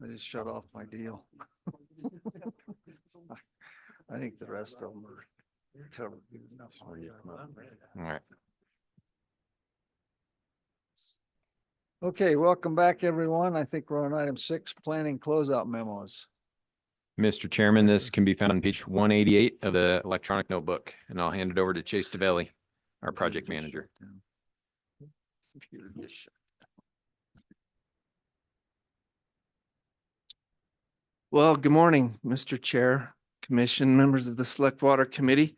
I just shut off my deal. I think the rest of them are covered. Good enough. All right. Okay, welcome back, everyone. I think we're on item 6, planning closeout memos. Mr. Chairman, this can be found on page 188 of the electronic notebook, and I'll hand it over to Chase DeVelli, our project manager. Computer just shut. Well, good morning, Mr. Chair, Commission, members of the Select Water Committee.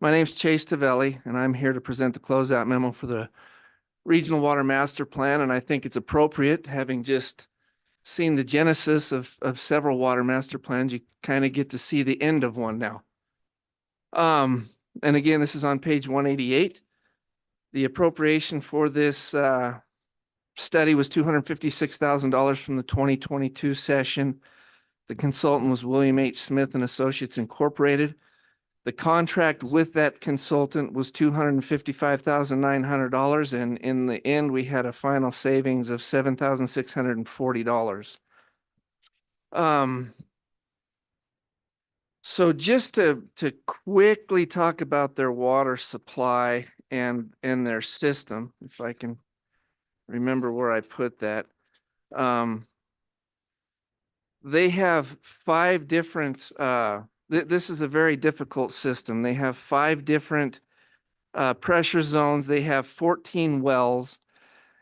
My name's Chase Tavelli, and I'm here to present the closeout memo for the Regional Water Master Plan, and I think it's appropriate, having just seen the genesis of several water master plans, you kind of get to see the end of one now. And again, this is on page 188. The appropriation for this study was $256,000 from the 2022 session. The consultant was William H. Smith and Associates Incorporated. The contract with that consultant was $255,900, and in the end, we had a final savings of $7,640. So just to quickly talk about their water supply and their system, if I can remember where I put that. They have 5 different, this is a very difficult system. They have 5 different pressure zones. They have 14 wells,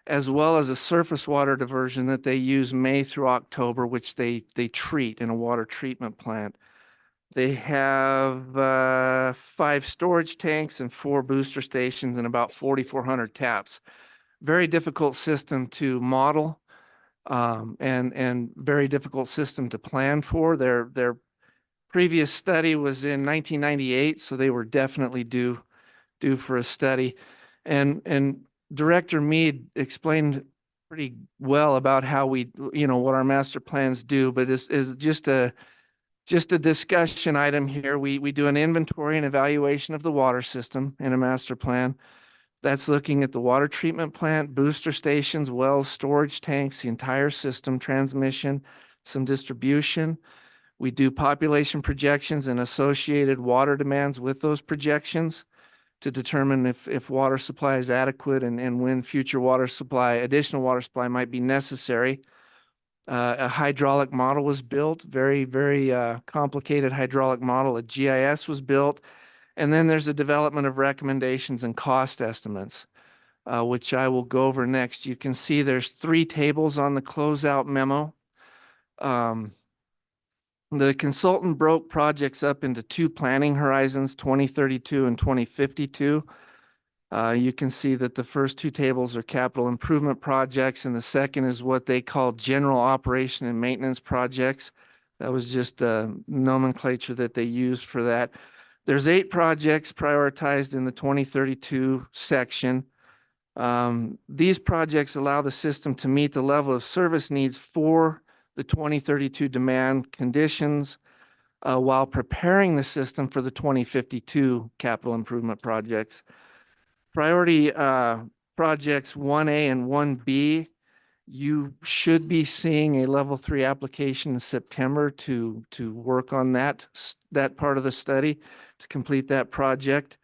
as well as a surface water diversion that they use May through October, which they treat in a water treatment plant. They have 5 storage tanks and 4 booster stations and about 4,400 taps. Very difficult system to model, and very difficult system to plan for. Their previous study was in 1998, so they were definitely due for a study. And Director Mead explained pretty well about how we, what our master plans do, but is just a discussion item here. We do an inventory and evaluation of the water system in a master plan. That's looking at the water treatment plant, booster stations, wells, storage tanks, the entire system, transmission, some distribution. We do population projections and associated water demands with those projections to determine if water supply is adequate and when future additional water supply might be necessary. A hydraulic model was built, very, very complicated hydraulic model. A GIS was built. And then there's a development of recommendations and cost estimates, which I will go over next. You can see there's 3 tables on the closeout memo. The consultant broke projects up into 2 planning horizons, 2032 and 2052. You can see that the first 2 tables are capital improvement projects, and the second is what they call general operation and maintenance projects. That was just a nomenclature that they used for that. There's 8 projects prioritized in the 2032 section. These projects allow the system to meet the level of service needs for the 2032 demand conditions while preparing the system for the 2052 capital improvement projects. Priority projects 1A and 1B, you should be seeing a level 3 application in September to work on that part of the study to complete that project.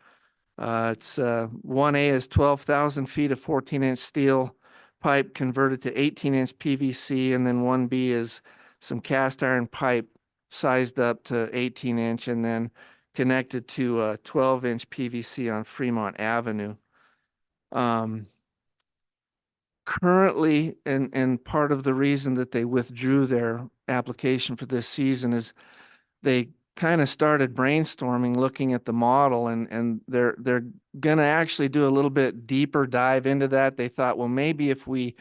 It's 1A is 12,000 feet of 14-inch steel pipe converted to 18-inch PVC, and then 1B is some cast iron pipe sized up to 18-inch and then connected to a 12-inch PVC on Fremont Avenue. Currently, and part of the reason that they withdrew their application for this season is they kind of started brainstorming, looking at the model, and they're gonna actually do a little bit deeper dive into that. They thought, well, maybe if we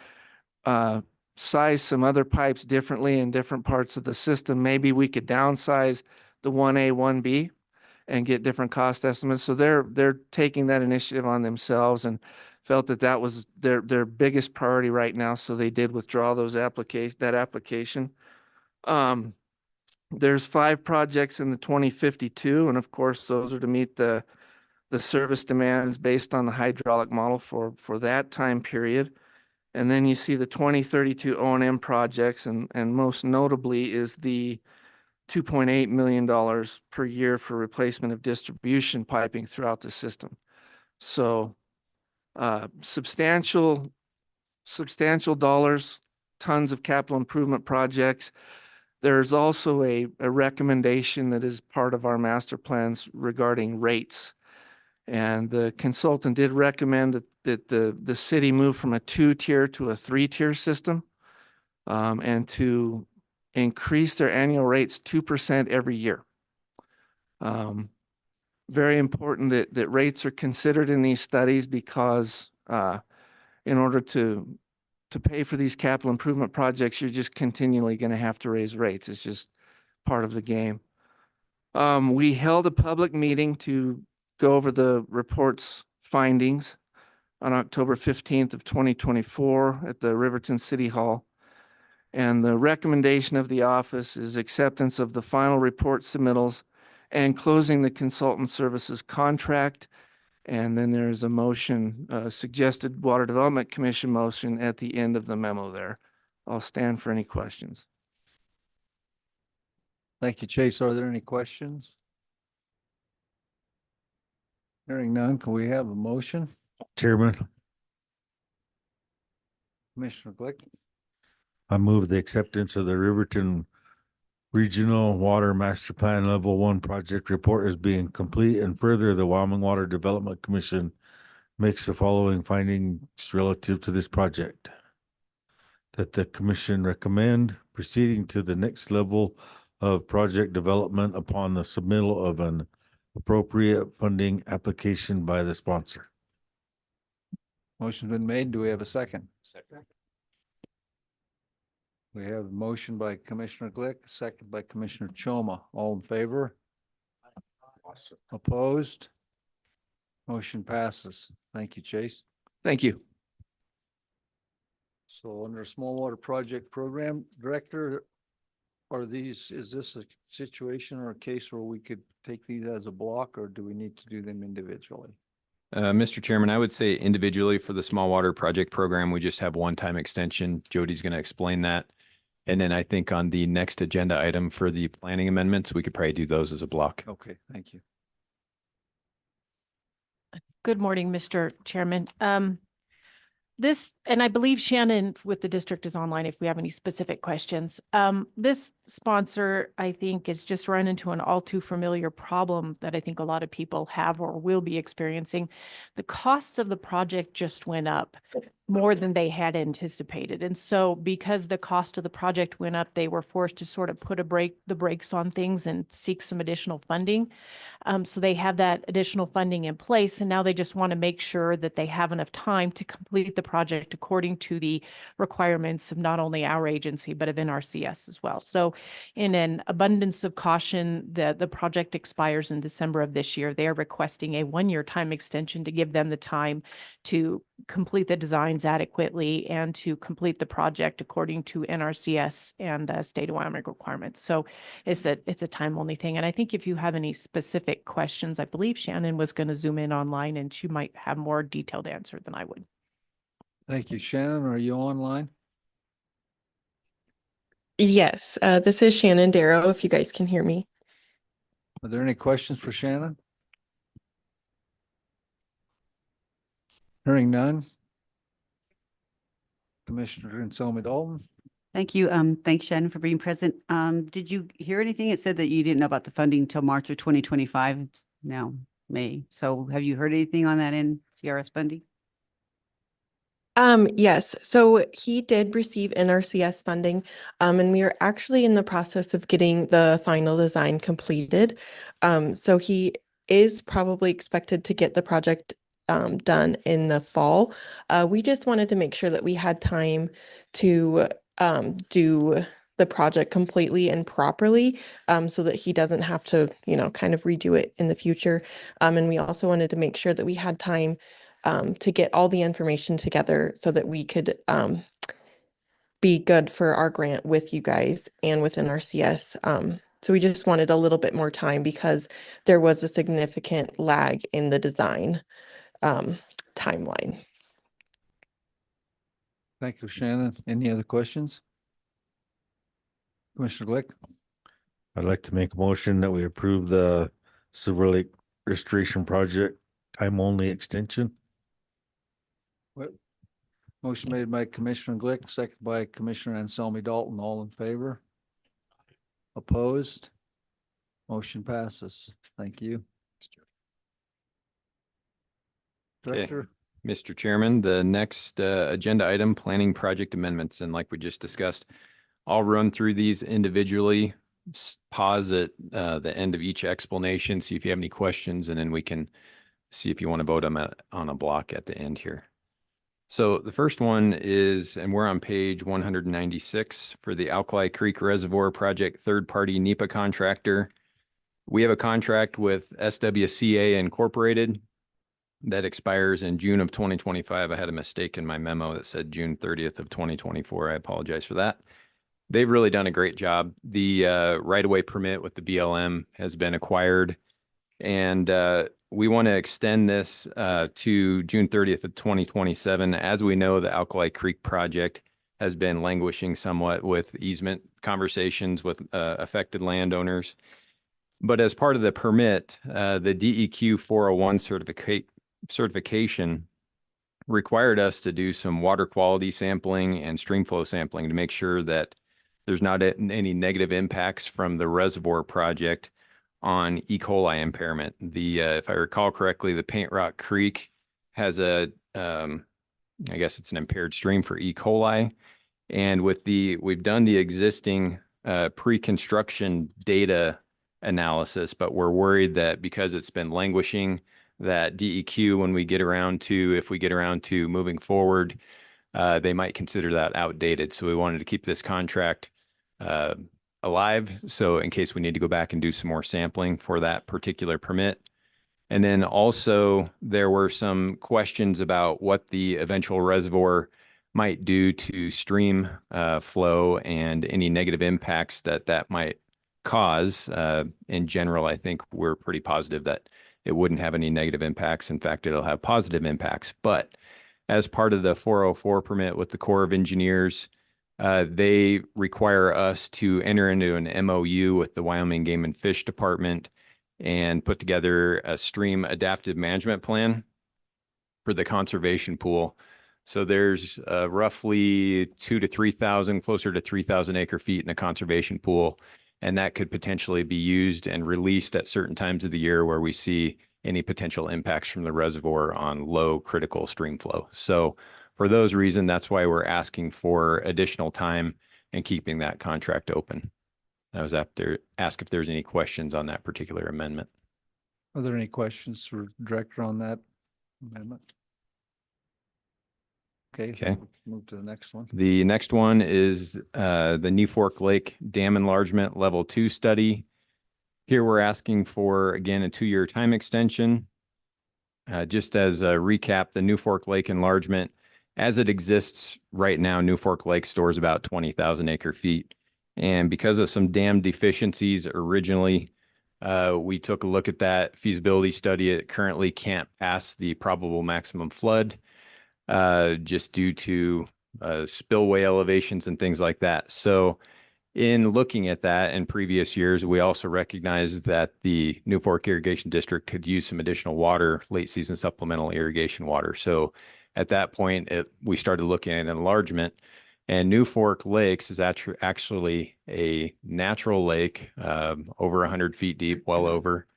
size some other pipes differently in different parts of the system, maybe we could downsize the 1A, 1B and get different cost estimates. So they're taking that initiative on themselves and felt that was their biggest priority right now. So they did withdraw that application. There's 5 projects in the 2052, and of course, those are to meet the service demands based on the hydraulic model for that time period. And then you see the 2032 O&M projects, and most notably is the $2.8 million per year for replacement of distribution piping throughout the system. So substantial dollars, tons of capital improvement projects. There's also a recommendation that is part of our master plans regarding rates. And the consultant did recommend that the city move from a 2-tier to a 3-tier system, and to increase their annual rates 2% every year. Very important that rates are considered in these studies, because in order to pay for these capital improvement projects, you're just continually going to have to raise rates. It's just part of the game. We held a public meeting to go over the report's findings on October 15th of 2024 at the Riverton City Hall. And the recommendation of the office is acceptance of the final report submittals and closing the consultant services contract. And then there's a motion, suggested Water Development Commission motion at the end of the memo there. I'll stand for any questions. Thank you, Chase. Are there any questions? Hearing none, can we have a motion? Chairman, Commissioner Glick? I move the acceptance of the Riverton Regional Water Master Plan Level 1 project report as being complete, and further, the Wyoming Water Development Commission makes the following findings relative to this project. That the commission recommend proceeding to the next level of project development upon the submittal of an appropriate funding application by the sponsor. Motion's been made. Do we have a second? Second. We have a motion by Commissioner Glick, second by Commissioner Choma. All in favor? Awesome. Opposed? Motion passes. Thank you, Chase. Thank you. So under Small Water Project Program Director, is this a situation or a case where we could take these as a block, or do we need to do them individually? Mr. Chairman, I would say individually for the Small Water Project Program, we just have one-time extension. Jody's going to explain that. And then I think on the next agenda item for the planning amendments, we could probably do those as a block. Okay, thank you. Good morning, Mr. Chairman. This, and I believe Shannon with the district is online if we have any specific questions. This sponsor, I think, is just run into an all too familiar problem that I think a lot of people have or will be experiencing. The costs of the project just went up more than they had anticipated. And so because the cost of the project went up, they were forced to sort of put the brakes on things and seek some additional funding. So they have that additional funding in place, and now they just want to make sure that they have enough time to complete the project according to the requirements of not only our agency, but of NRCS as well. So in an abundance of caution, the project expires in December of this year. They are requesting a 1-year time extension to give them the time to complete the designs adequately and to complete the project according to NRCS and state of Wyoming requirements. So it's a time only thing. And I think if you have any specific questions, I believe Shannon was going to zoom in online and she might have more detailed answer than I would. Thank you. Shannon, are you online? Yes, this is Shannon Darrow, if you guys can hear me. Are there any questions for Shannon? Hearing none. Commissioner Anselmi Dalton. Thank you. Thanks, Shannon, for being present. Did you hear anything? It said that you didn't know about the funding until March of 2025. It's now May. So have you heard anything on that in CRS funding? Yes, so he did receive NRCS funding, and we are actually in the process of getting the final design completed. So he is probably expected to get the project done in the fall. We just wanted to make sure that we had time to do the project completely and properly, so that he doesn't have to, kind of redo it in the future. And we also wanted to make sure that we had time to get all the information together so that we could be good for our grant with you guys and with NRCS. So we just wanted a little bit more time because there was a significant lag in the design timeline. Thank you, Shannon. Any other questions? Commissioner Glick? I'd like to make a motion that we approve the Silver Lake Restoration Project time-only extension. What? Motion made by Commissioner Glick, second by Commissioner Anselmi Dalton. All in favor? Opposed? Motion passes. Thank you. Okay. Director? Mr. Chairman, the next agenda item, planning project amendments. And like we just discussed, I'll run through these individually, pause at the end of each explanation, see if you have any questions, and then we can see if you want to vote them on a block at the end here. So the first one is, and we're on page 196 for the Alkali Creek Reservoir Project third-party NEPA contractor. We have a contract with SWCA Incorporated that expires in June of 2025. I had a mistake in my memo that said June 30th of 2024. I apologize for that. They've really done a great job. The right-of-way permit with the BLM has been acquired, and we want to extend this to June 30th of 2027. As we know, the Alkali Creek project has been languishing somewhat with easement conversations with affected landowners. But as part of the permit, the DEQ 401 certification required us to do some water quality sampling and stream flow sampling to make sure that there's not any negative impacts from the reservoir project on E. coli impairment. If I recall correctly, the Paint Rock Creek has I guess it's an impaired stream for E. coli. And we've done the existing pre-construction data analysis, but we're worried that because it's been languishing, that DEQ, if we get around to moving forward, they might consider that outdated. So we wanted to keep this contract alive. So in case we need to go back and do some more sampling for that particular permit. And then also there were some questions about what the eventual reservoir might do to stream flow and any negative impacts that might cause. In general, I think we're pretty positive that it wouldn't have any negative impacts. In fact, it'll have positive impacts. But as part of the 404 permit with the Corps of Engineers, they require us to enter into an MOU with the Wyoming Game and Fish Department and put together a stream adaptive management plan for the conservation pool. So there's roughly 2,000 to 3,000, closer to 3,000 acre feet in a conservation pool. And that could potentially be used and released at certain times of the year where we see any potential impacts from the reservoir on low critical stream flow. So for those reasons, that's why we're asking for additional time and keeping that contract open. I was ask if there's any questions on that particular amendment. Are there any questions for Director on that amendment? Okay. Move to the next one. The next one is the New Fork Lake Dam Enlargement Level 2 study. Here we're asking for, again, a 2-year time extension. Just as a recap, the New Fork Lake enlargement, as it exists right now, New Fork Lake stores about 20,000 acre feet. And because of some dam deficiencies originally, we took a look at that feasibility study. It currently can't pass the probable maximum flood just due to spillway elevations and things like that. So in looking at that in previous years, we also recognized that the New Fork Irrigation District could use some additional water, late season supplemental irrigation water. So at that point, we started looking at enlargement, and New Fork Lakes is actually a natural lake, over 100 feet deep, well over.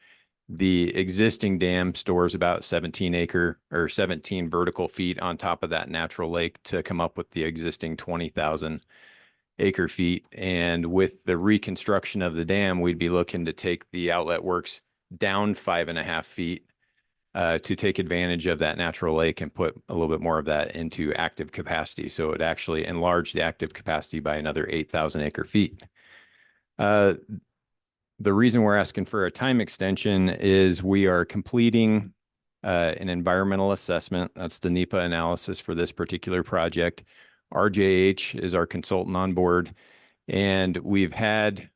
The existing dam stores about 17 vertical feet on top of that natural lake to come up with the existing 20,000 acre feet. And with the reconstruction of the dam, we'd be looking to take the outlet works down 5.5 feet to take advantage of that natural lake and put a little bit more of that into active capacity. So it would actually enlarge the active capacity by another 8,000 acre feet. The reason we're asking for a time extension is we are completing an environmental assessment. That's the NEPA analysis for this particular project. RJH is our consultant on board, and we've had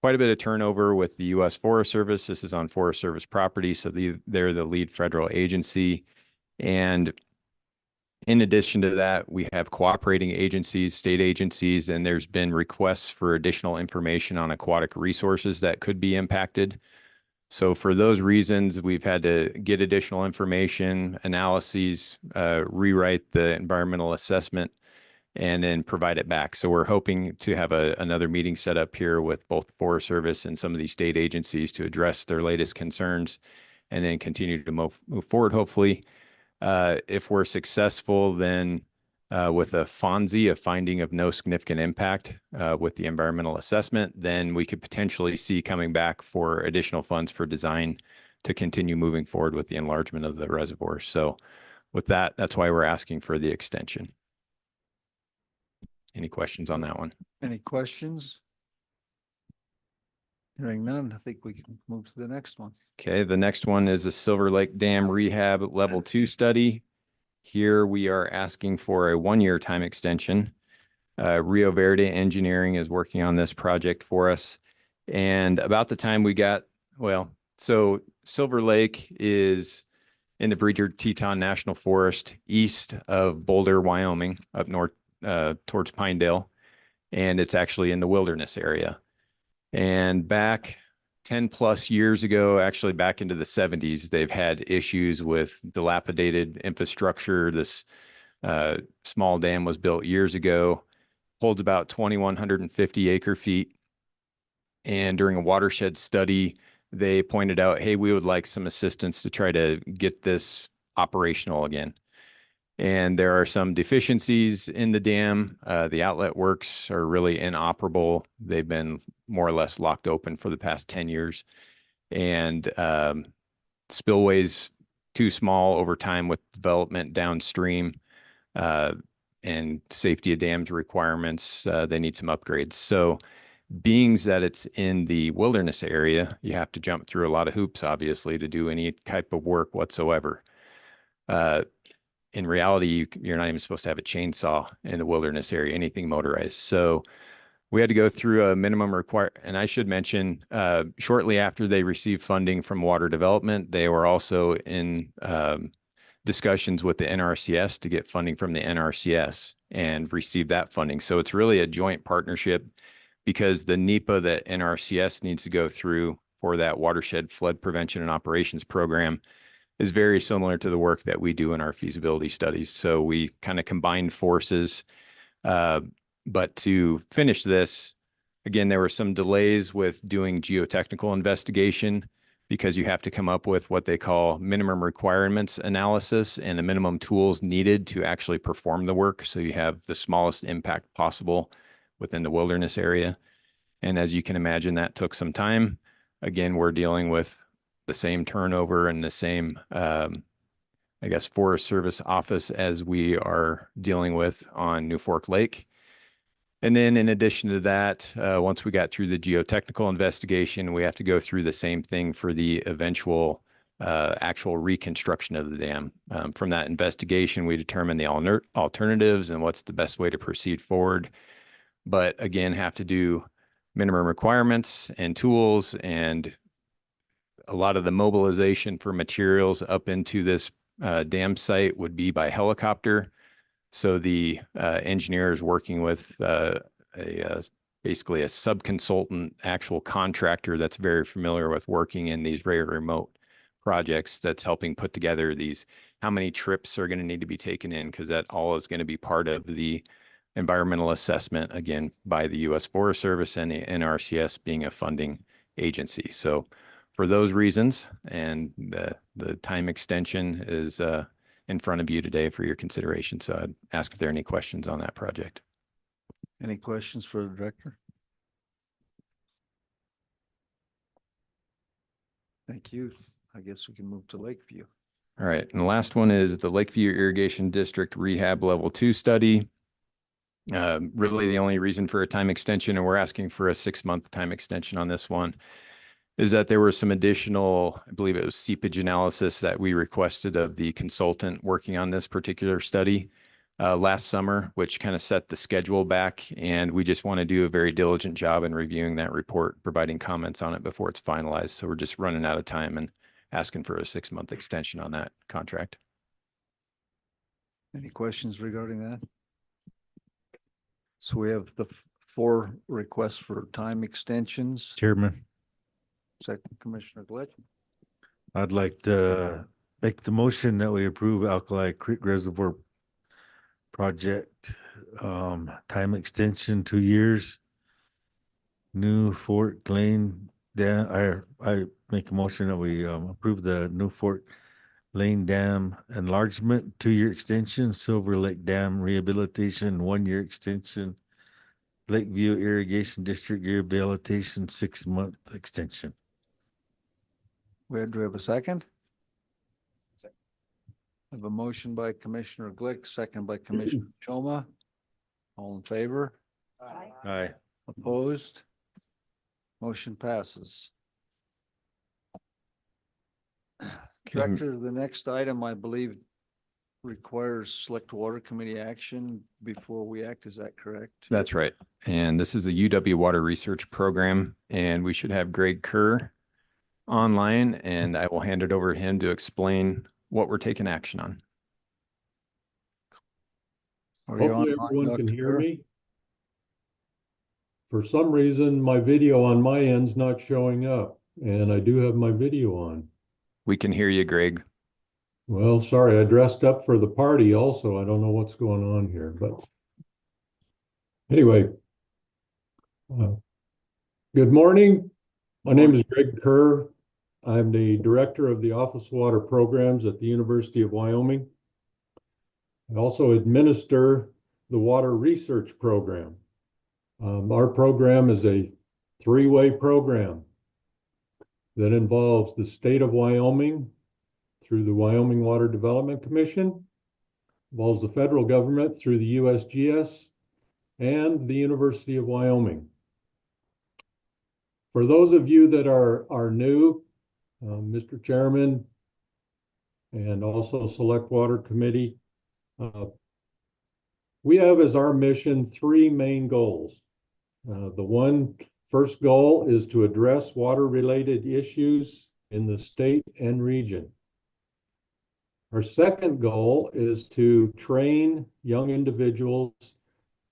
quite a bit of turnover with the U.S. Forest Service. This is on Forest Service property, so they're the lead federal agency. And In addition to that, we have cooperating agencies, state agencies, and there's been requests for additional information on aquatic resources that could be impacted. So for those reasons, we've had to get additional information, analyses, rewrite the environmental assessment, and then provide it back. So we're hoping to have another meeting set up here with both Forest Service and some of these state agencies to address their latest concerns and then continue to move forward, hopefully. If we're successful, then with a FONSI, a finding of no significant impact with the environmental assessment, then we could potentially see coming back for additional funds for design to continue moving forward with the enlargement of the reservoir. So with that, that's why we're asking for the extension. Any questions on that one? Any questions? Hearing none, I think we can move to the next one. Okay, the next one is a Silver Lake Dam Rehab Level 2 study. Here we are asking for a 1-year time extension. Rio Verde Engineering is working on this project for us. And about the time we got, so Silver Lake is in the Bridger-Teton National Forest east of Boulder, Wyoming, up north towards Pinedale. And it's actually in the wilderness area. And back 10 plus years ago, actually back into the 70s, they've had issues with dilapidated infrastructure. This small dam was built years ago, holds about 2,150 acre feet. And during a watershed study, they pointed out, hey, we would like some assistance to try to get this operational again. And there are some deficiencies in the dam. The outlet works are really inoperable. They've been more or less locked open for the past 10 years. And spillways too small over time with development downstream and safety of dams requirements. They need some upgrades. So being that it's in the wilderness area, you have to jump through a lot of hoops, obviously, to do any type of work whatsoever. In reality, you're not even supposed to have a chainsaw in the wilderness area, anything motorized. So we had to go through a minimum and I should mention, shortly after they received funding from Water Development, they were also in discussions with the NRCS to get funding from the NRCS and receive that funding. So it's really a joint partnership because the NEPA that NRCS needs to go through for that watershed flood prevention and operations program is very similar to the work that we do in our feasibility studies. So we kind of combined forces. But to finish this, again, there were some delays with doing geotechnical investigation because you have to come up with what they call minimum requirements analysis and the minimum tools needed to actually perform the work. So you have the smallest impact possible within the wilderness area. And as you can imagine, that took some time. Again, we're dealing with the same turnover and the same, I guess, Forest Service office as we are dealing with on New Fork Lake. And then in addition to that, once we got through the geotechnical investigation, we have to go through the same thing for the eventual actual reconstruction of the dam. From that investigation, we determine the alternatives and what's the best way to proceed forward. But again, have to do minimum requirements and tools, and a lot of the mobilization for materials up into this dam site would be by helicopter. So the engineer is working with basically a sub-consultant, actual contractor that's very familiar with working in these very remote projects, that's helping put together these, how many trips are going to need to be taken in, because that all is going to be part of the environmental assessment, again, by the U.S. Forest Service and the NRCS being a funding agency. So for those reasons, and the time extension is in front of you today for your consideration. So I'd ask if there are any questions on that project. Any questions for the director? Thank you. I guess we can move to Lakeview. All right. And the last one is the Lakeview Irrigation District Rehab Level 2 study. Really the only reason for a time extension, and we're asking for a 6-month time extension on this one, is that there was some additional, I believe it was seepage analysis that we requested of the consultant working on this particular study last summer, which kind of set the schedule back. And we just want to do a very diligent job in reviewing that report, providing comments on it before it's finalized. So we're just running out of time and asking for a 6-month extension on that contract. Any questions regarding that? So we have the 4 requests for time extensions. Chairman, Second, Commissioner Glick. I'd like to make the motion that we approve Alkali Creek Reservoir project, time extension 2 years. New Fort Lane Dam, I make a motion that we approve the New Fort Lane Dam enlargement, 2-year extension, Silver Lake Dam rehabilitation, 1-year extension, Lakeview Irrigation District rehabilitation, 6-month extension. Do we have a second? I have a motion by Commissioner Glick, second by Commissioner Choma. All in favor? Aye. Opposed? Motion passes. Director, the next item, I believe, requires Select Water Committee action before we act. Is that correct? That's right. And this is a UW Water Research Program, and we should have Greg Kerr online, and I will hand it over to him to explain what we're taking action on. Hopefully everyone can hear me. For some reason, my video on my end's not showing up, and I do have my video on. We can hear you, Greg. Well, sorry, I dressed up for the party also. I don't know what's going on here, but anyway. Good morning. My name is Greg Kerr. I'm the director of the Office of Water Programs at the University of Wyoming. I also administer the Water Research Program. Our program is a 3-way program that involves the state of Wyoming through the Wyoming Water Development Commission, involves the federal government through the USGS, and the University of Wyoming. For those of you that are new, Mr. Chairman, and also Select Water Committee, we have as our mission 3 main goals. The first goal is to address water-related issues in the state and region. Our second goal is to train young individuals,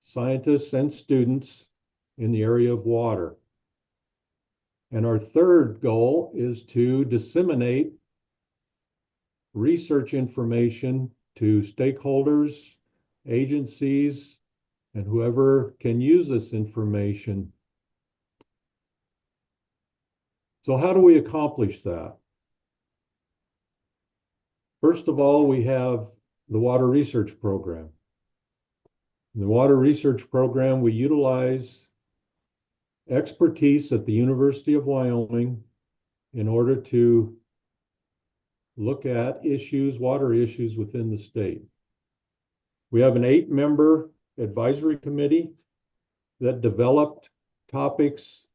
scientists, and students in the area of water. And our third goal is to disseminate research information to stakeholders, agencies, and whoever can use this information. So how do we accomplish that? First of all, we have the Water Research Program. In the Water Research Program, we utilize expertise at the University of Wyoming in order to look at water issues within the state. We have an 8-member advisory committee that developed topics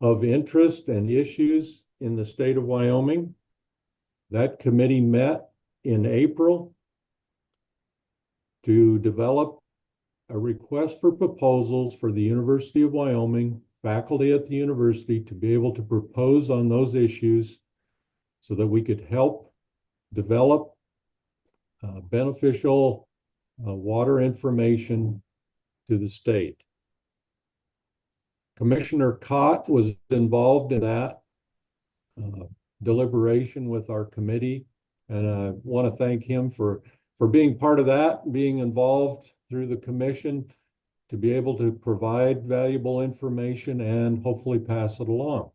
of interest and issues in the state of Wyoming. That committee met in April to develop a request for proposals for the University of Wyoming, faculty at the university, to be able to propose on those issues so that we could help develop beneficial water information to the state. Commissioner Cott was involved in that deliberation with our committee, and I want to thank him for being part of that, being involved through the commission to be able to provide valuable information and hopefully pass it along.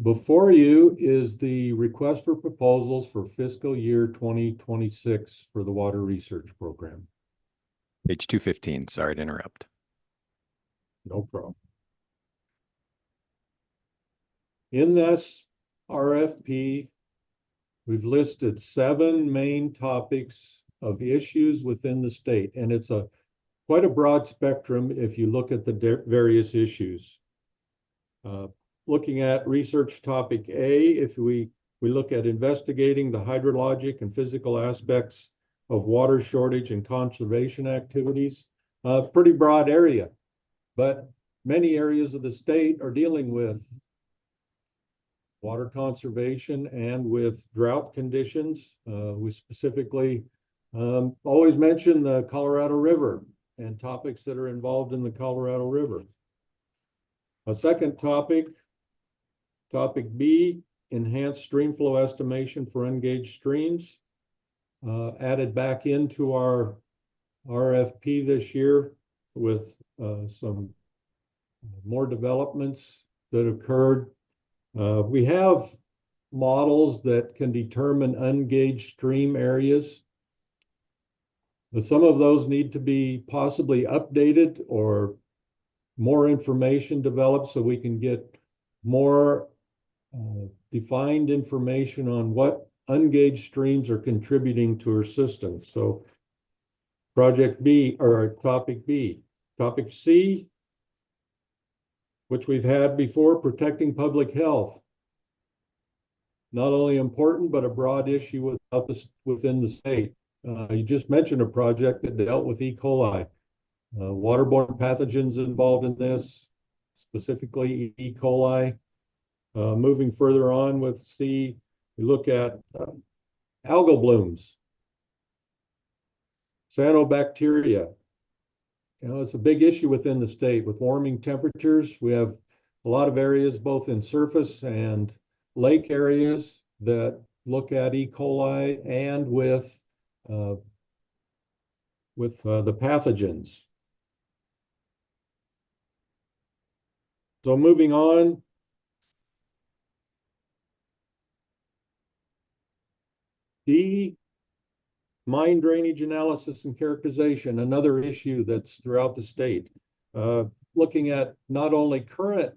Before you is the request for proposals for fiscal year 2026 for the Water Research Program. Page 215, sorry to interrupt. No problem. In this RFP, we've listed 7 main topics of issues within the state, and it's quite a broad spectrum if you look at the various issues. Looking at research topic A, if we look at investigating the hydrologic and physical aspects of water shortage and conservation activities, pretty broad area, but many areas of the state are dealing with water conservation and with drought conditions. We specifically always mention the Colorado River and topics that are involved in the Colorado River. A second topic, topic B, enhanced stream flow estimation for ungauged streams, added back into our RFP this year with some more developments that occurred. We have models that can determine ungauged stream areas. But some of those need to be possibly updated or more information developed so we can get more defined information on what ungauged streams are contributing to our system. So project B, or topic B. Topic C, which we've had before, protecting public health. Not only important, but a broad issue within the state. You just mentioned a project that dealt with E. coli. Waterborne pathogens involved in this, specifically E. coli. Moving further on with C, we look at algal blooms, cyanobacteria. You know, it's a big issue within the state with warming temperatures. We have a lot of areas, both in surface and lake areas, that look at E. coli and with the pathogens. So moving on. D, mine drainage analysis and characterization, another issue that's throughout the state. Looking at not only current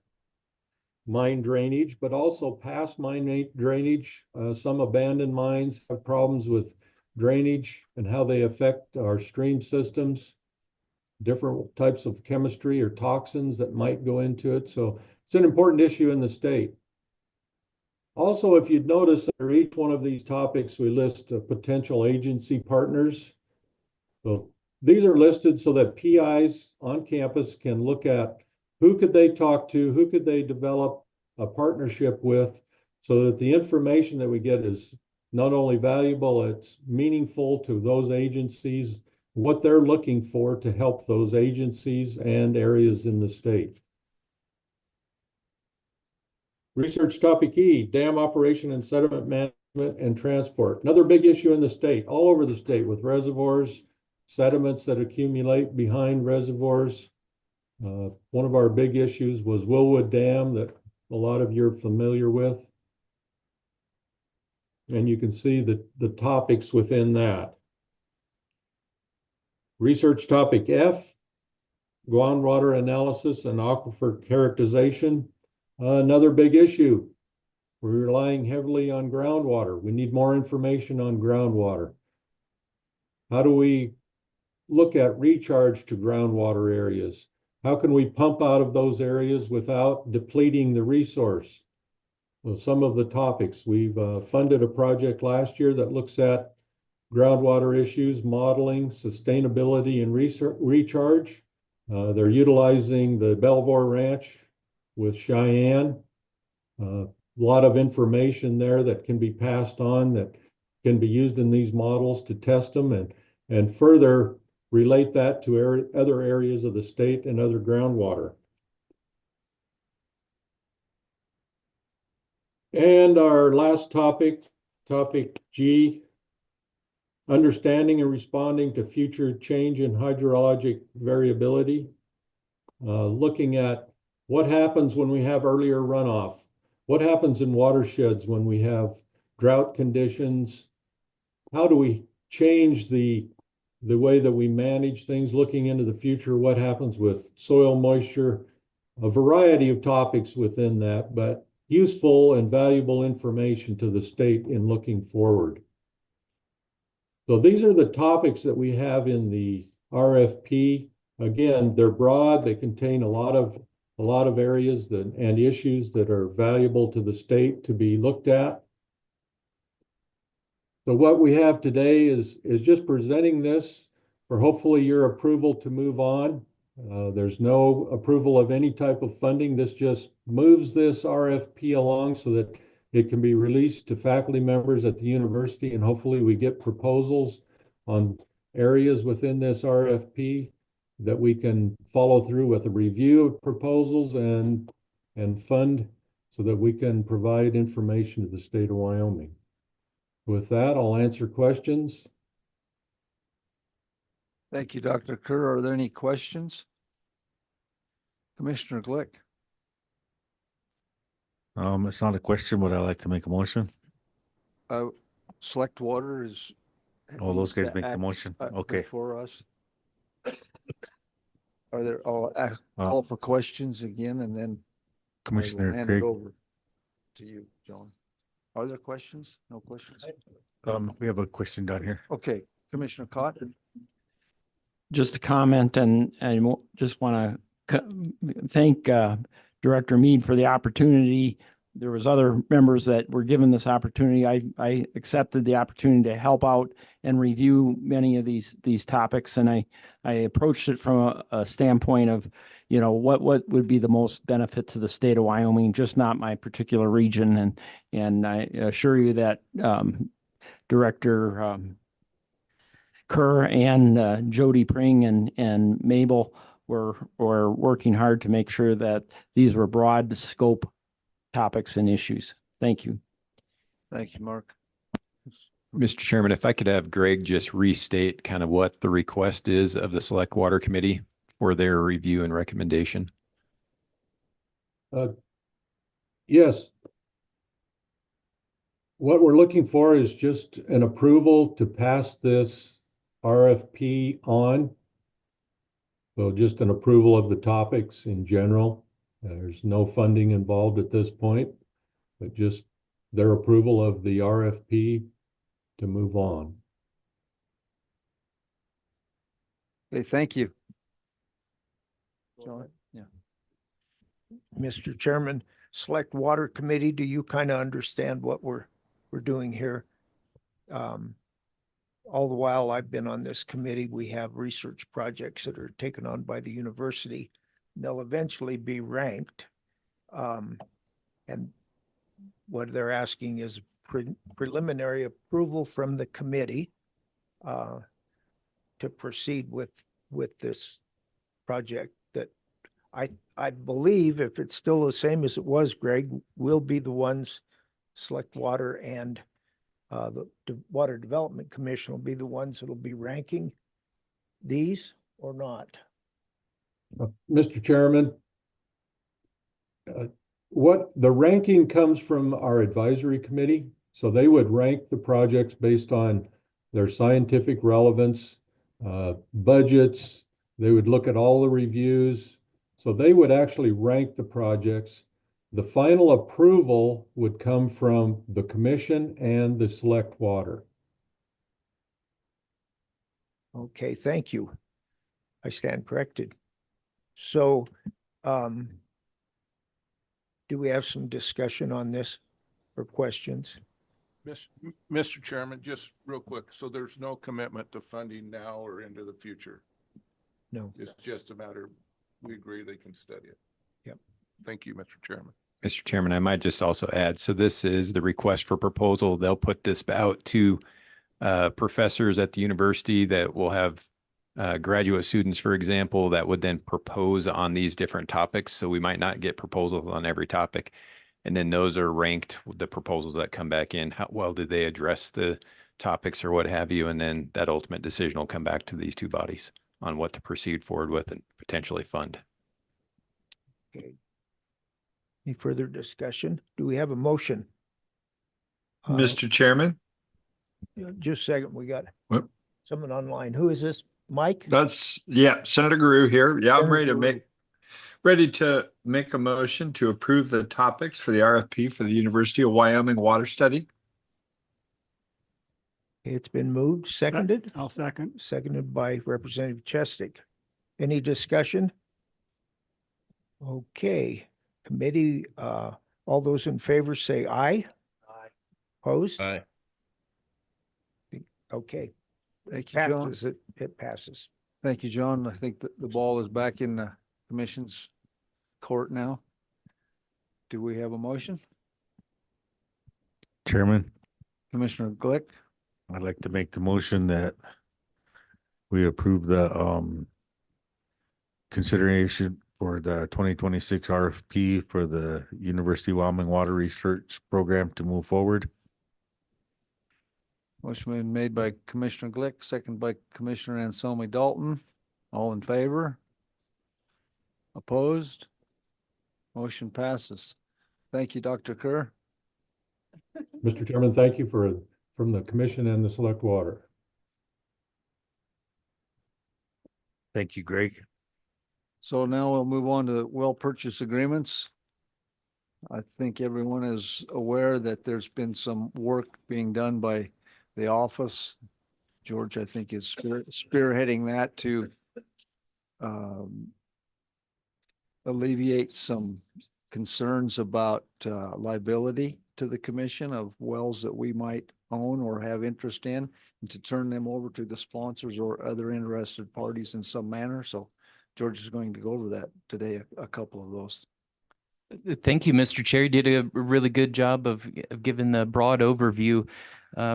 mine drainage, but also past mine drainage. Some abandoned mines have problems with drainage and how they affect our stream systems, different types of chemistry or toxins that might go into it. So it's an important issue in the state. Also, if you'd notice, under each one of these topics, we list potential agency partners. So these are listed so that PIs on campus can look at who could they talk to, who could they develop a partnership with, so that the information that we get is not only valuable, it's meaningful to those agencies, what they're looking for to help those agencies and areas in the state. Research topic E, dam operation and sediment management and transport. Another big issue in the state, all over the state, with reservoirs, sediments that accumulate behind reservoirs. One of our big issues was Willwood Dam that a lot of you are familiar with. And you can see the topics within that. Research topic F, groundwater analysis and aquifer characterization. Another big issue. We're relying heavily on groundwater. We need more information on groundwater. How do we look at recharge to groundwater areas? How can we pump out of those areas without depleting the resource? Well, some of the topics. We've funded a project last year that looks at groundwater issues, modeling, sustainability, and recharge. They're utilizing the Belvoir Ranch with Cheyenne. A lot of information there that can be passed on, that can be used in these models to test them and further relate that to other areas of the state and other groundwater. And our last topic, topic G, understanding and responding to future change in hydrologic variability. Looking at what happens when we have earlier runoff? What happens in watersheds when we have drought conditions? How do we change the way that we manage things, looking into the future? What happens with soil moisture? A variety of topics within that, but useful and valuable information to the state in looking forward. So these are the topics that we have in the RFP. Again, they're broad. They contain a lot of areas and issues that are valuable to the state to be looked at. So what we have today is just presenting this for hopefully your approval to move on. There's no approval of any type of funding. This just moves this RFP along so that It can be released to faculty members at the university, and hopefully we get proposals on areas within this RFP that we can follow through with a review of proposals and fund so that we can provide information to the state of Wyoming. With that, I'll answer questions. Thank you, Dr. Kerr. Are there any questions? Commissioner Glick? It's not a question, but I'd like to make a motion. Select Water is. Oh, those guys needs to make the act, motion. Okay. For us. Are there, I'll Uh, call for questions again and then I will Commissioner hand Craig. it over to you, John. Are there questions? No questions? We have a question down here. Okay, Commissioner Cott? Just a comment and just want to thank Director Mead for the opportunity. There was other members that were given this opportunity. I accepted the opportunity to help out and review many of these topics. And I approached it from a standpoint of, you know, what would be the most benefit to the state of Wyoming, just not my particular region. And I assure you that Director Kerr and Jody Pring and Mabel were working hard to make sure that these were broad scope topics and issues. Thank you. Thank you, Mark. Mr. Chairman, if I could have Greg just restate kind of what the request is of the Select Water Committee for their review and recommendation. Yes. What we're looking for is just an approval to pass this RFP on. So just an approval of the topics in general. There's no funding involved at this point, but just their approval of the RFP to move on. Okay, thank you. John? Yeah. Mr. Chairman, Select Water Committee, do you kind of understand what we're doing here? All the while I've been on this committee, we have research projects that are taken on by the university. They'll eventually be ranked. And what they're asking is preliminary approval from the committee to proceed with this project that I believe, if it's still the same as it was, Greg, we'll be the ones, Select Water and the Water Development Commission will be the ones that'll be ranking these or not. Mr. Chairman, what the ranking comes from our advisory committee. So they would rank the projects based on their scientific relevance, budgets. They would look at all the reviews. So they would actually rank the projects. The final approval would come from the commission and the Select Water. Okay, thank you. I stand corrected. So, do we have some discussion on this or questions? Mr. Chairman, just real quick. So there's no commitment to funding now or into the future? No. It's just a matter, we agree they can study it. Yep. Thank you, Mr. Chairman. Mr. Chairman, I might just also add, so this is the request for proposal. They'll put this out to professors at the university that will have graduate students, for example, that would then propose on these different topics. So we might not get proposals on every topic. And then those are ranked, the proposals that come back in. How well did they address the topics or what have you? And then that ultimate decision will come back to these two bodies on what to proceed forward with and potentially fund. Okay. Any further discussion? Do we have a motion? Mr. Chairman? Just a second, we got What? someone online. Who is this? Mike? Yeah, Senator Guru here. Yeah, I'm Senator ready to make a motion to approve the topics for the RFP for the University of Wyoming Water Study. It's been moved, seconded? I'll second. Seconded by Representative Chestic. Any discussion? Okay, committee, all those in favor say aye. Aye. Opposed? Aye. Okay. Thank you, John. Passes. It passes. Thank you, John. I think that the ball is back in the commission's court now. Do we have a motion? Chairman, Commissioner Glick, I'd like to make the motion that we approve the consideration for the 2026 RFP for the University of Wyoming Water Research Program to move forward. motion been made by Commissioner Glick, second by Commissioner Anselmi Dalton. All in favor? Opposed? Motion passes. Thank you, Dr. Kerr. Mr. Chairman, thank you from the commission and the select water. Thank you, Greg. So now we'll move on to well purchase agreements. I think everyone is aware that there's been some work being done by the office. George, I think, is spearheading that to alleviate some concerns about liability to the commission of wells that we might own or have interest in, and to turn them over to the sponsors or other interested parties in some manner. So George is going to go over that today, a couple of those. Thank you, Mr. Chair. You did a really good job of giving the broad overview.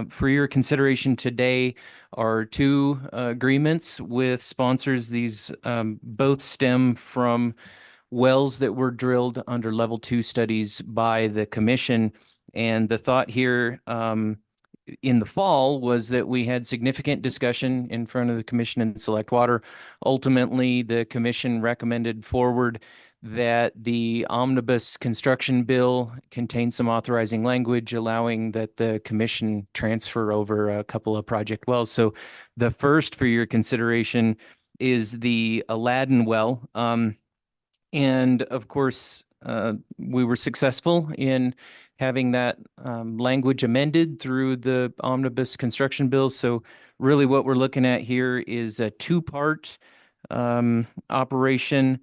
For your consideration today are two agreements with sponsors. These both stem from wells that were drilled under level 2 studies by the commission. And the thought here in the fall was that we had significant discussion in front of the commission and select water. Ultimately, the commission recommended forward that the omnibus construction bill contains some authorizing language allowing that the commission transfer over a couple of project wells. So the first for your consideration is the Aladdin well. And of course, we were successful in having that language amended through the omnibus construction bill. So really what we're looking at here is a two-part operation.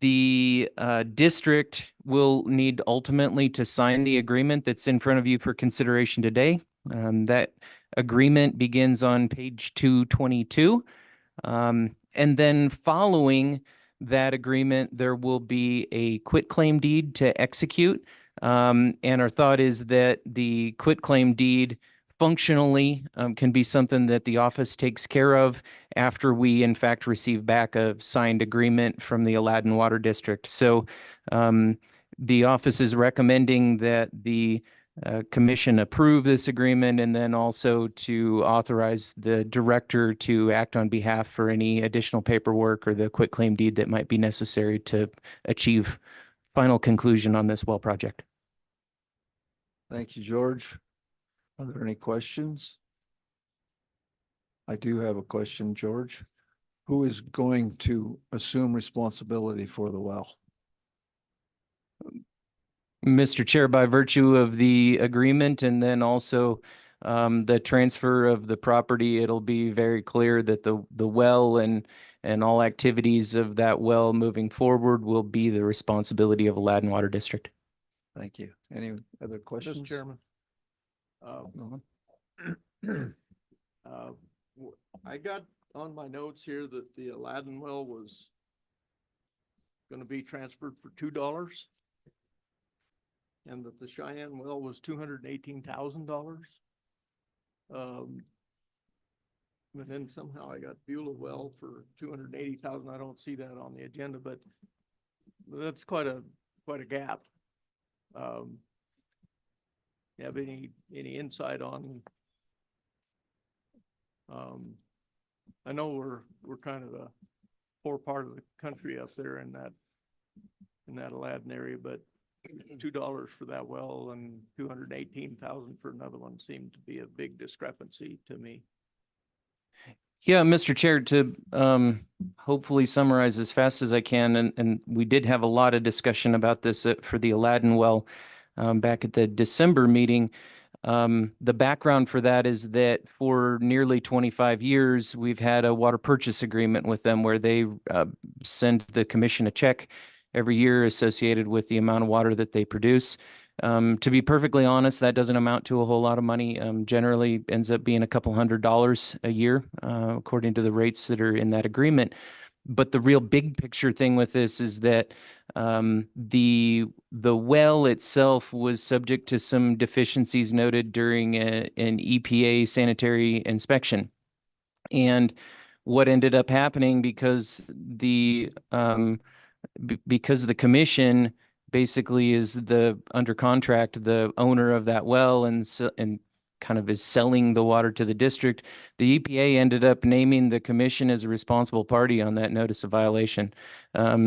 The district will need ultimately to sign the agreement that's in front of you for consideration today. That agreement begins on page 222. And then following that agreement, there will be a quitclaim deed to execute. And our thought is that the quitclaim deed functionally can be something that the office takes care of after we in fact receive back a signed agreement from the Aladdin Water District. So the office is recommending that the commission approve this agreement and then also to authorize the director to act on behalf for any additional paperwork or the quitclaim deed that might be necessary to achieve final conclusion on this well project. Thank you, George. Are there any questions? I do have a question, George. Who is going to assume responsibility for the well? Mr. Chair, by virtue of the agreement and then also the transfer of the property, it'll be very clear that the well and all activities of that well moving forward will be the responsibility of Aladdin Water District. Thank you. Any other questions? Mr. Chairman. I got on my notes here that the Aladdin well was going to be transferred for $2 and that the Cheyenne well was $218,000. But then somehow I got Beulah well for $280,000. I don't see that on the agenda, but that's quite a gap. You have any insight on? I know we're kind of a poor part of the country up there in that Aladdin area, but $2 for that well and $218,000 for another one seemed to be a big discrepancy to me. Yeah, Mr. Chair, to hopefully summarize as fast as I can, and we did have a lot of discussion about this for the Aladdin well back at the December meeting. The background for that is that for nearly 25 years, we've had a water purchase agreement with them where they send the commission a check every year associated with the amount of water that they produce. To be perfectly honest, that doesn't amount to a whole lot of money. Generally ends up being a couple $100s a year, according to the rates that are in that agreement. But the real big picture thing with this is that the well itself was subject to some deficiencies noted during an EPA sanitary inspection. And what ended up happening because because the commission basically is under contract, the owner of that well, and kind of is selling the water to the district, the EPA ended up naming the commission as a responsible party on that notice of violation.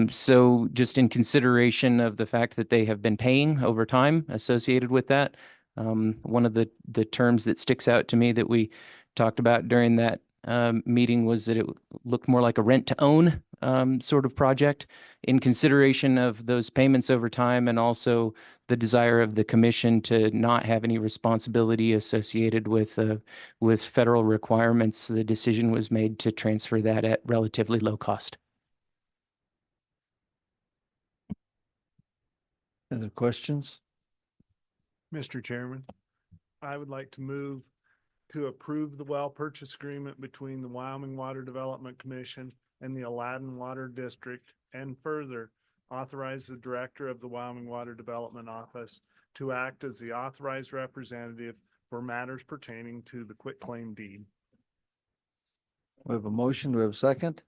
So just in consideration of the fact that they have been paying over time associated with that, one of the terms that sticks out to me that we talked about during that meeting was that it looked more like a rent to own sort of project in consideration of those payments over time, and also the desire of the commission to not have any responsibility associated with federal requirements. The decision was made to transfer that at relatively low cost. Other questions? Mr. Chairman, I would like to move to approve the well purchase agreement between the Wyoming Water Development Commission and the Aladdin Water District, and further authorize the Director of the Wyoming Water Development Office to act as the authorized representative for matters pertaining to the quitclaim deed. We have a motion. Do we have a second?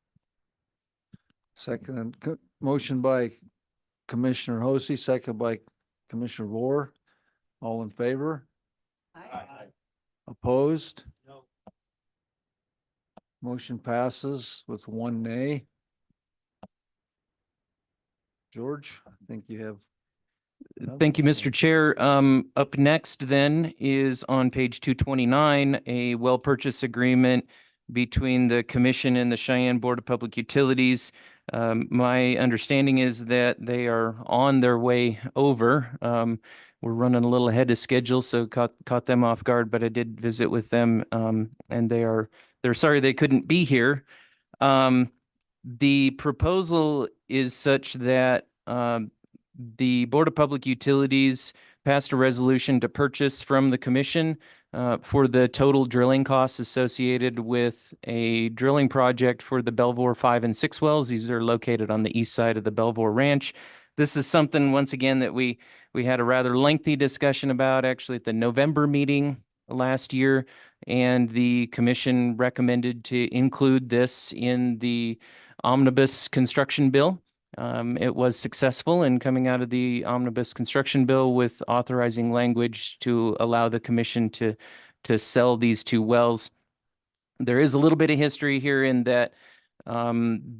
Second, motion by Commissioner Hosey, second by Commissioner Rohr. All in favor? Aye. Opposed? No. Motion passes with 1 nay. George, I think you have. Thank you, Mr. Chair. Up next then is on page 229, a well purchase agreement between the commission and the Cheyenne Board of Public Utilities. My understanding is that they are on their way over. We're running a little ahead of schedule, so caught them off guard, but I did visit with them, and they're sorry they couldn't be here. The proposal is such that the Board of Public Utilities passed a resolution to purchase from the commission for the total drilling costs associated with a drilling project for the Belvoir 5 and 6 wells. These are located on the east side of the Belvoir Ranch. This is something, once again, that we had a rather lengthy discussion about actually at the November meeting last year, and the commission recommended to include this in the omnibus construction bill. It was successful in coming out of the omnibus construction bill with authorizing language to allow the commission to sell these 2 wells. There is a little bit of history here in that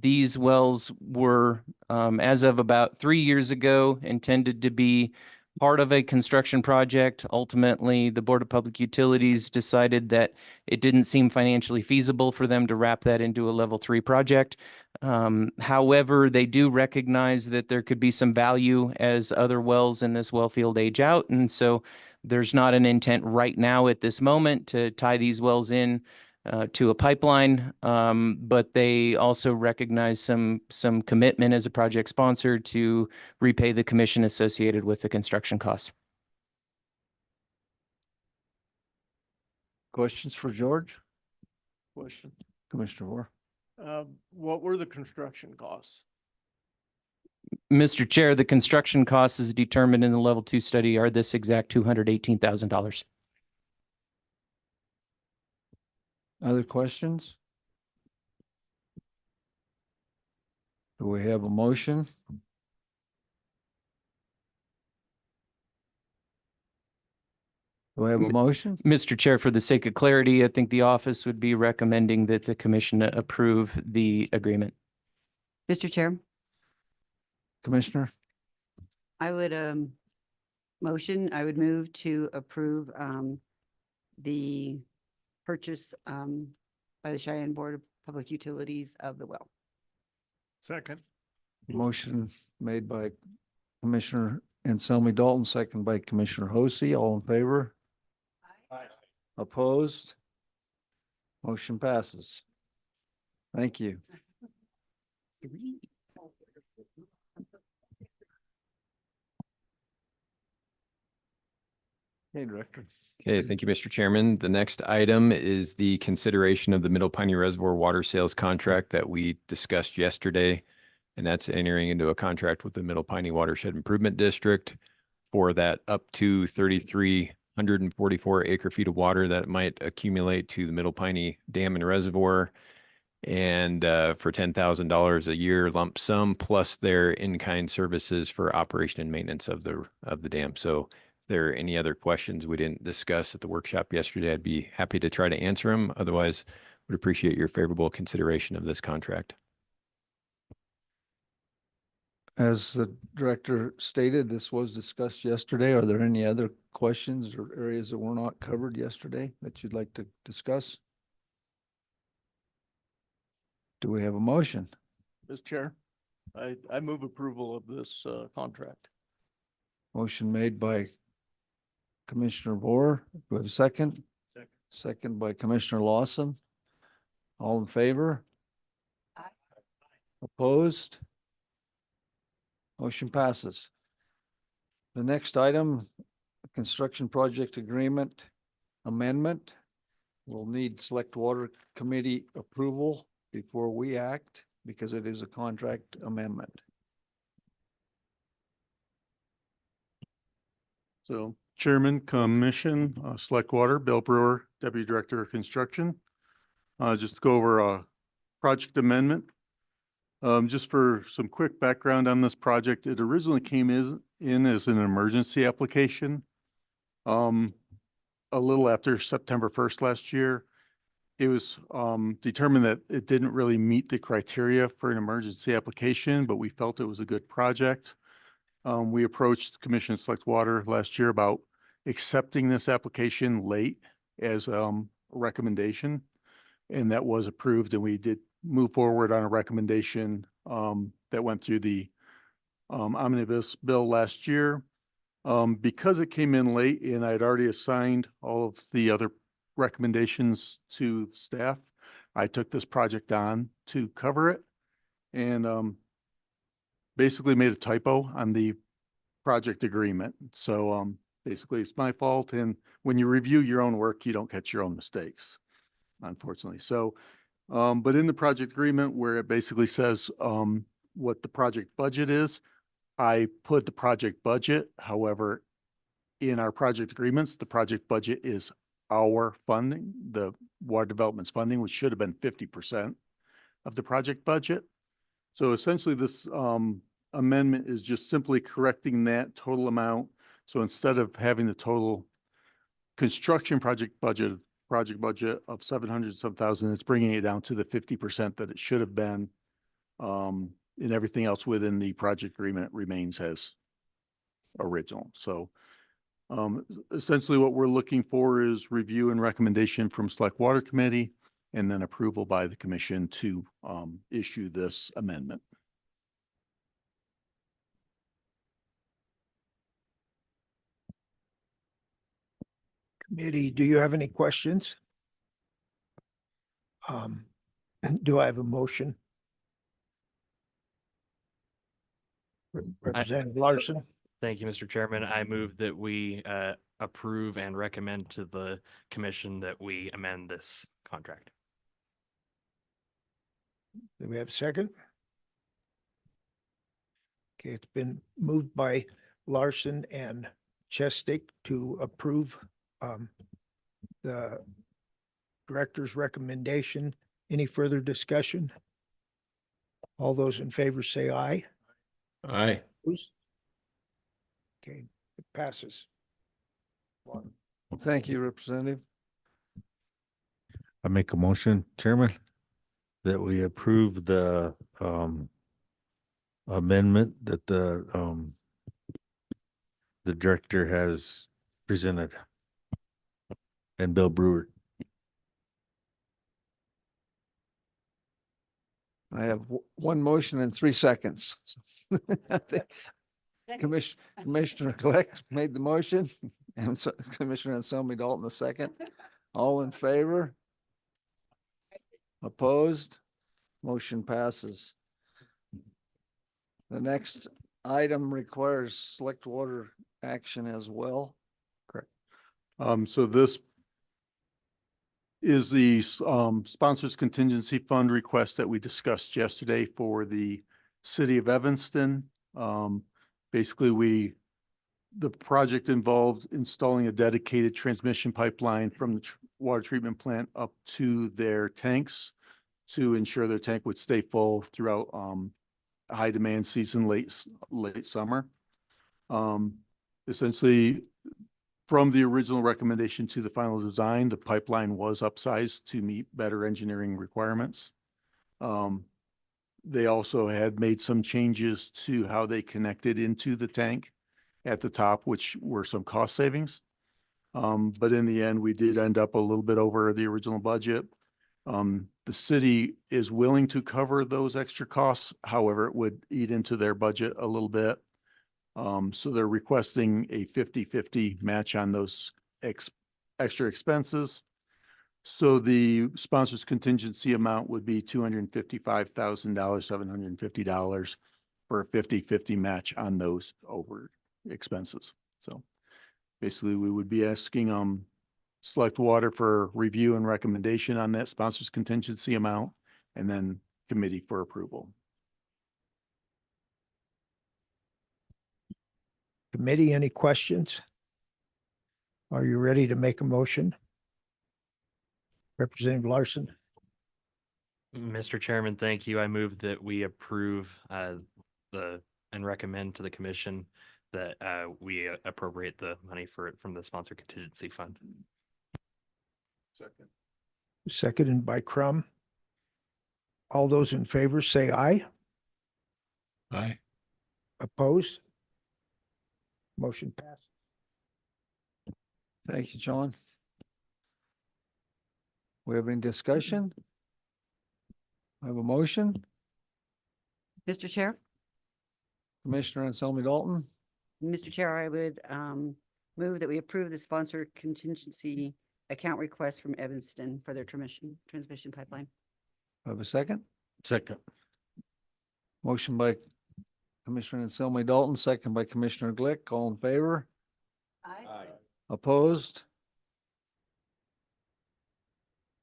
these wells were, as of about 3 years ago, intended to be part of a construction project. Ultimately, the Board of Public Utilities decided that it didn't seem financially feasible for them to wrap that into a level 3 project. However, they do recognize that there could be some value as other wells in this well field age out. And so there's not an intent right now at this moment to tie these wells in to a pipeline, but they also recognize some commitment as a project sponsor to repay the commission associated with the construction costs. Questions for George? Question. Commissioner Rohr? What were the construction costs? Mr. Chair, the construction costs as determined in the level 2 study are this exact $218,000. Other questions? Do we have a motion? Do we have a motion? Mr. Chair, for the sake of clarity, I think the office would be recommending that the commission approve the agreement. Mr. Chair, Commissioner? I would move to approve the purchase by the Cheyenne Board of Public Utilities of the well. Second. Motion made by Commissioner Anselmi Dalton, second by Commissioner Hosey. All in favor? Aye. Opposed? Motion passes. Thank you. Hey, Director. Okay, thank you, Mr. Chairman. The next item is the consideration of the Middle Piney Reservoir water sales contract that we discussed yesterday. And that's entering into a contract with the Middle Piney Watershed Improvement District for that up to 3,344 acre feet of water that might accumulate to the Middle Piney Dam and Reservoir. And for $10,000 a year lump sum, plus their in-kind services for operation and maintenance of the dam. So if there are any other questions we didn't discuss at the workshop yesterday, I'd be happy to try to answer them. Otherwise, would appreciate your favorable consideration of this contract. As the director stated, this was discussed yesterday. Are there any other questions or areas that were not covered yesterday that you'd like to discuss? Do we have a motion? Mr. Chair, I move approval of this contract. Motion made by Commissioner Boer. Do we have a second? Second. Second by Commissioner Lawson. All in favor? Aye. Opposed? Motion passes. The next item, construction project agreement amendment. We'll need select water committee approval before we act because it is a contract amendment. So Chairman, Commission, Select Water, Bill Brewer, Deputy Director of Construction. Just to go over a project amendment. Just for some quick background on this project, it originally came in as an emergency application. A little after September 1st last year. It was determined that it didn't really meet the criteria for an emergency application, but we felt it was a good project. We approached Commission Select Water last year about accepting this application late as a recommendation. And that was approved, and we did move forward on a recommendation that went through the omnibus bill last year. Because it came in late and I'd already assigned all of the other recommendations to staff, I took this project on to cover it and basically made a typo on the project agreement. So basically it's my fault. And when you review your own work, you don't catch your own mistakes, unfortunately. So, but in the project agreement where it basically says what the project budget is, I put the project budget. However, in our project agreements, the project budget is our funding, the water development's funding, which should have been 50% of the project budget. So essentially this amendment is just simply correcting that total amount. So instead of having the total construction project budget of 700-some-thousand, it's bringing it down to the 50% that it should have been. And everything else within the project agreement remains as original. So essentially what we're looking for is review and recommendation from Select Water Committee and then approval by the commission to issue this amendment. Committee, do you have any questions? Do I have a motion? Representative Larson? Thank you, Mr. Chairman. I move that we approve and recommend to the commission that we amend this contract. Do we have a second? Okay, it's been moved by Larson and Chestick to approve the director's recommendation. Any further discussion? All those in favor say aye. Aye. Okay, it passes. Thank you, Representative. I make a motion, Chairman, that we approve the amendment that the director has presented. And Bill Brewer. I have one motion in 3 seconds. Commissioner Gleck made the motion and Commissioner Anselmi Dalton the second. All in favor? Opposed? Motion passes. The next item requires select water action as well. Correct. So this is the sponsors contingency fund request that we discussed yesterday for the city of Evanston. Basically, the project involved installing a dedicated transmission pipeline from the water treatment plant up to their tanks to ensure their tank would stay full throughout a high demand season, late summer. Essentially, from the original recommendation to the final design, the pipeline was upsized to meet better engineering requirements. They also had made some changes to how they connected into the tank at the top, which were some cost savings. But in the end, we did end up a little bit over the original budget. The city is willing to cover those extra costs. However, it would eat into their budget a little bit. So they're requesting a 50-50 match on those extra expenses. So the sponsor's contingency amount would be $255,000, $750 for a 50-50 match on those over expenses. So basically we would be asking Select Water for review and recommendation on that sponsor's contingency amount, and then committee for approval. Committee, any questions? Are you ready to make a motion? Representative Larson, Mr. Chairman, thank you. I move that we approve and recommend to the commission that we appropriate the money for it from the sponsor contingency fund. Second. seconded by Crum. All those in favor say aye. Aye. Opposed? Motion passed. Thank you, John. We have any discussion? I have a motion. Mr. Chair, Commissioner Anselmi Dalton, Mr. Chair, I would move that we approve the sponsor contingency account request from Evanston for their transmission pipeline. I have a second. Second. Motion by Commissioner Anselmi Dalton, second by Commissioner Glick. All in favor? Aye. Opposed?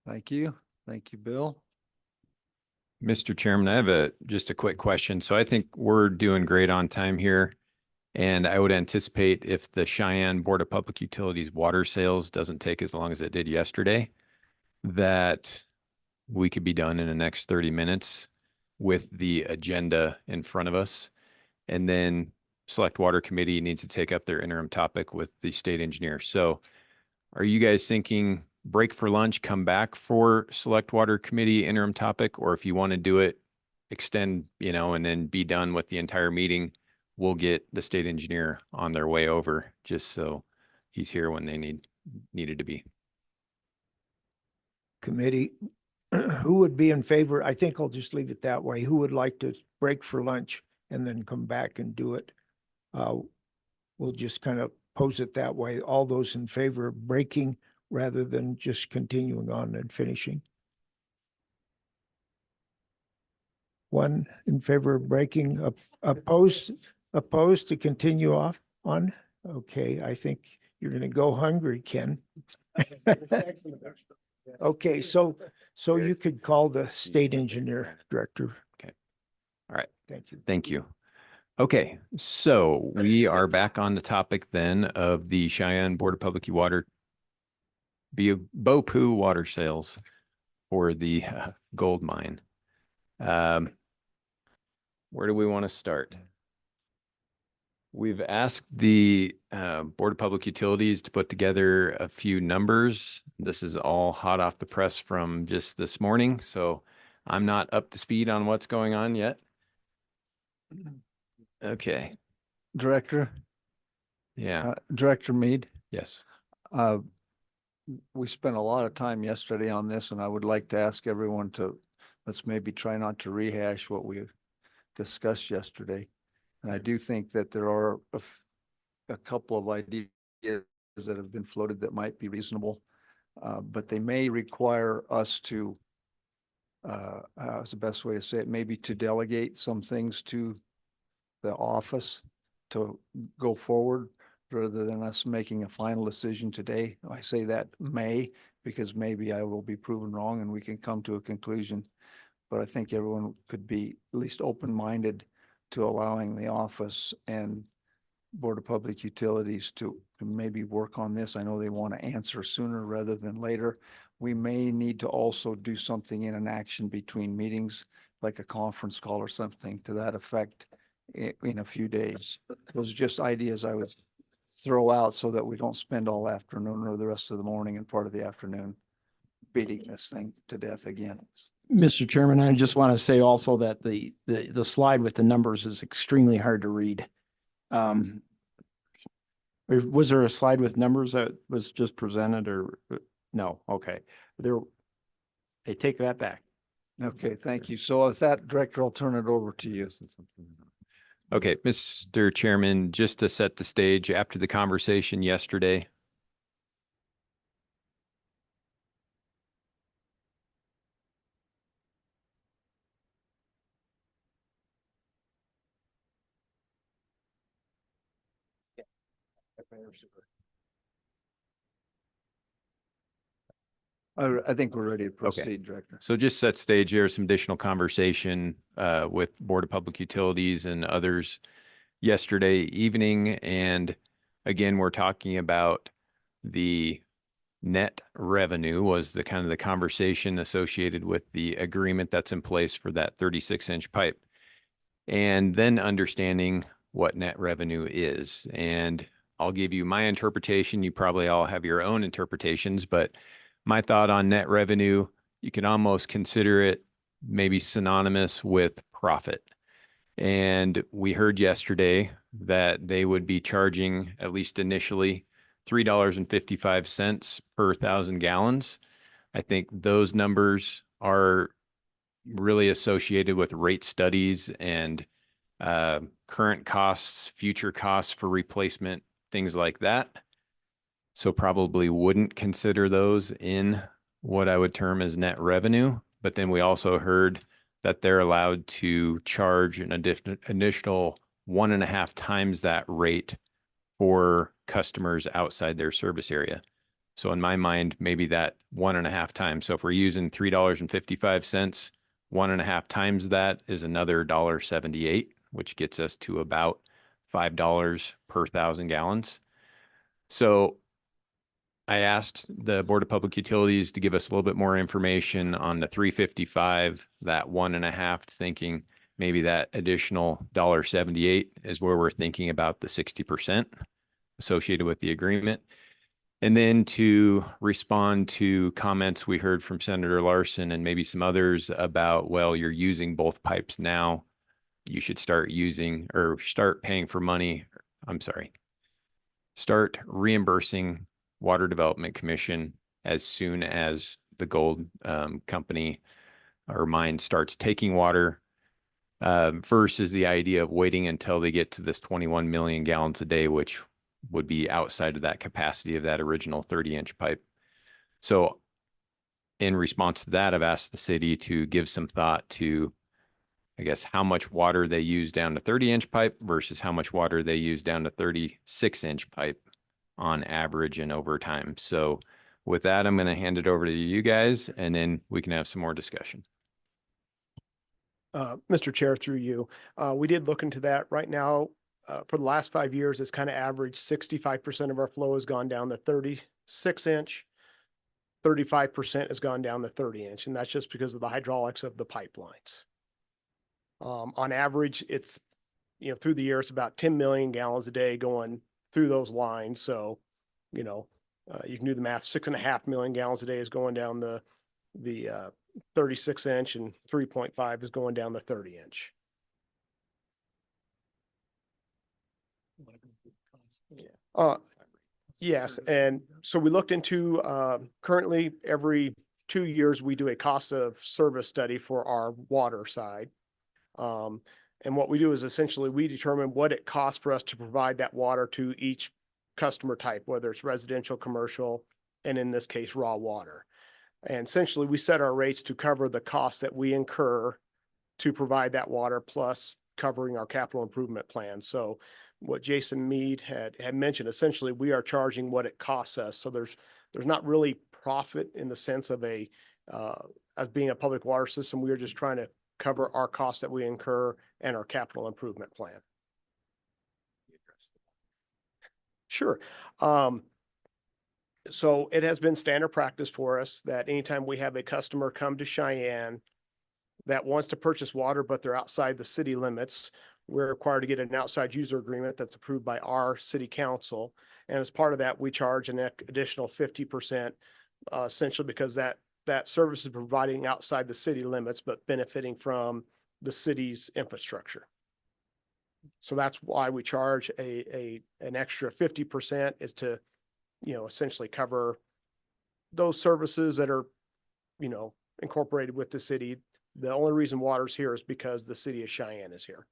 Thank you. Thank you, Bill. Mr. Chairman, I have just a quick question. So I think we're doing great on time here. And I would anticipate if the Cheyenne Board of Public Utilities water sales doesn't take as long as it did yesterday, that we could be done in the next 30 minutes with the agenda in front of us. And then Select Water Committee needs to take up their interim topic with the state engineer. So are you guys thinking break for lunch, come back for Select Water Committee interim topic? Or if you want to do it, extend, and then be done with the entire meeting, we'll get the state engineer on their way over just so he's here when they needed to be. Committee, who would be in favor? I think I'll just leave it that way. Who would like to break for lunch and then come back and do it? We'll just kind of pose it that way. All those in favor of breaking rather than just continuing on and finishing. One in favor of breaking, opposed to continue on? Okay, I think you're going to go hungry, Ken. Okay, so you could call the state engineer director. Okay. All right. Thank you. Thank you. Okay, so we are back on the topic then of the Cheyenne Board of Public Water BOPU water sales for the gold mine. Where do we want to start? We've asked the Board of Public Utilities to put together a few numbers. This is all hot off the press from just this morning, so I'm not up to speed on what's going on yet. Okay. Director? Yeah. Director Mead? Yes. We spent a lot of time yesterday on this, and I would like to ask everyone to, let's maybe try not to rehash what we discussed yesterday. And I do think that there are a couple of ideas that have been floated that might be reasonable, but they may require us to, how's the best way to say it, maybe to delegate some things to the office to go forward rather than us making a final decision today. I say that may, because maybe I will be proven wrong and we can come to a conclusion. But I think everyone could be at least open-minded to allowing the office and Board of Public Utilities to maybe work on this. I know they want to answer sooner rather than later. We may need to also do something in an action between meetings, like a conference call or something to that effect in a few days. Those are just ideas I would throw out so that we don't spend all afternoon or the rest of the morning and part of the afternoon beating this thing to death again. Mr. Chairman, I just want to say also that the slide with the numbers is extremely hard to read. Was there a slide with numbers that was just presented or no? Okay. Hey, take that back. Okay, thank you. So with that, Director, I'll turn it over to you. Okay, Mr. Chairman, just to set the stage after the conversation yesterday, I think we're ready to proceed, Director. so just set stage here, some additional conversation with Board of Public Utilities and others yesterday evening. And again, we're talking about the net revenue was the kind of the conversation associated with the agreement that's in place for that 36-inch pipe. And then understanding what net revenue is. And I'll give you my interpretation. You probably all have your own interpretations, but my thought on net revenue, you can almost consider it maybe synonymous with profit. And we heard yesterday that they would be charging, at least initially, $3.55 per 1,000 gallons. I think those numbers are really associated with rate studies and current costs, future costs for replacement, things like that. So probably wouldn't consider those in what I would term as net revenue. But then we also heard that they're allowed to charge an additional 1.5 times that rate for customers outside their service area. So in my mind, maybe that 1.5 times. So if we're using $3.55, 1.5 times that is another $1.78, which gets us to about $5 per 1,000 gallons. So I asked the Board of Public Utilities to give us a little bit more information on the 355, that 1.5, thinking maybe that additional $1.78 is where we're thinking about the 60% associated with the agreement. And then to respond to comments we heard from Senator Larson and maybe some others about, well, you're using both pipes now. You should start using or start paying for money. I'm sorry. Start reimbursing Water Development Commission as soon as the gold company or mine starts taking water versus the idea of waiting until they get to this 21 million gallons a day, which would be outside of that capacity of that original 30-inch pipe. So in response to that, I've asked the city to give some thought to, I guess, how much water they use down to 30-inch pipe versus how much water they use down to 36-inch pipe on average and over time. So with that, I'm going to hand it over to you guys, and then we can have some more discussion. Mr. Chair, through you, we did look into that. Right now, for the last 5 years, it's kind of averaged 65% of our flow has gone down to 36-inch, 35% has gone down to 30-inch, and that's just because of the hydraulics of the pipelines. On average, it's, through the year, it's about 10 million gallons a day going through those lines. So, you can do the math. 6.5 million gallons a day is going down the 36-inch, and 3.5 is going down the 30-inch. Yes, and so we looked into currently every 2 years we do a cost of service study for our water side. And what we do is essentially we determine what it costs for us to provide that water to each customer type, whether it's residential, commercial, and in this case, raw water. And essentially we set our rates to cover the costs that we incur to provide that water, plus covering our capital improvement plan. So what Jason Mead had mentioned. Essentially, we are charging what it costs us. So there's not really profit in the sense of as being a public water system. We are just trying to cover our costs that we incur and our capital improvement plan. Sure. So it has been standard practice for us that anytime we have a customer come to Cheyenne that wants to purchase water, but they're outside the city limits, we're required to get an outside user agreement that's approved by our city council. And as part of that, we charge an additional 50%, essentially because that service is providing outside the city limits, but benefiting from the city's infrastructure. So that's why we charge an extra 50% is to, essentially cover those services that are, incorporated with the city. The only reason water's here is because the city of Cheyenne is here.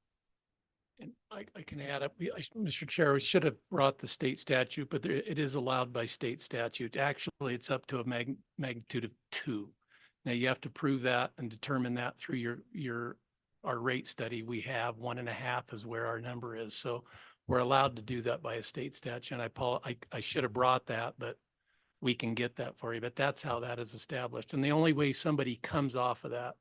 And I can add up, Mr. Chair, we should have brought the state statute, but it is allowed by state statute. Actually, it's up to a magnitude of 2. Now you have to prove that and determine that through our rate study. We have 1.5 is where our number is. So we're allowed to do that by a state statute. And I should have brought that, but we can get that for you. But that's how that is established. And the only way somebody comes off of that,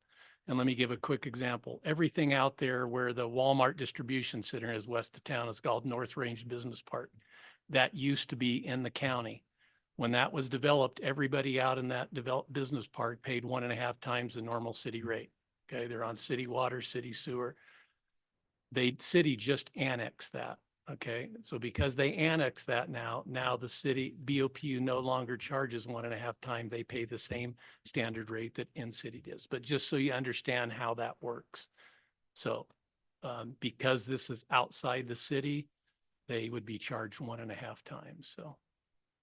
and let me give a quick example. Everything out there where the Walmart distribution center is west of town is called North Range Business Park. That used to be in the county. When that was developed, everybody out in that developed business park paid 1.5 times the normal city rate. Okay, they're on city water, city sewer. City just annexed that. Okay, so because they annexed that now the city BOPU no longer charges 1.5 times. They pay the same standard rate that in-city does. But just so you understand how that works. So because this is outside the city, they would be charged 1.5 times. So,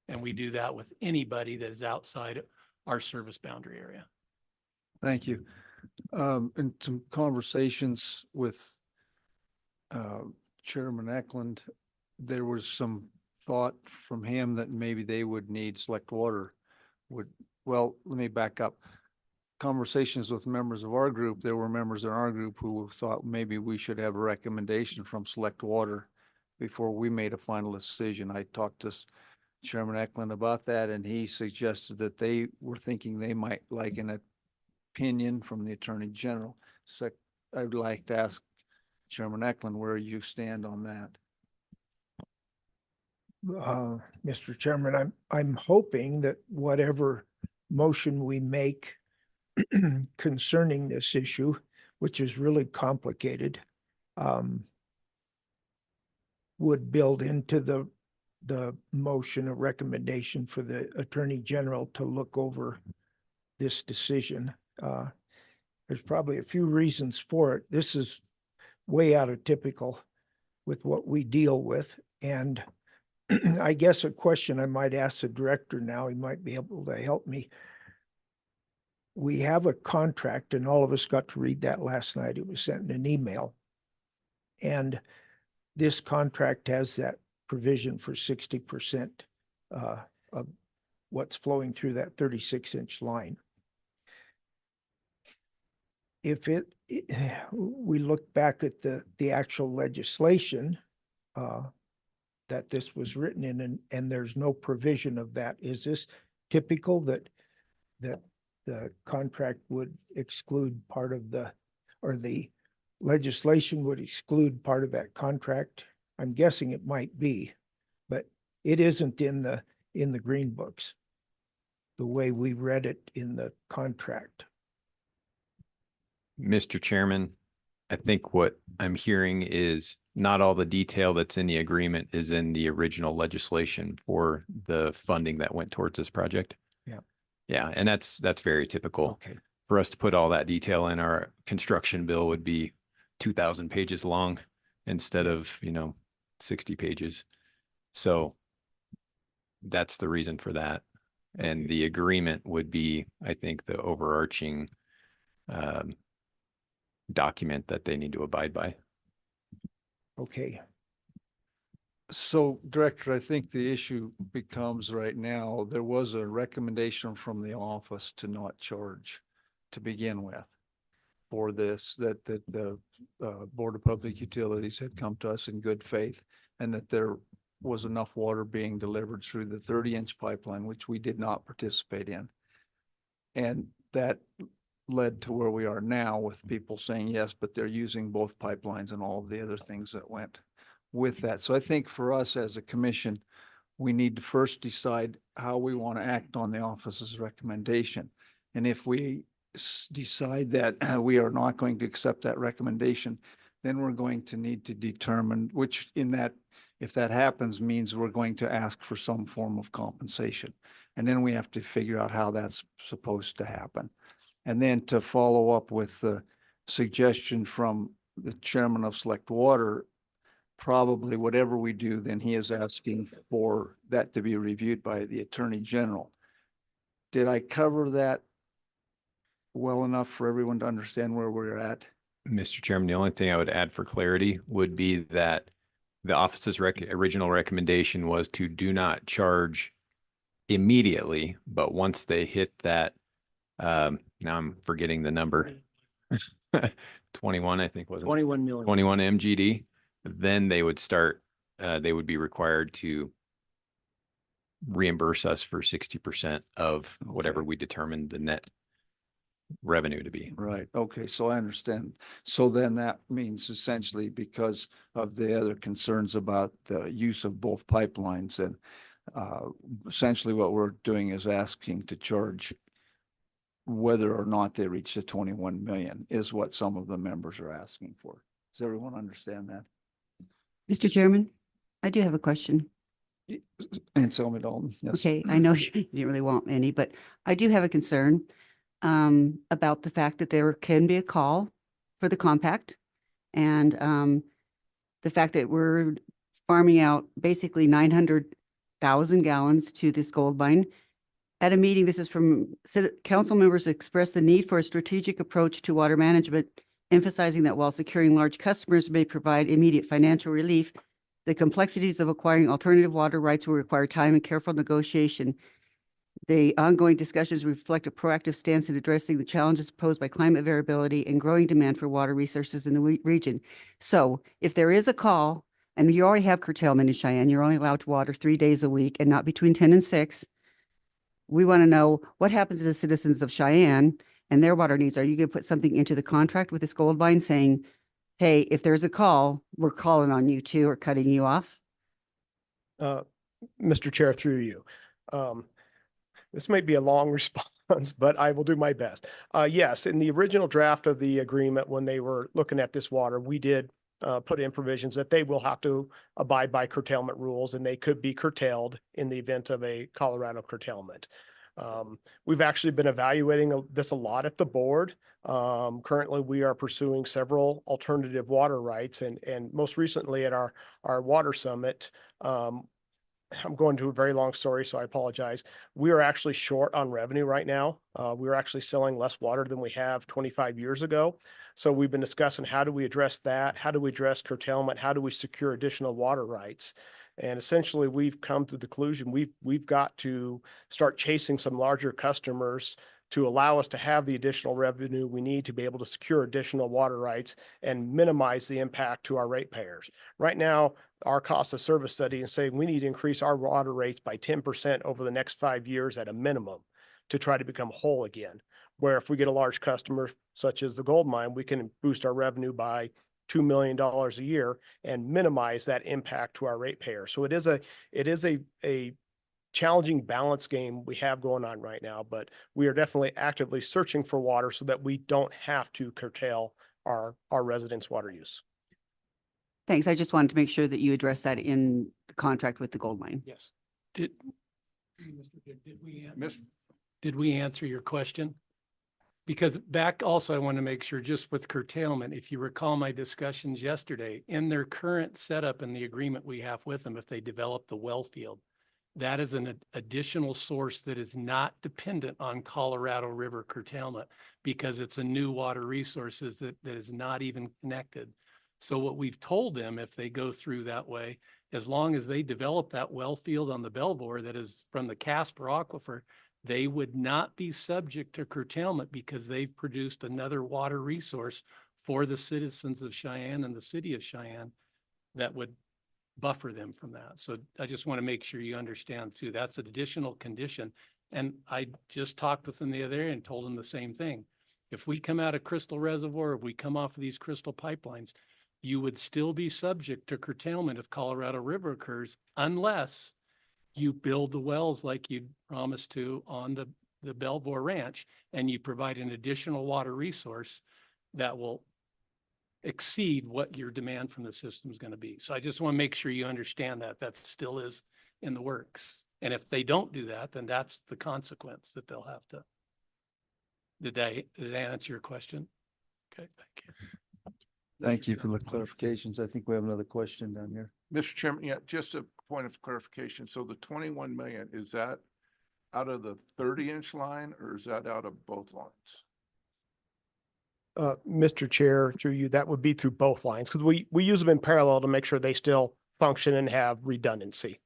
and we do that with anybody that is outside our service boundary area. Thank you. In some conversations with Chairman Eklund, there was some thought from him that maybe they would need select water. Well, let me back up. Conversations with members of our group, there were members in our group who thought maybe we should have a recommendation from select water before we made a final decision. I talked to Chairman Eklund about that, and he suggested that they were thinking they might like an opinion from the Attorney General. So I'd like to ask Chairman Eklund where you stand on that. Mr. Chairman, I'm hoping that whatever motion we make concerning this issue, which is really complicated, would build into the motion a recommendation for the Attorney General to look over this decision. There's probably a few reasons for it. This is way out of typical with what we deal with. And I guess a question I might ask the director now, he might be able to help me. We have a contract, and all of us got to read that last night. It was sent in an email. And this contract has that provision for 60% of what's flowing through that 36-inch line. If we look back at the actual legislation that this was written in, and there's no provision of that, is this typical that the contract would exclude part of or the legislation would exclude part of that contract? I'm guessing it might be, but it isn't in the green books the way we read it in the contract. Mr. Chairman, I think what I'm hearing is not all the detail that's in the agreement is in the original legislation for the funding that went towards this project. Yeah. Yeah, and that's very typical. Okay. For us to put all that detail in, our construction bill would be 2,000 pages long instead of, 60 pages. So that's the reason for that. And the agreement would be, I think, the overarching document that they need to abide by. Okay. So, Director, I think the issue becomes right now, there was a recommendation from the office to not charge to begin with for this, that the Board of Public Utilities had come to us in good faith and that there was enough water being delivered through the 30-inch pipeline, which we did not participate in. And that led to where we are now with people saying yes, but they're using both pipelines and all of the other things that went with that. So I think for us as a commission, we need to first decide how we want to act on the office's recommendation. And if we decide that we are not going to accept that recommendation, then we're going to need to determine which in that, if that happens, means we're going to ask for some form of compensation. And then we have to figure out how that's supposed to happen. And then to follow up with the suggestion from the chairman of Select Water, probably whatever we do, then he is asking for that to be reviewed by the Attorney General. Did I cover that well enough for everyone to understand where we're at? Mr. Chairman, the only thing I would add for clarity would be that the office's original recommendation was to do not charge immediately, but once they hit that, now I'm forgetting the number, 21, I think was it? 21 million. 21 MGD, then they would start, they would be required to reimburse us for 60% of whatever we determined the net revenue to be. Right. Okay. So I understand. So then that means essentially because of the other concerns about the use of both pipelines, and essentially what we're doing is asking to charge whether or not they reach the 21 million is what some of the members are asking for. Does everyone understand that? Mr. Chairman, I do have a question. And Selma Dalton, yes. Okay, I know you didn't really want any, but I do have a concern about the fact that there can be a call for the compact, and the fact that we're farming out basically 900,000 gallons to this gold mine. At a meeting, this is from council members expressed the need for a strategic approach to water management, emphasizing that while securing large customers may provide immediate financial relief, the complexities of acquiring alternative water rights will require time and careful negotiation. The ongoing discussions reflect a proactive stance in addressing the challenges posed by climate variability and growing demand for water resources in the region. So if there is a call, and you already have curtailment in Cheyenne, you're only allowed to water 3 days a week and not between 10 and 6. We want to know what happens to the citizens of Cheyenne and their water needs. Are you going to put something into the contract with this gold mine saying, hey, if there's a call, we're calling on you too, or cutting you off? Mr. Chair, through you. This may be a long response, but I will do my best. Yes, in the original draft of the agreement, when they were looking at this water, we did put in provisions that they will have to abide by curtailment rules, and they could be curtailed in the event of a Colorado curtailment. We've actually been evaluating this a lot at the board. Currently, we are pursuing several alternative water rights, and most recently at our water summit, I'm going to a very long story, so I apologize. We are actually short on revenue right now. We're actually selling less water than we have 25 years ago. So we've been discussing how do we address that? How do we address curtailment? How do we secure additional water rights? And essentially, we've come to the conclusion we've got to start chasing some larger customers to allow us to have the additional revenue we need to be able to secure additional water rights and minimize the impact to our ratepayers. Right now, our cost of service study is saying we need to increase our water rates by 10% over the next 5 years at a minimum to try to become whole again. Where if we get a large customer such as the gold mine, we can boost our revenue by $2 million a year and minimize that impact to our ratepayers. So it is a challenging balance game we have going on right now, but we are definitely actively searching for water so that we don't have to curtail our residents' water use. Thanks. I just wanted to make sure that you address that in the contract with the gold mine. Yes. Did we answer your question? Because back also, I want to make sure just with curtailment, if you recall my discussions yesterday, in their current setup and the agreement we have with them, if they develop the well field, that is an additional source that is not dependent on Colorado River curtailment because it's a new water resources that is not even connected. So what we've told them, if they go through that way, as long as they develop that well field on the Belvoir that is from the Casper Aquifer, they would not be subject to curtailment because they've produced another water resource for the citizens of Cheyenne and the city of Cheyenne that would buffer them from that. So I just want to make sure you understand too, that's an additional condition. And I just talked with them the other day and told them the same thing. If we come out of Crystal Reservoir, if we come off of these Crystal pipelines, you would still be subject to curtailment if Colorado River occurs unless you build the wells like you promised to on the Belvoir Ranch, and you provide an additional water resource that will exceed what your demand from the system is going to be. So I just want to make sure you understand that that still is in the works. And if they don't do that, then that's the consequence that they'll have to. Did I answer your question? Okay, thank you. Thank you for the clarifications. I think we have another question down here. Mr. Chairman, yeah, just a point of clarification. So the 21 million, is that out of the 30-inch line or is that out of both lines? Mr. Chair, through you, that would be through both lines because we use them in parallel to make sure they still function and have redundancy.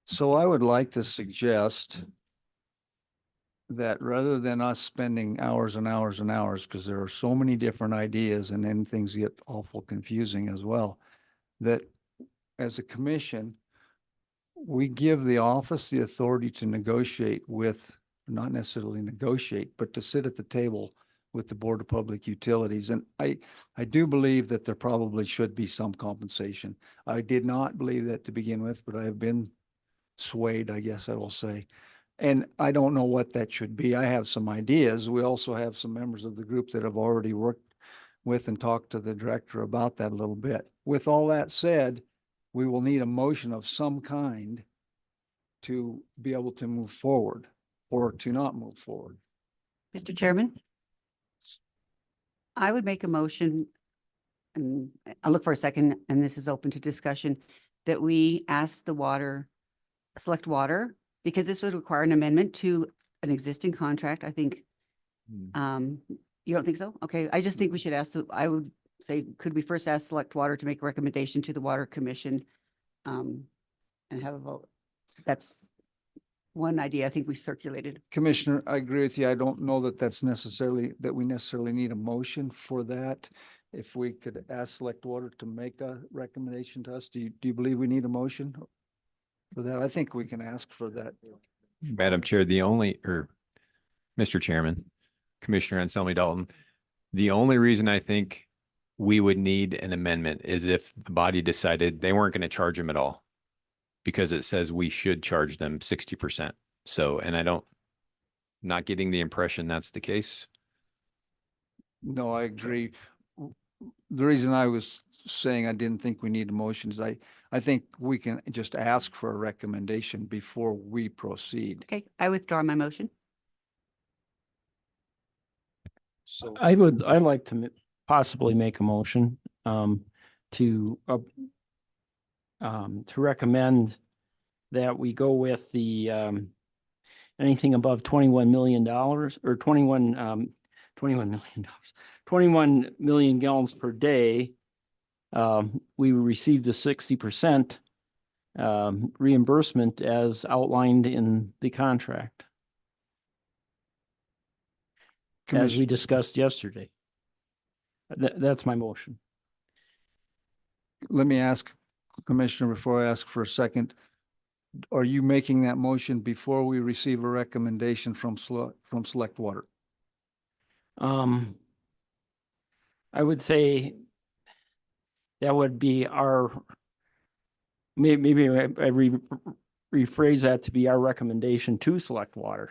So I would like to suggest that rather than us spending hours and hours and hours, because there are so many different ideas and then things get awful confusing as well, that as a commission, we give the office the authority to negotiate with, not necessarily negotiate, but to sit at the table with the Board of Public Utilities. And I do believe that there probably should be some compensation. I did not believe that to begin with, but I have been swayed, I guess I will say. And I don't know what that should be. I have some ideas. We also have some members of the group that have already worked with and talked to the director about that a little bit. With all that said, we will need a motion of some kind to be able to move forward or to not move forward. Mr. Chairman, I would make a motion, and I'll look for a second, and this is open to discussion, that we ask the Select Water, because this would require an amendment to an existing contract, I think. You don't think so? Okay, I just think we should ask, I would say, could we first ask Select Water to make a recommendation to the Water Commission and have a vote? That's one idea I think we circulated. Commissioner, I agree with you. I don't know that we necessarily need a motion for that. If we could ask Select Water to make a recommendation to us, do you believe we need a motion for that? I think we can ask for that. Madam Chair, Mr. Chairman, Commissioner Anselmi Dalton, the only reason I think we would need an amendment is if the body decided they weren't going to charge them at all, because it says we should charge them 60%. So, and not getting the impression that's the case. No, I agree. The reason I was saying I didn't think we need a motion is I think we can just ask for a recommendation before we proceed. Okay, I withdraw my motion. So I'd like to possibly make a motion to recommend that we go with the anything above $21 million or 21 million gallons per day. We received a 60% reimbursement as outlined in the contract, as we discussed yesterday. That's my motion. let me ask, Commissioner, before I ask for a second, are you making that motion before we receive a recommendation from Select Water? I would say that would be maybe I rephrase that to be our recommendation to Select Water.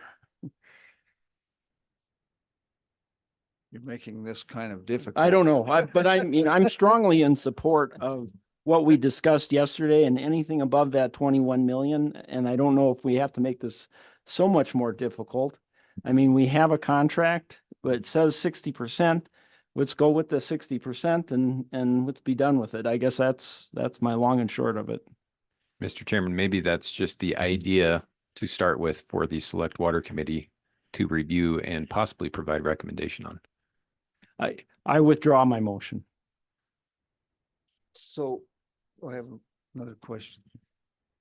You're making this kind of difficult. I don't know, but I mean, I'm strongly in support of what we discussed yesterday, and anything above that 21 million. And I don't know if we have to make this so much more difficult. I mean, we have a contract, but it says 60%. Let's go with the 60% and let's be done with it. I guess that's my long and short of it. Mr. Chairman, maybe that's just the idea to start with for the Select Water Committee to review and possibly provide recommendation on. I withdraw my motion. So I have another question.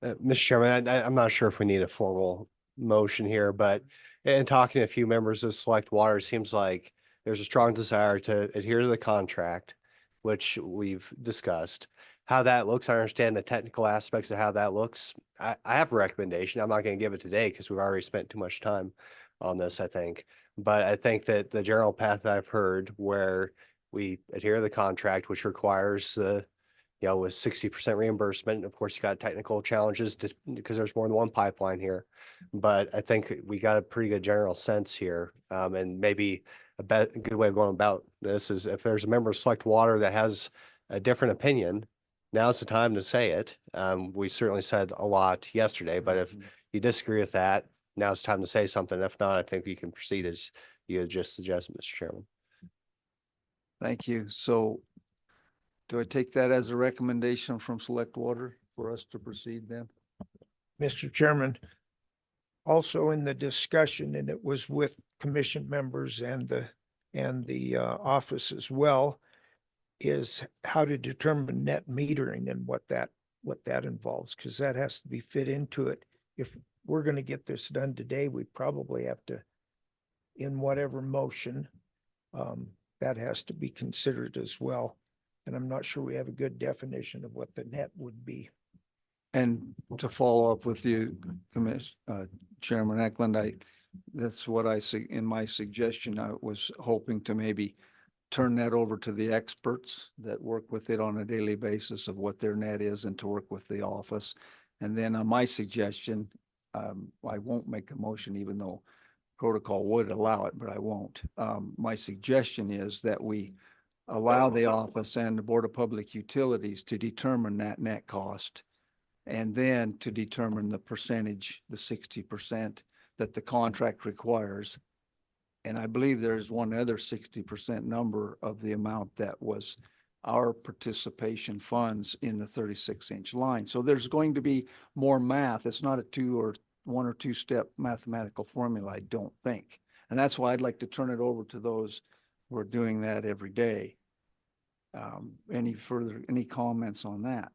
Mr. Chairman, I'm not sure if we need a formal motion here, but in talking to a few members of Select Water, it seems like there's a strong desire to adhere to the contract, which we've discussed. how that looks. I understand the technical aspects of how that looks. I have a recommendation. I'm not going to give it today because we've already spent too much time on this, I think. But I think that the general path that I've heard where we adhere to the contract, which requires with 60% reimbursement. Of course, you got technical challenges because there's more than one pipeline here. But I think we got a pretty good general sense here. And maybe a good way of going about this is if there's a member of Select Water that has a different opinion, now's the time to say it. We certainly said a lot yesterday, but if you disagree with that, now's the time to say something. If not, I think you can proceed as you had just suggested, Mr. Chairman. Thank you. So do I take that as a recommendation from Select Water for us to proceed then? Mr. Chairman, also in the discussion, and it was with commission members and the office as well, is how to determine net metering and what that involves, because that has to be fit into it. If we're going to get this done today, we probably have to, in whatever motion, that has to be considered as well. And I'm not sure we have a good definition of what the net would be. And to follow up with you, Chairman Eklund, that's what I see in my suggestion. I was hoping to maybe turn that over to the experts that work with it on a daily basis of what their net is and to work with the office. And then on my suggestion, I won't make a motion even though protocol would allow it, but I won't. My suggestion is that we allow the office and the Board of Public Utilities to determine that net cost and then to determine the percentage, the 60% that the contract requires. And I believe there's one other 60% number of the amount that was our participation funds in the 36-inch line. So there's going to be more math. It's not a one or two step mathematical formula, I don't think. And that's why I'd like to turn it over to those who are doing that every day. Any comments on that?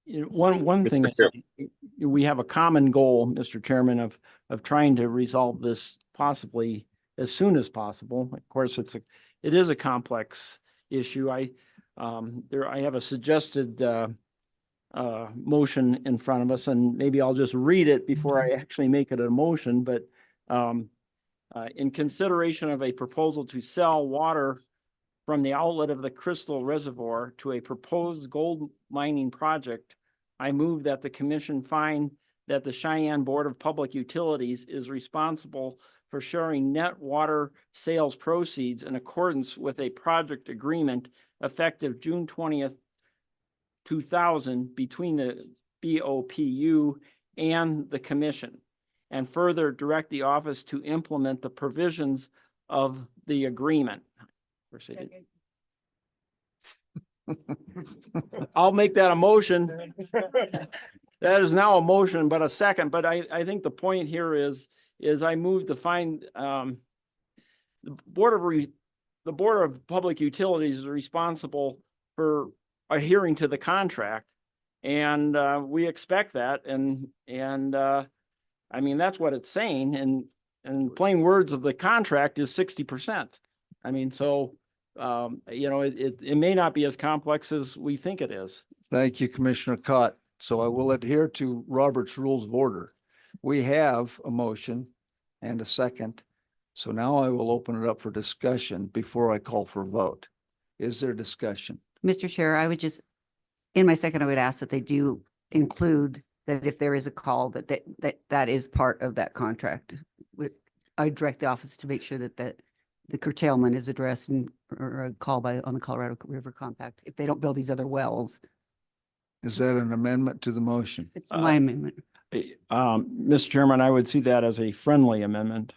One thing is that we have a common goal, Mr. Chairman, of trying to resolve this possibly as soon as possible. Of course, it is a complex issue. I have a suggested motion in front of us, and maybe I'll just read it before I actually make it a motion. But in consideration of a proposal to sell water from the outlet of the Crystal Reservoir to a proposed gold mining project, I move that the commission find that the Cheyenne Board of Public Utilities is responsible for sharing net water sales proceeds in accordance with a project agreement effective June 20th, 2000 between the BOPU and the commission, and further direct the office to implement the provisions of the agreement. I'll make that a motion. That is now a motion, but a second. But I think the point here is I move to find the Board of Public Utilities is responsible for adhering to the contract, and we expect that. And I mean, that's what it's saying. And plain words of the contract is 60%. I mean, so it may not be as complex as we think it is. Thank you, Commissioner Cott. So I will adhere to Robert's Rules of Order. We have a motion and a second. So now I will open it up for discussion before I call for a vote. Is there discussion? Mr. Chair, I would just, in my second, I would ask that they do include that if there is a call, that is part of that contract. I direct the office to make sure that the curtailment is addressed or a call on the Colorado River Compact if they don't build these other wells. Is that an amendment to the motion? It's my amendment. Mr. Chairman, I would see that as a friendly amendment.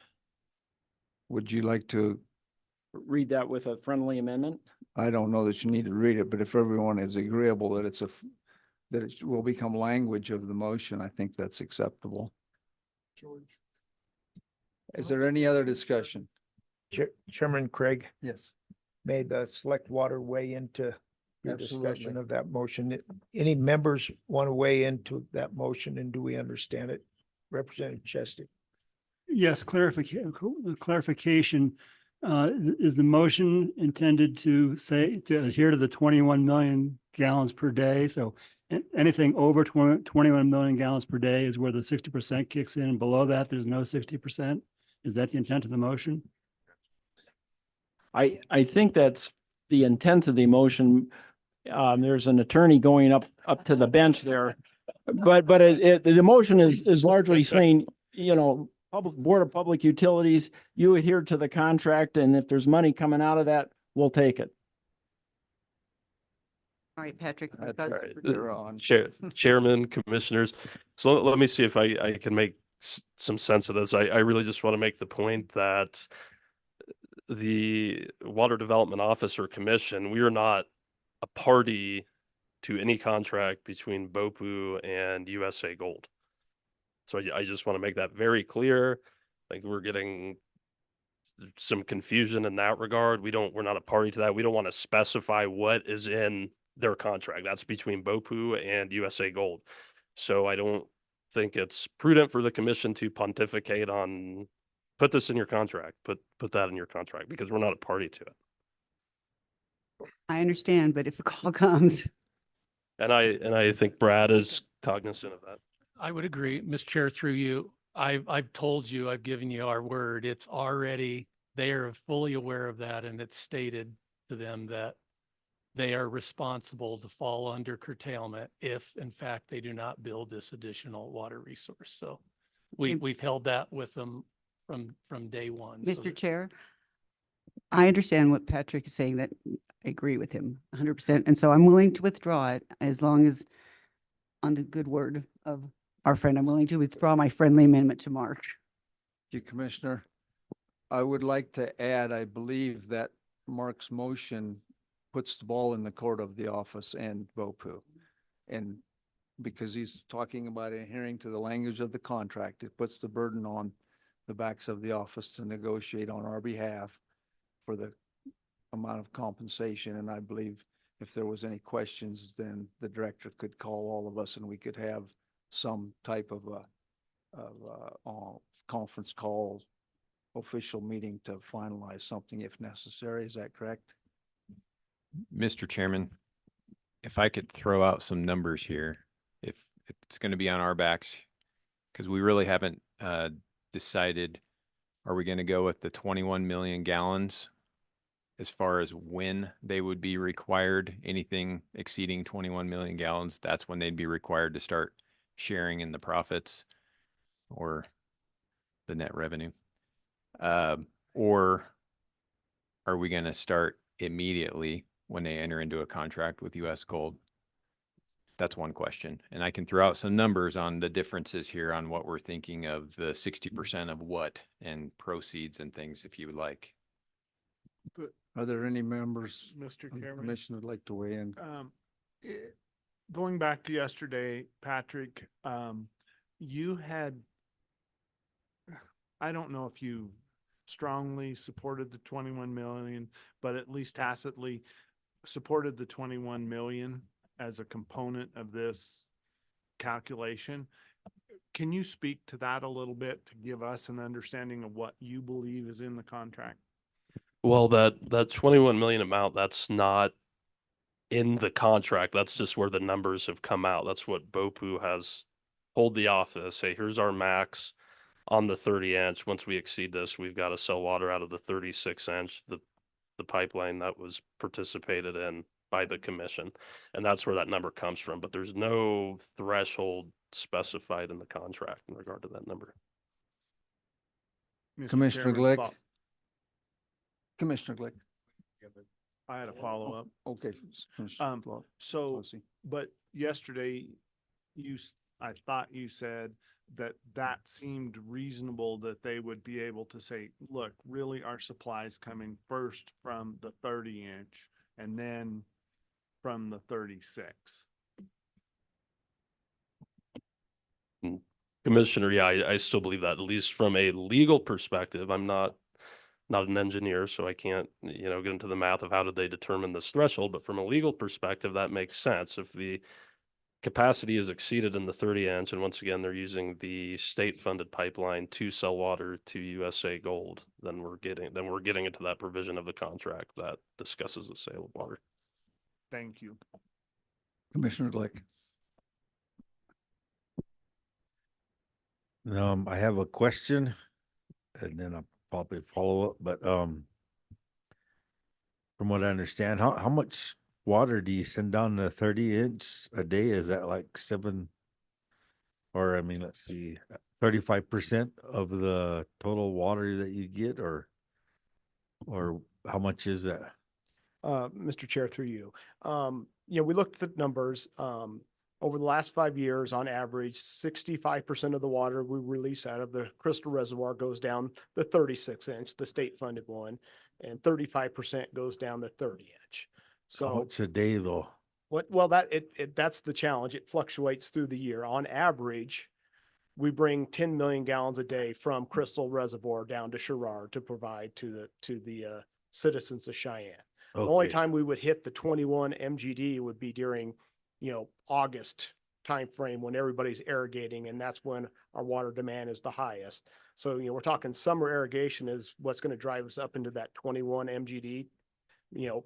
Would you like to read that with a friendly amendment? I don't know that you need to read it, but if everyone is agreeable that that it will become language of the motion, I think that's acceptable. George. Is there any other discussion? Chairman Craig? Yes. May the Select Water weigh into your Absolutely. discussion of that motion? Any members want to weigh into that motion, and do we understand it? Representative Chesty. Yes, clarification. is the motion intended to say, to adhere to the 21 million gallons per day? So anything over 21 million gallons per day is where the 60% kicks in. Below that, there's no 60%. Is that the intent of the motion? I think that's the intent of the motion. There's an attorney going up to the bench there. But the motion is largely saying, you know, Board of Public Utilities, you adhere to the contract, and if there's money coming out of that, we'll take it. All right, Patrick. That's because- right. They're on. Chairman, commissioners. So let me see if I can make some sense of this. I really just want to make the point that the Water Development Office or Commission, we are not a party to any contract between BOPU and USA Gold. So I just want to make that very clear. Like, we're getting some confusion in that regard. We're not a party to that. We don't want to specify what is in their contract. That's between BOPU and USA Gold. So I don't think it's prudent for the commission to pontificate on, put this in your contract, put that in your contract, because we're not a party to it. I understand, but if a call comes, And I think Brad is cognizant of that. I would agree, Mr. Chair, through you. I've told you, I've given you our word. It's already, they are fully aware of that, and it's stated to them that they are responsible to fall under curtailment if, in fact, they do not build this additional water resource. So we've held that with them from day one. So Mr. Chair, I understand what Patrick is saying, that I agree with him 100%. And so I'm willing to withdraw it as long as, on the good word of our friend, I'm willing to withdraw my friendly amendment to Mark. Thank you, Commissioner. I would like to add, I believe that Mark's motion puts the ball in the court of the office and BOPU. And because he's talking about adhering to the language of the contract, it puts the burden on the backs of the office to negotiate on our behalf for the amount of compensation. And I believe if there was any questions, then the director could call all of us and we could have some type of a conference call, official meeting to finalize something if necessary. Is that correct? Mr. Chairman, if I could throw out some numbers here, if it's going to be on our backs, because we really haven't decided, are we going to go with the 21 million gallons as far as when they would be required? Anything exceeding 21 million gallons, that's when they'd be required to start sharing in the profits or the net revenue. Or are we going to start immediately when they enter into a contract with US Gold? That's one question. And I can throw out some numbers on the differences here on what we're thinking of the 60% of what and proceeds and things, if you would like. Are there any members, Mr. of the Chairman? commission would like to weigh in? Going back to yesterday, Patrick, you had, I don't know if you strongly supported the 21 million, but at least tacitly supported the 21 million as a component of this calculation. Can you speak to that a little bit to give us an understanding of what you believe is in the contract? Well, that 21 million amount, that's not in the contract. That's just where the numbers have come out. That's what BOPU has told the office. Hey, here's our max on the 30-inch. Once we exceed this, we've got to sell water out of the 36-inch, the pipeline that was participated in by the commission. And that's where that number comes from. But there's no threshold specified in the contract in regard to that number. Mr. Commissioner Chairman, Glick? Commissioner Glick? I had a follow-up. Okay. Commissioner Glick. So, but yesterday, I thought you said that seemed reasonable, that they would be able to say, look, really our supply's coming first from the 30-inch and then from the 36. Commissioner, yeah, I still believe that, at least from a legal perspective. I'm not an engineer, so I can't, get into the math of how did they determine this threshold, but from a legal perspective, that makes sense. If the capacity is exceeded in the 30-inch, and once again, they're using the state-funded pipeline to sell water to USA Gold, then we're getting into that provision of the contract that discusses the sale of water. Thank you. Commissioner Glick. I have a question and then I'll probably follow up, but, from what I understand, how much water do you send down the 30-inch a day? Is that like 7? Or I mean, let's see, 35% of the total water that you get, or how much is that? Mr. Chair, through you. We looked at the numbers, over the last 5 years, on average, 65% of the water we release out of the Crystal Reservoir goes down the 36-inch, the state-funded one, and 35% goes down the 30-inch. How So much a day though? that's the challenge. It fluctuates through the year. On average, we bring 10 million gallons a day from Crystal Reservoir down to Sherrard to provide to the citizens of Cheyenne. The only Okay. time we would hit the 21 MGD would be during, August timeframe when everybody's irrigating, and that's when our water demand is the highest. So, we're talking summer irrigation is what's going to drive us up into that 21 MGD.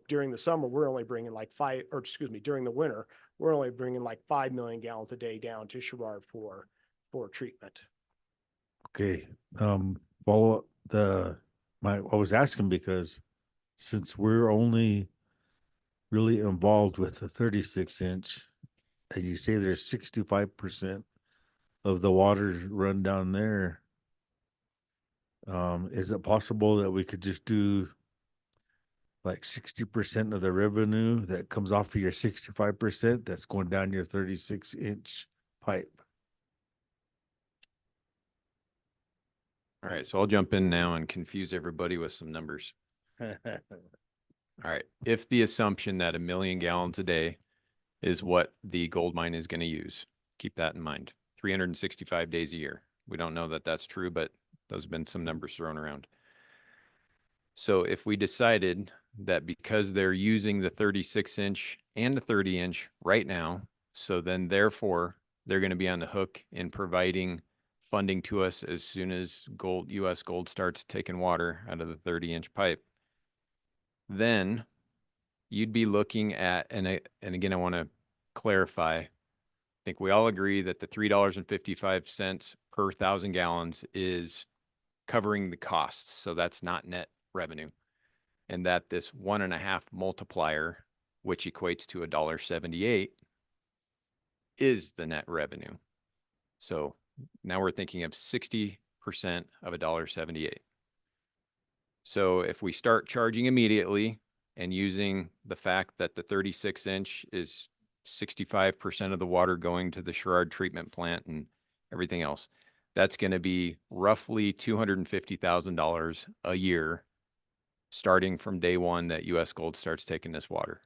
During the summer, we're only bringing during the winter, we're only bringing like 5 million gallons a day down to Sherrard for treatment. Okay, follow up I was asking because since we're only really involved with the 36-inch, and you say there's 65% of the waters run down there, is it possible that we could just do like 60% of the revenue that comes off of your 65% that's going down your 36-inch pipe? All right, so I'll jump in now and confuse everybody with some numbers. All right, if the assumption that 1 million gallons a day is what the gold mine is going to use, keep that in mind. 365 days a year. We don't know that that's true, but those have been some numbers thrown around. So if we decided that because they're using the 36-inch and the 30-inch right now, so then therefore they're going to be on the hook in providing funding to us as soon as US Gold starts taking water out of the 30-inch pipe, then you'd be looking at, and again, I want to clarify, I think we all agree that the $3.55 per 1,000 gallons is covering the costs. So that's not net revenue. And that this 1.5 multiplier, which equates to $1.78, is the net revenue. So now we're thinking of 60% of $1.78. So if we start charging immediately and using the fact that the 36-inch is 65% of the water going to the Sherrard treatment plant and everything else, that's going to be roughly $250,000 a year starting from day one that US Gold starts taking this water.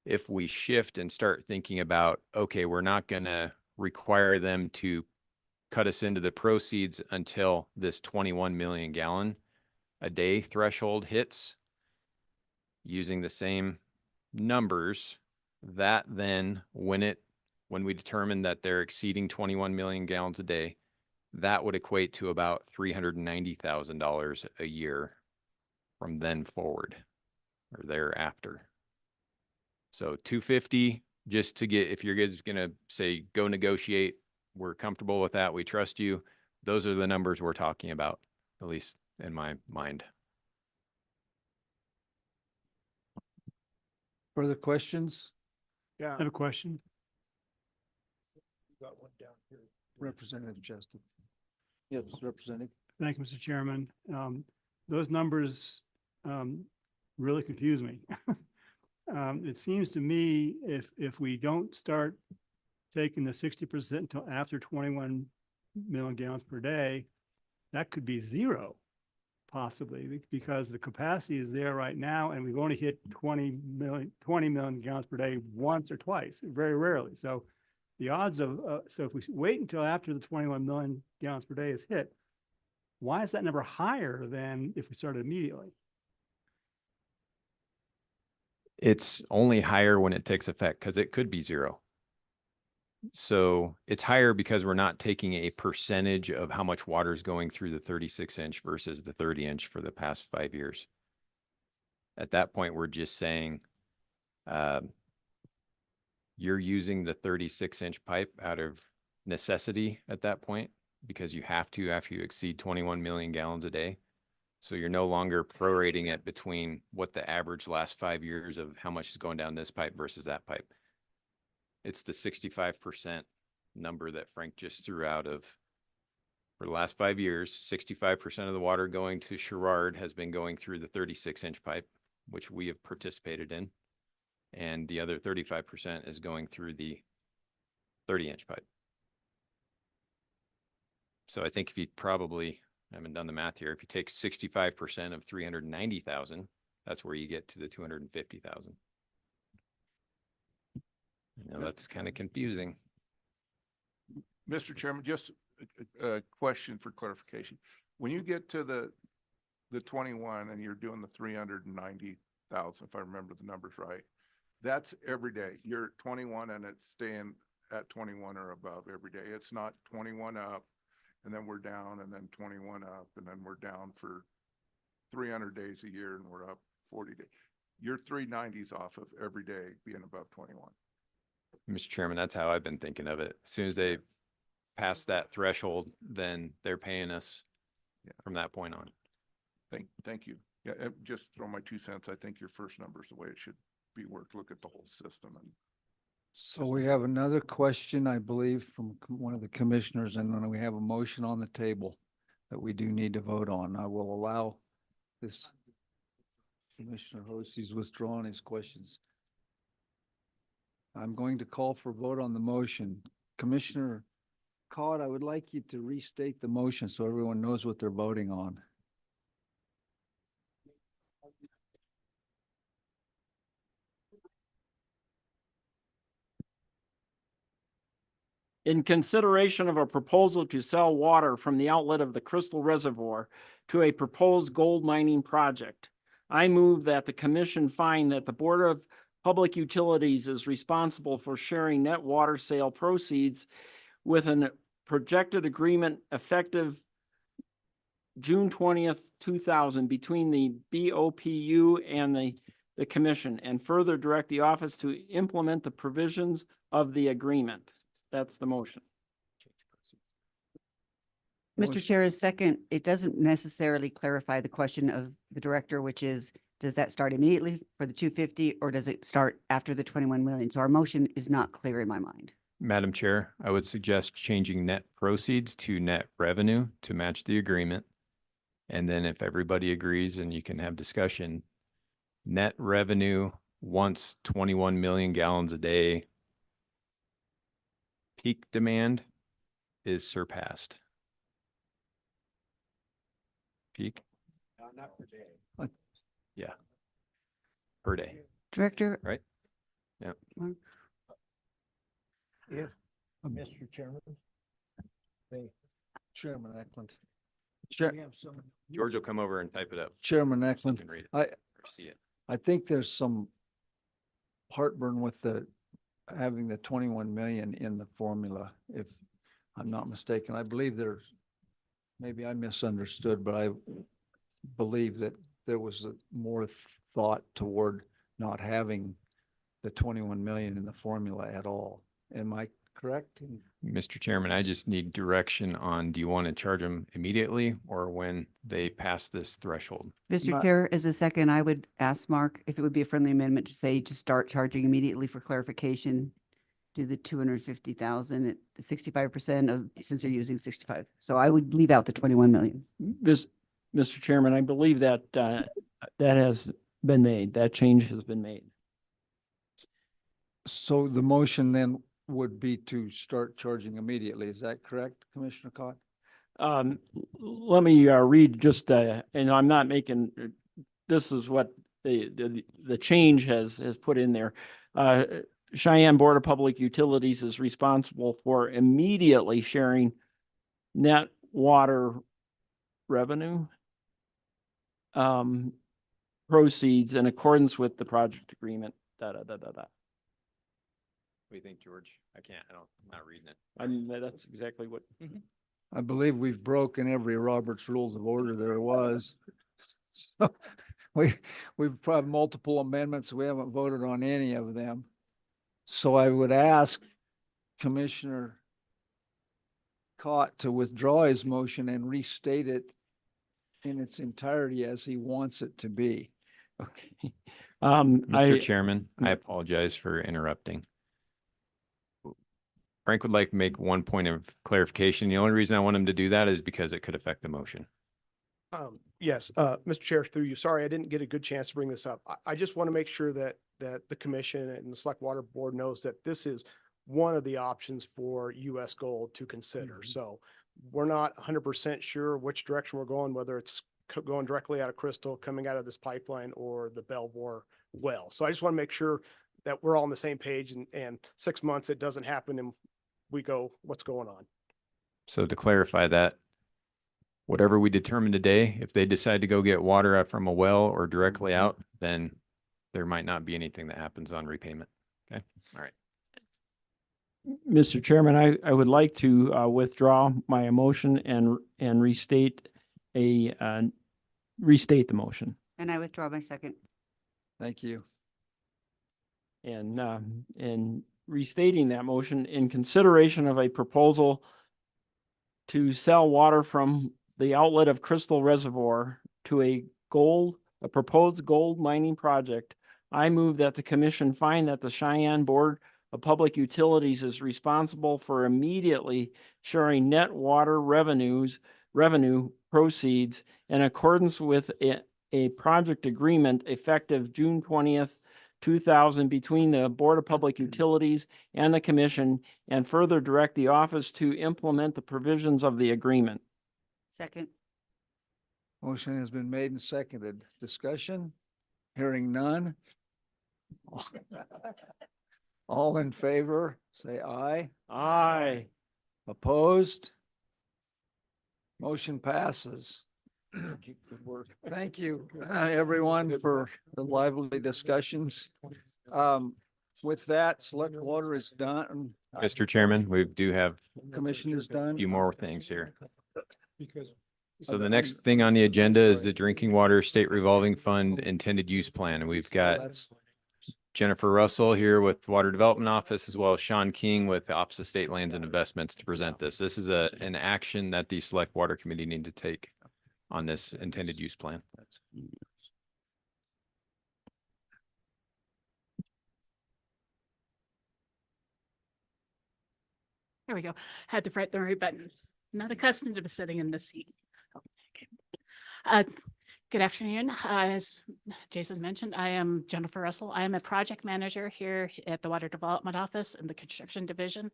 If we shift and start thinking about, okay, we're not going to require them to cut us into the proceeds until this 21 million gallon a day threshold hits, using the same numbers, that then when we determine that they're exceeding 21 million gallons a day, that would equate to about $390,000 a year from then forward or thereafter. So 250 just to get, if you're guys going to say, go negotiate, we're comfortable with that, we trust you. Those are the numbers we're talking about, at least in my mind. Further questions? Yeah. I have a question. Got one down here. Representative Justin. Yes, Representative. Thank you, Mr. Chairman. Those numbers really confuse me. It seems to me if we don't start taking the 60% until after 21 million gallons per day, that could be zero, possibly, because the capacity is there right now, and we've only hit 20 million gallons per day once or twice, very rarely. So the odds of, so if we wait until after the 21 million gallons per day is hit, why is that number higher than if we started immediately? It's only higher when it takes effect because it could be zero. So it's higher because we're not taking a percentage of how much water is going through the 36-inch versus the 30-inch for the past 5 years. At that point, we're just saying, you're using the 36-inch pipe out of necessity at that point because you have to after you exceed 21 million gallons a day. So you're no longer prorating it between what the average last 5 years of how much is going down this pipe versus that pipe. It's the 65% number that Frank just threw out of, for the last 5 years, 65% of the water going to Sherrard has been going through the 36-inch pipe, which we have participated in. And the other 35% is going through the 30-inch pipe. So I think if you probably, I haven't done the math here, if you take 65% of 390,000, that's where you get to the 250,000. You know, that's kind of confusing. Mr. Chairman, just a question for clarification. When you get to the 21 and you're doing the 390,000, if I remember the numbers right, that's every day. You're 21 and it's staying at 21 or above every day. It's not 21 up and then we're down and then 21 up and then we're down for 300 days a year and we're up 40 days. Your 390's off of every day being above 21. Mr. Chairman, that's how I've been thinking of it. As soon as they pass that threshold, then they're paying us from that point on. Thank you. Yeah, just throw my 2 cents. I think your first number is the way it should be worked. Look at the whole system. And So we have another question, I believe, from one of the commissioners, and then we have a motion on the table that we do need to vote on. I will allow this. Commissioner Hosey's withdrawn his questions. I'm going to call for vote on the motion. Commissioner Cod, I would like you to restate the motion so everyone knows what they're voting on. In consideration of a proposal to sell water from the outlet of the Crystal Reservoir to a proposed gold mining project, I move that the commission find that the Board of Public Utilities is responsible for sharing net water sale proceeds with a projected agreement effective June 20th, 2000 between the BOPU and the commission, and further direct the office to implement the provisions of the agreement. That's the motion. Mr. Chair, a second, it doesn't necessarily clarify the question of the director, which is, does that start immediately for the 250 or does it start after the 21 million? So our motion is not clear in my mind. Madam Chair, I would suggest changing net proceeds to net revenue to match the agreement. And then if everybody agrees and you can have discussion, net revenue once 21 million gallons a day peak demand is surpassed. Peak? Not per day. Yeah. Per day, Director? right? Yeah. Mark? If, Mr. Chairman. Chairman Eklund. We have some. George will come over and type it up. Chairman So you Eklund, can read it I, or see it. I think there's some heartburn with having the 21 million in the formula, if I'm not mistaken. I believe maybe I misunderstood, but I believe that there was more thought toward not having the 21 million in the formula at all. Am I correct? Mr. Chairman, I just need direction on, do you want to charge them immediately or when they pass this threshold? Mr. Chair, as a second, I would ask Mark if it would be a friendly amendment to say to start charging immediately for clarification, do the 250,000 at 65% of, since they're using 65. So I would leave out the 21 million. Mr. Chairman, I believe that that has been made. That change has been made. So the motion then would be to start charging immediately. Is that correct, Commissioner Cott? Let me read just, and I'm not making, this is what the change has put in there. Cheyenne Board of Public Utilities is responsible for immediately sharing net water revenue proceeds in accordance with the project agreement, What do you think, George? I'm not reading it. I mean, that's exactly what. I believe we've broken every Robert's Rules of Order there was. So we've probably multiple amendments. We haven't voted on any of them. So I would ask Commissioner Cott to withdraw his motion and restate it in its entirety as he wants it to be. Okay. Mr. Chairman, I apologize for interrupting. Frank would like to make one point of clarification. The only reason I want him to do that is because it could affect the motion. Yes, Mr. Chair, through you, sorry, I didn't get a good chance to bring this up. I just want to make sure that the commission and the Select Water Board knows that this is one of the options for US Gold to consider. So we're not 100% sure which direction we're going, whether it's going directly out of Crystal, coming out of this pipeline, or the Belvoir well. So I just want to make sure that we're all on the same page, and 6 months it doesn't happen and we go, what's going on? So to clarify that, whatever we determine today, if they decide to go get water out from a well or directly out, then there might not be anything that happens on repayment. Okay, all right. Mr. Chairman, I would like to withdraw my motion and restate the motion. And I withdraw my second. Thank you. And restating that motion in consideration of a proposal to sell water from the outlet of Crystal Reservoir to a proposed gold mining project, I move that the commission find that the Cheyenne Board of Public Utilities is responsible for immediately sharing net water revenue proceeds in accordance with a project agreement effective June 20th, 2000 between the Board of Public Utilities and the commission, and further direct the office to implement the provisions of the agreement. Second. Motion has been made and seconded. Discussion? Hearing none. All in favor, say aye. Aye. Opposed? Motion passes. Thank you, everyone, for the lively discussions. With that, Select Water is done. Mr. Chairman, we do have Commission is a done. few more things here. Because So the next thing on the agenda is the Drinking Water State Revolving Fund Intended Use Plan. And we've got Jennifer Russell here with Water Development Office, as well as Sean King with the Office of State Lands and Investments to present this. This is an action that the Select Water Committee need to take on this intended use plan. There we go. Had to press the right buttons. Not accustomed to sitting in this seat. Okay. Good afternoon. As Jason mentioned, I am Jennifer Russell. I am a project manager here at the Water Development Office in the Construction Division.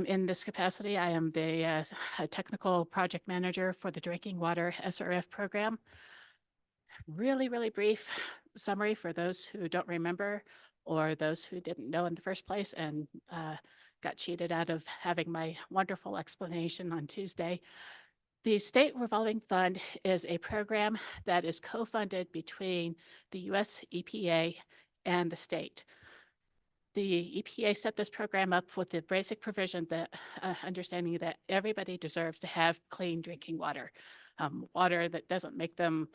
In this capacity, I am the technical project manager for the Drinking Water SRF program. Really, really brief summary for those who don't remember or those who didn't know in the first place and got cheated out of having my wonderful explanation on Tuesday. The State Revolving Fund is a program that is co-funded between the U.S. EPA and the state. The EPA set this program up with the basic provision that understanding that everybody deserves to have clean drinking water, water that doesn't make them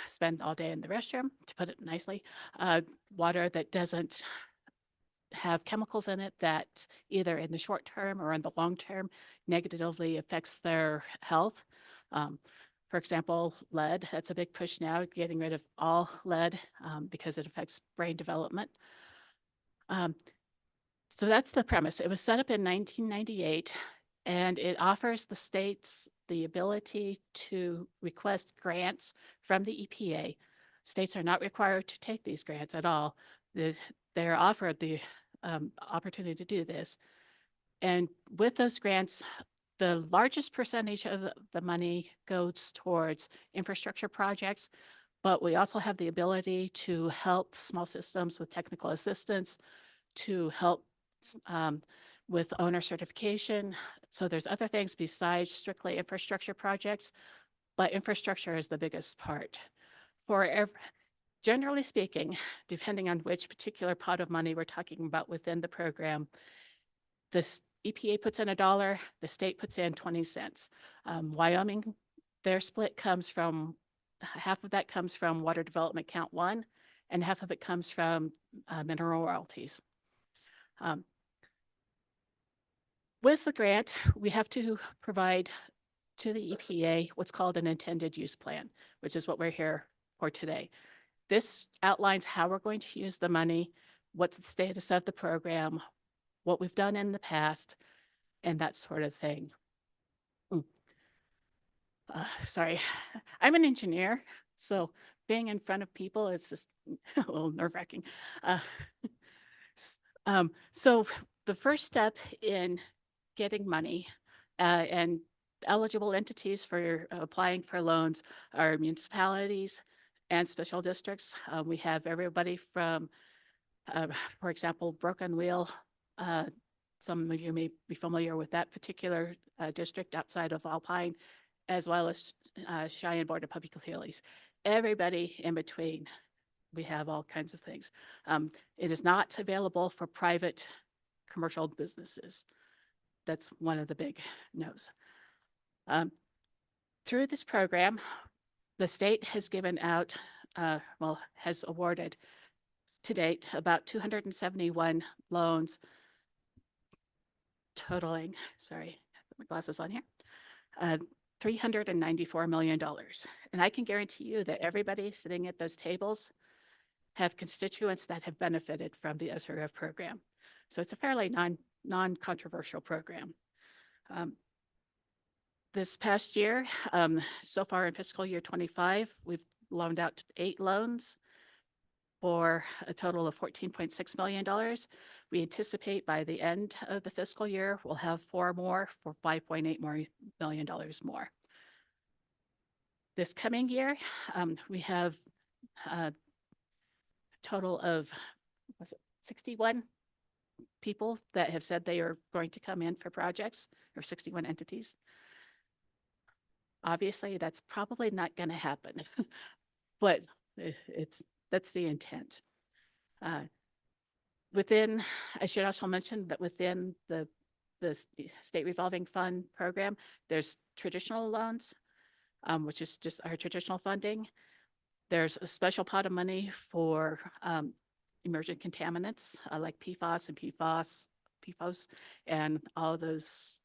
spend all day in the restroom, to put it nicely, water that doesn't have chemicals in it that either in the short term or in the long term negatively affects their health. For example, lead, that's a big push now, getting rid of all lead because it affects brain development. So that's the premise. It was set up in 1998, and it offers the states the ability to request grants from the EPA. States are not required to take these grants at all. They're offered the opportunity to do this. And with those grants, the largest percentage of the money goes towards infrastructure projects, but we also have the ability to help small systems with technical assistance, to help with owner certification. So there's other things besides strictly infrastructure projects, but infrastructure is the biggest part. Generally speaking, depending on which particular pot of money we're talking about within the program, this EPA puts in $1, the state puts in 20 cents. Wyoming, their split comes from, half of that comes from water development count 1, and half of it comes from mineral royalties. With the grant, we have to provide to the EPA what's called an intended use plan, which is what we're here for today. This outlines how we're going to use the money, what's the status of the program, what we've done in the past, and that sort of thing. Sorry, I'm an engineer, so being in front of people is just a little nerve-wracking. So the first step in getting money and eligible entities for applying for loans are municipalities and special districts. We have everybody from, for example, Broken Wheel. Some of you may be familiar with that particular district outside of Alpine, as well as Cheyenne Board of Public Utilities. Everybody in between, we have all kinds of things. It is not available for private commercial businesses. That's one of the big no's. Through this program, the state has given out, has awarded to date about 271 loans totaling, sorry, put my glasses on here, $394 million. And I can guarantee you that everybody sitting at those tables have constituents that have benefited from the SRF program. So it's a fairly non-controversial program. This past year, so far in fiscal year 25, we've loaned out 8 loans for a total of $14.6 million. We anticipate by the end of the fiscal year, we'll have 4 more for $5.8 million more. This coming year, we have a total of 61 people that have said they are going to come in for projects, or 61 entities. Obviously, that's probably not going to happen, but that's the intent. I should also mention that within the state revolving fund program, there's traditional loans, which is just our traditional funding. There's a special pot of money for emergent contaminants like PFAS and PFOS, and all those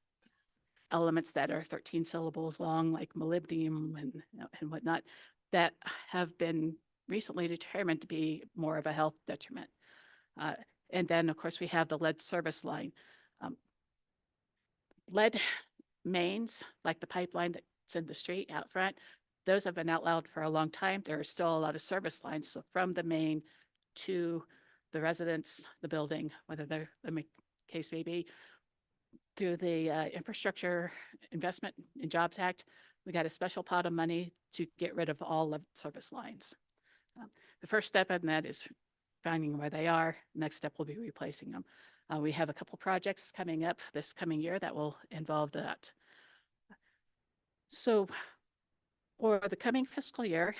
elements that are 13 syllables long, like molybdenum and whatnot, that have been recently determined to be more of a health detriment. And then, of course, we have the lead service line. Lead mains, like the pipeline that's in the street out front, those have been outlawed for a long time. There are still a lot of service lines. So from the main to the residents, the building, whether the case may be, through the Infrastructure Investment and Jobs Act, we got a special pot of money to get rid of all of service lines. The first step in that is finding where they are. Next step will be replacing them. We have a couple projects coming up this coming year that will involve that. So for the coming fiscal year,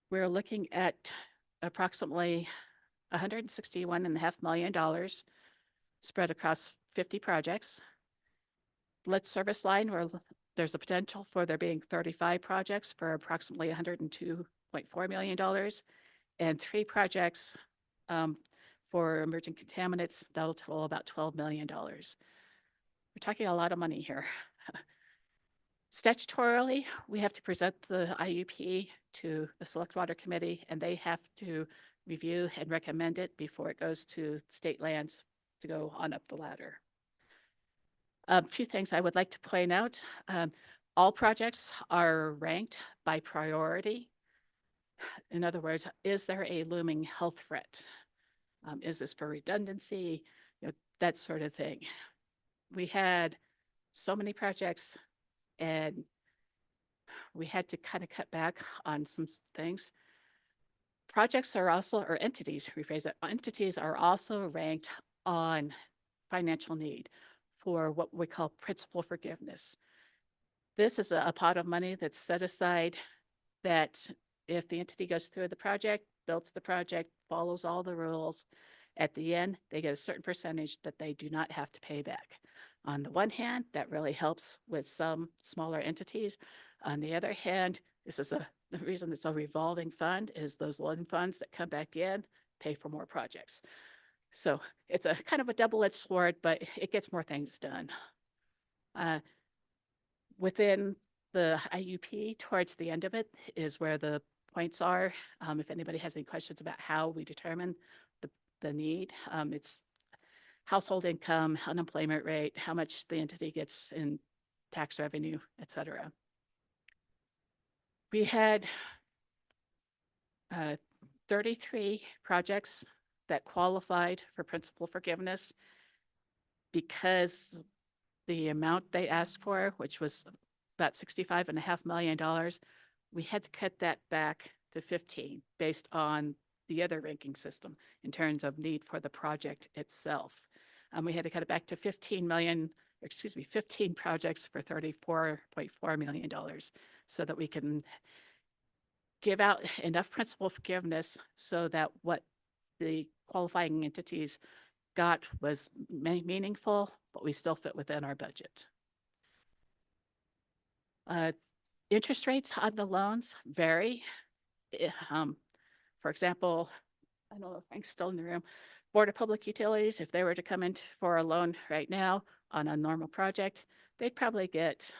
we're looking at approximately $161.5 million spread across 50 projects. Lead service line, where there's a potential for there being 35 projects for approximately $102.4 million, and 3 projects for emerging contaminants that'll total about $12 million. We're talking a lot of money here. Statutorily, we have to present the IUP to the Select Water Committee, and they have to review and recommend it before it goes to state lands to go on up the ladder. A few things I would like to point out. All projects are ranked by priority. In other words, is there a looming health threat? Is this for redundancy? That sort of thing. We had so many projects and we had to kind of cut back on some things. Projects are also, or entities, rephrase that, entities are also ranked on financial need for what we call principal forgiveness. This is a pot of money that's set aside that if the entity goes through the project, builds the project, follows all the rules, at the end, they get a certain percentage that they do not have to pay back. On the one hand, that really helps with some smaller entities. On the other hand, the reason it's a revolving fund is those loan funds that come back in pay for more projects. So it's a kind of a double-edged sword, but it gets more things done. Within the IUP, towards the end of it is where the points are. If anybody has any questions about how we determine the need, it's household income, unemployment rate, how much the entity gets in tax revenue, et cetera. We had 33 projects that qualified for principal forgiveness because the amount they asked for, which was about $65.5 million, we had to cut that back to 15 based on the other ranking system in terms of need for the project itself. We had to cut it back to 15 projects for $34.4 million so that we can give out enough principal forgiveness so that what the qualifying entities got was meaningful, but we still fit within our budget. Interest rates on the loans vary. For example, I don't know if Frank's still in the room, Board of Public Utilities, if they were to come in for a loan right now on a normal project, they'd probably get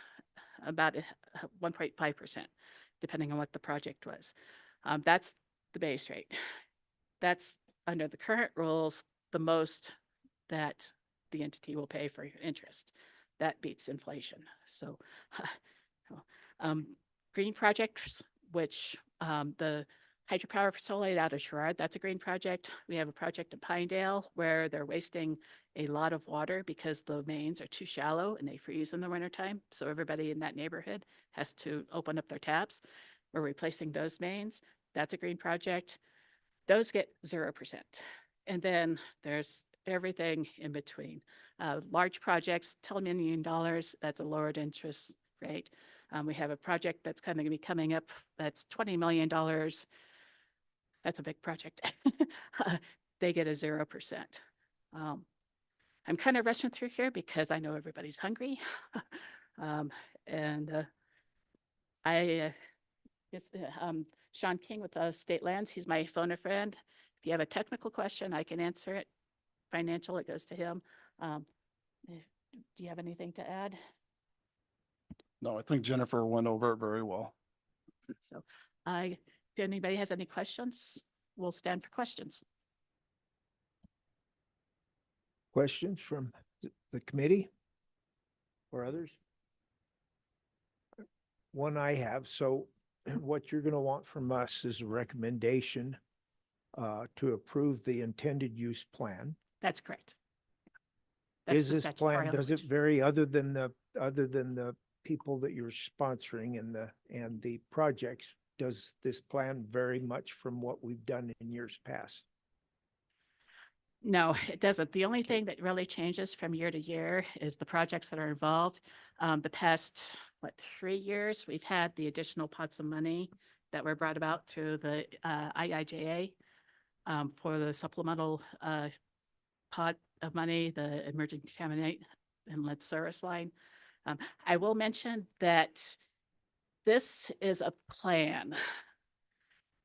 about 1.5%, depending on what the project was. That's the base rate. That's under the current rules, the most that the entity will pay for interest. That beats inflation. So green projects, which the hydropower facility out of Sherrard, that's a green project. We have a project in Pinedale where they're wasting a lot of water because the mains are too shallow and they freeze in the wintertime. So everybody in that neighborhood has to open up their taps. We're replacing those mains. That's a green project. Those get 0%. And then there's everything in between. Large projects, $10 million, that's a lowered interest rate. We have a project that's kind of going to be coming up that's $20 million. That's a big project. They get a 0%. I'm kind of rushing through here because I know everybody's hungry. Sean King with State Lands, he's my phone a friend. If you have a technical question, I can answer it. Financial, it goes to him. Do you have anything to add? No, I think Jennifer went over it very well. So if anybody has any questions, we'll stand for questions. Questions from the committee or others? One I have. So what you're going to want from us is a recommendation to approve the intended use plan. That's correct. That's Is the this statutory plan, does it language. vary other than the people that you're sponsoring and the projects? Does this plan vary much from what we've done in years past? No, it doesn't. The only thing that really changes from year to year is the projects that are involved. The past, 3 years, we've had the additional pots of money that were brought about through the IIJA for the supplemental pot of money, the emerging contaminate and lead service line. I will mention that this is a plan,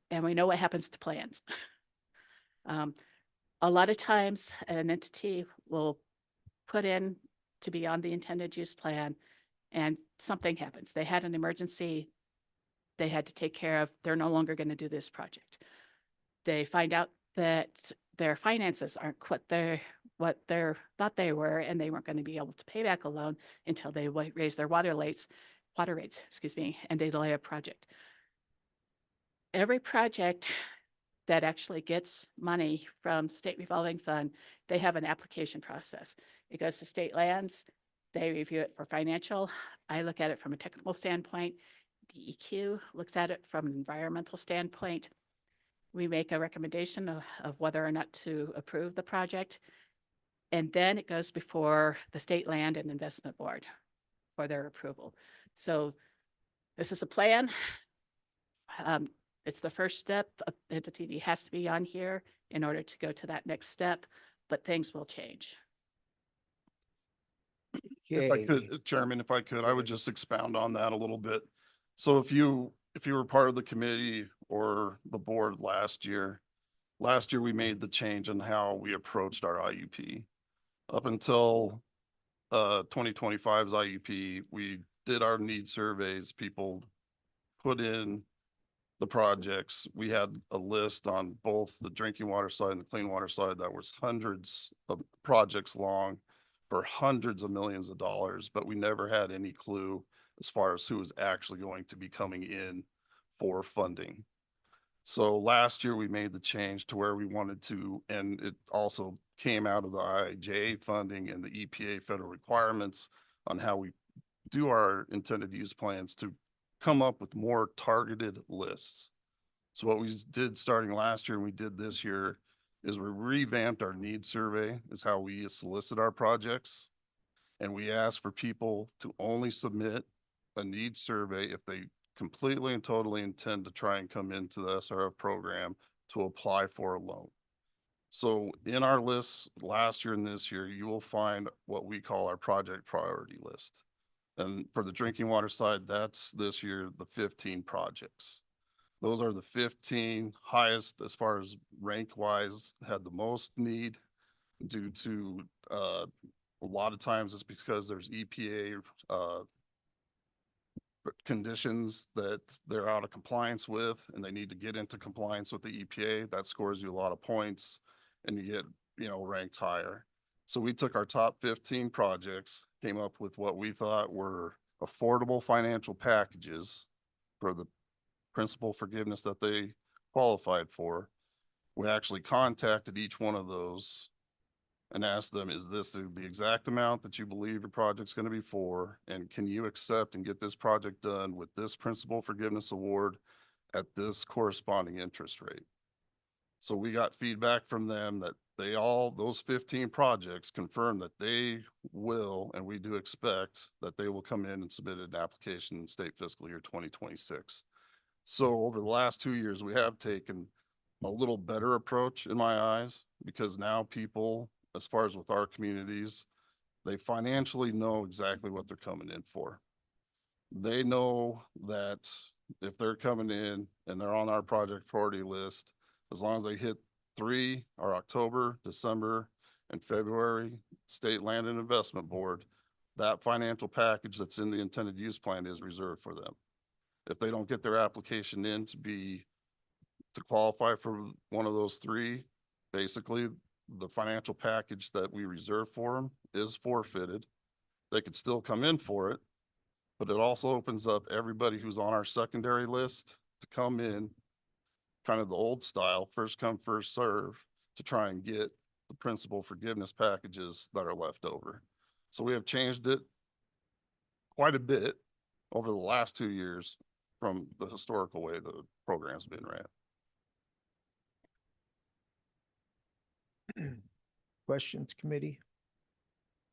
and we know what happens to plans. A lot of times an entity will put in to be on the intended use plan and something happens. They had an emergency they had to take care of. They're no longer going to do this project. They find out that their finances aren't what they thought they were, and they weren't going to be able to pay back a loan until they raise their water rates, and they delay a project. Every project that actually gets money from state revolving fund, they have an application process. It goes to state lands. They review it for financial. I look at it from a technical standpoint. DEQ looks at it from an environmental standpoint. We make a recommendation of whether or not to approve the project. And then it goes before the State Land and Investment Board for their approval. So this is a plan. It's the first step. A entity has to be on here in order to go to that next step, but things will change. If I Okay. could, Chairman, if I could, I would just expound on that a little bit. So if you were part of the committee or the board last year we made the change in how we approached our IUP. Up until 2025's IUP, we did our need surveys. People put in the projects. We had a list on both the drinking water side and the clean water side that was hundreds of projects long for hundreds of millions of dollars, but we never had any clue as far as who was actually going to be coming in for funding. So last year we made the change to where we wanted to, and it also came out of the IIJA funding and the EPA federal requirements on how we do our intended use plans to come up with more targeted lists. So what we did starting last year and we did this year is we revamped our needs survey is how we solicit our projects. And we ask for people to only submit a needs survey if they completely and totally intend to try and come into the SRF program to apply for a loan. So in our list last year and this year, you will find what we call our project priority list. And for the drinking water side, that's this year, the 15 projects. Those are the 15 highest as far as rank wise, had the most need due to a lot of times it's because there's EPA conditions that they're out of compliance with and they need to get into compliance with the EPA. That scores you a lot of points and you get, ranked higher. So we took our top 15 projects, came up with what we thought were affordable financial packages for the principal forgiveness that they qualified for. We actually contacted each one of those and asked them, is this the exact amount that you believe your project's going to be for? And can you accept and get this project done with this principal forgiveness award at this corresponding interest rate? So we got feedback from them that those 15 projects confirm that they will, and we do expect that they will come in and submit an application in state fiscal year 2026. So over the last 2 years, we have taken a little better approach in my eyes, because now people, as far as with our communities, they financially know exactly what they're coming in for. They know that if they're coming in and they're on our project priority list, as long as they hit 3 or October, December, and February State Land and Investment Board, that financial package that's in the intended use plan is reserved for them. If they don't get their application in to qualify for one of those 3, basically the financial package that we reserve for them is forfeited. They could still come in for it, but it also opens up everybody who's on our secondary list to come in, kind of the old style, first come, first serve, to try and get the principal forgiveness packages that are left over. So we have changed it quite a bit over the last 2 years from the historical way the program's been ran. Questions, committee?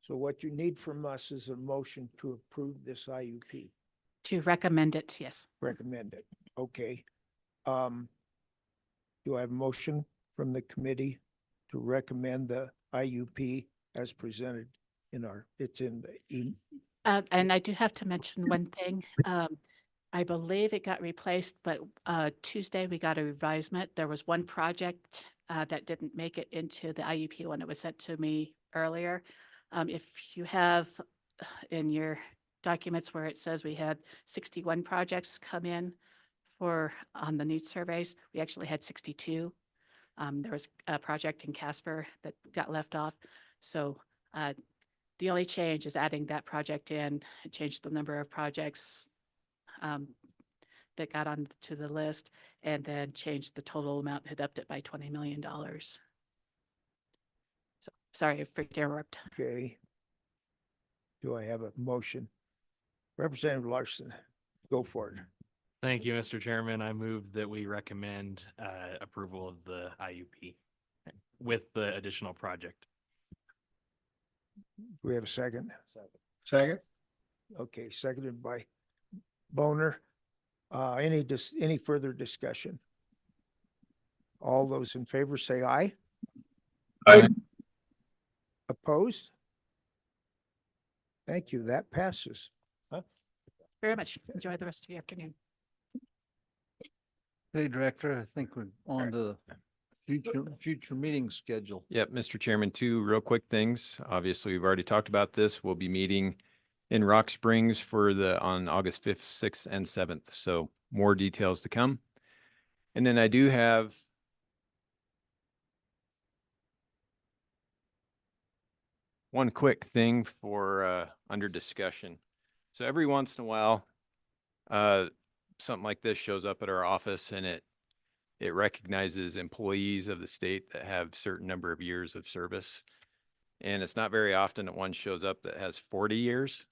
So what you need from us is a motion to approve this IUP. To recommend it, yes. Recommend it. Okay. Do I have a motion from the committee to recommend the IUP as presented it's in the And I do have to mention one thing. I believe it got replaced, but Tuesday we got a revisement. There was one project that didn't make it into the IUP when it was sent to me earlier. If you have in your documents where it says we had 61 projects come in on the needs surveys, we actually had 62. There was a project in Casper that got left off. So the only change is adding that project in. It changed the number of projects that got onto the list, and then changed the total amount, had upped it by $20 million. So sorry for interrupt. Okay. Do I have a motion? Representative Larson, go for it. Thank you, Mr. Chairman. I move that we recommend approval of the IUP with the additional project. Do we have a second? Second. Okay, seconded by Boner. Any further discussion? All those in favor say aye. Aye. Opposed? Thank you. That passes. Very much. Enjoy the rest of the afternoon. Hey, Director, I think we're on to the future meeting schedule. Yep, Mr. Chairman, two real quick things. Obviously, we've already talked about this. We'll be meeting in Rock Springs on August 5th, 6th, and 7th. So more details to come. And then I do have one quick thing for under discussion. So every once in a while, something like this shows up at our office, and it recognizes employees of the state that have certain number of years of service. And it's not very often that one shows up that has 40 years.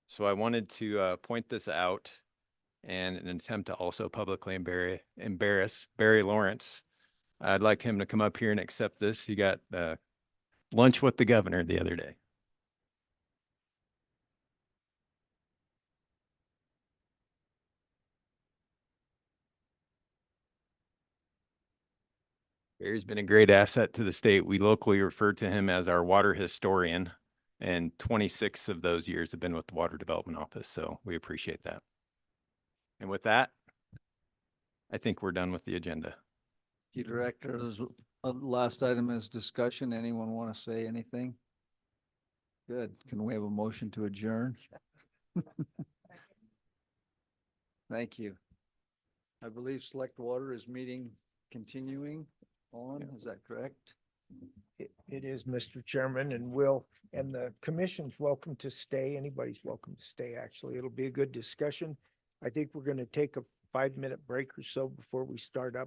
So I wanted to point this out and an attempt to also publicly embarrass Barry Lawrence. I'd like him to come up here and accept this. He got lunch with the governor the other day. Barry's been a great asset to the state. We locally refer to him as our water historian, and 26 of those years have been with the Water Development Office, so we appreciate that. And with that, I think we're done with the agenda. Thank you, Director. There's a last item is discussion. Anyone want to say anything? Good. Can we have a motion to adjourn? Thank you. I believe Select Water is meeting continuing on. Is that correct? It is, Mr. Chairman, and the commission's welcome to stay. Anybody's welcome to stay, actually. It'll be a good discussion. I think we're going to take a 5-minute break or so before we start up.